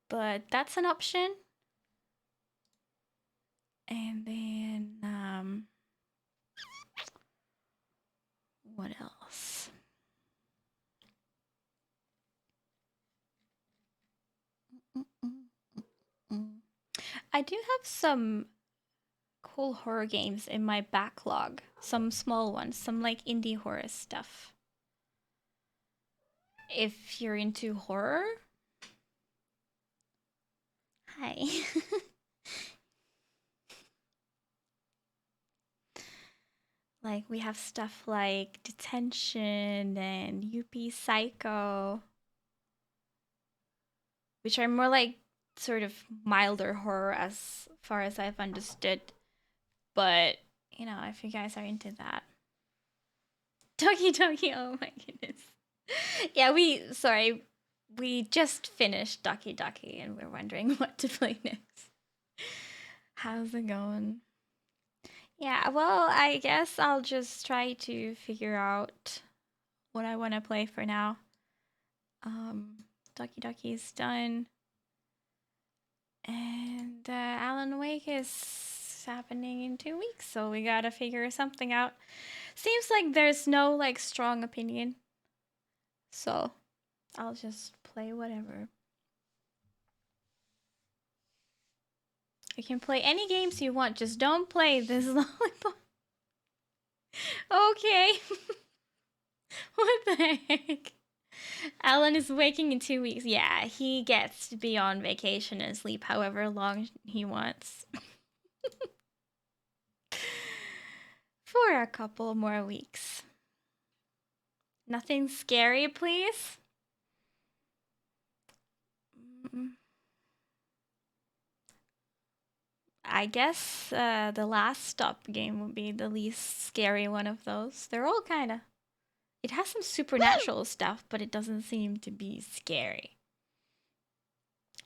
But that's an option. And then, what else? I do have some cool horror games in my backlog. Some small ones, some like indie horror stuff. If you're into horror. Hi. Like we have stuff like Detention and UP Psycho, which are more like sort of milder horror as far as I've understood. But, you know, if you guys are into that. Doki Doki, oh my goodness. Yeah, we just finished Doki Doki and we're wondering what to play next. How's it going? Yeah, well, I guess I'll just try to figure out what I want to play for now. Doki Doki is done. And Alan Wake is happening in 2 weeks, so we gotta figure something out. Seems like there's no like strong opinion. So I'll just play whatever. You can play any games you want, just don't play this lollipop. Okay. What the heck? Alan is waking in 2 weeks. Yeah, he gets to be on vacation and sleep however long he wants. For a couple more weeks. Nothing scary, please. I guess the last stop game would be the least scary one of those. They're all kind of... It has some supernatural stuff, but it doesn't seem to be scary.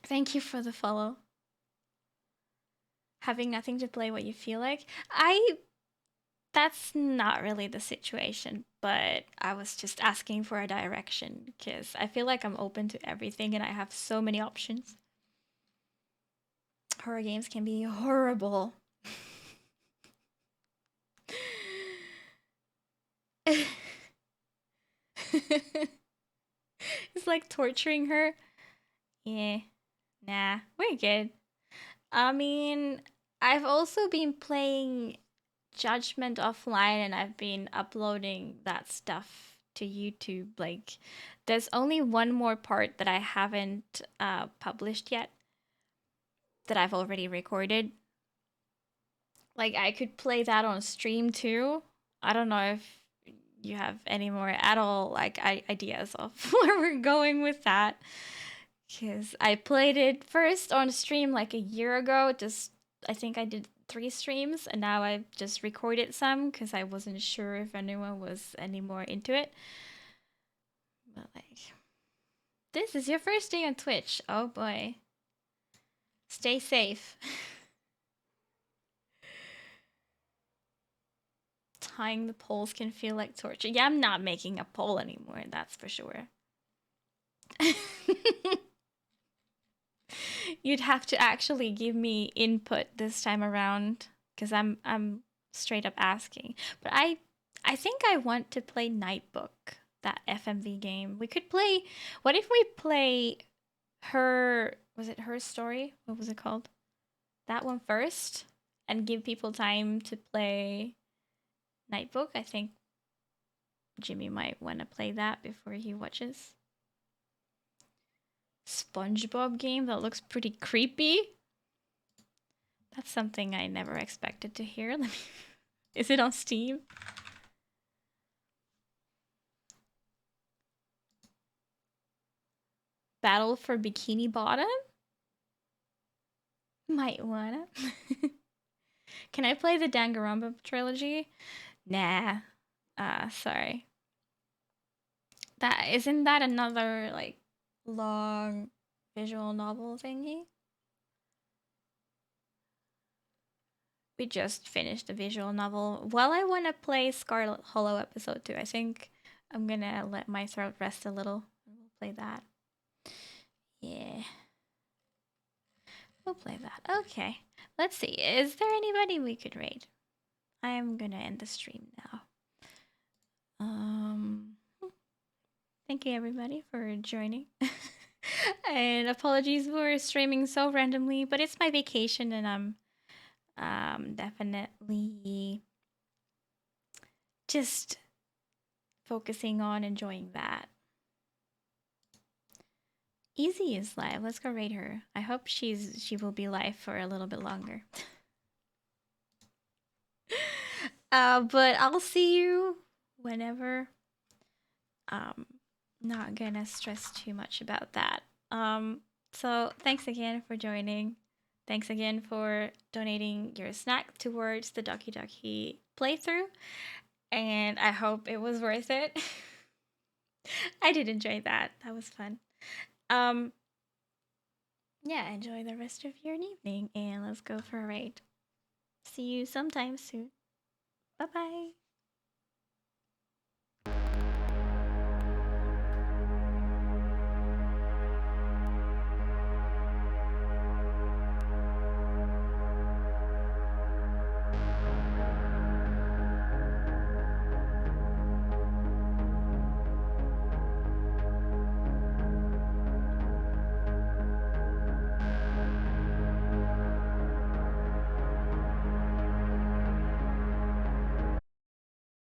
Thank you for the follow. Having nothing to play what you feel like. That's not really the situation, but I was just asking for a direction because I feel like I'm open to everything and I have so many options. Horror games can be horrible. It's like torturing her. Yeah. Nah, we're good. I mean, I've also been playing Judgment offline and I've been uploading that stuff to YouTube. Like, there's only one more part that I haven't published yet that I've already recorded. Like, I could play that on stream too. I don't know if you have any more at all like ideas of where we're going with that. Because I played it first on stream like a year ago. I think I did 3 streams and now I've just recorded some because I wasn't sure if anyone was any more into it. But like, this is your first day on Twitch. Oh boy. Stay safe. Tying the poles can feel like torture. Yeah, I'm not making a pole anymore, that's for sure. You'd have to actually give me input this time around because I'm straight up asking. But I think I want to play Nightbook, that FMV game. We could play... What if we play her... Was it Her Story? What was it called? That one first and give people time to play Nightbook. I think Jimmy might want to play that before he watches. SpongeBob game that looks pretty creepy. That's something I never expected to hear. Is it on Steam? Battle for Bikini Bottom? Might wanna. Can I play the Danganronpa trilogy? Nah. Sorry. Isn't that another like long visual novel thingy? We just finished the visual novel. Well, I want to play Scarlet Hollow episode 2. I think I'm gonna let my throat rest a little and we'll play that. Yeah. We'll play that. Okay. Let's see. Is there anybody we could raid? I am gonna end the stream now. Thank you everybody for joining. And apologies for streaming so randomly, but it's my vacation and I'm definitely just focusing on enjoying that. Easy is live. Let's go raid her. I hope she will be live for a little bit longer. But I'll see you whenever. Not gonna stress too much about that. So thanks again for joining. Thanks again for donating your snack towards the Doki Doki playthrough. and I hope it was worth it. I did enjoy that. That was fun. Yeah, enjoy the rest of your evening, and let's go for a raid. See you sometime soon. Bye bye.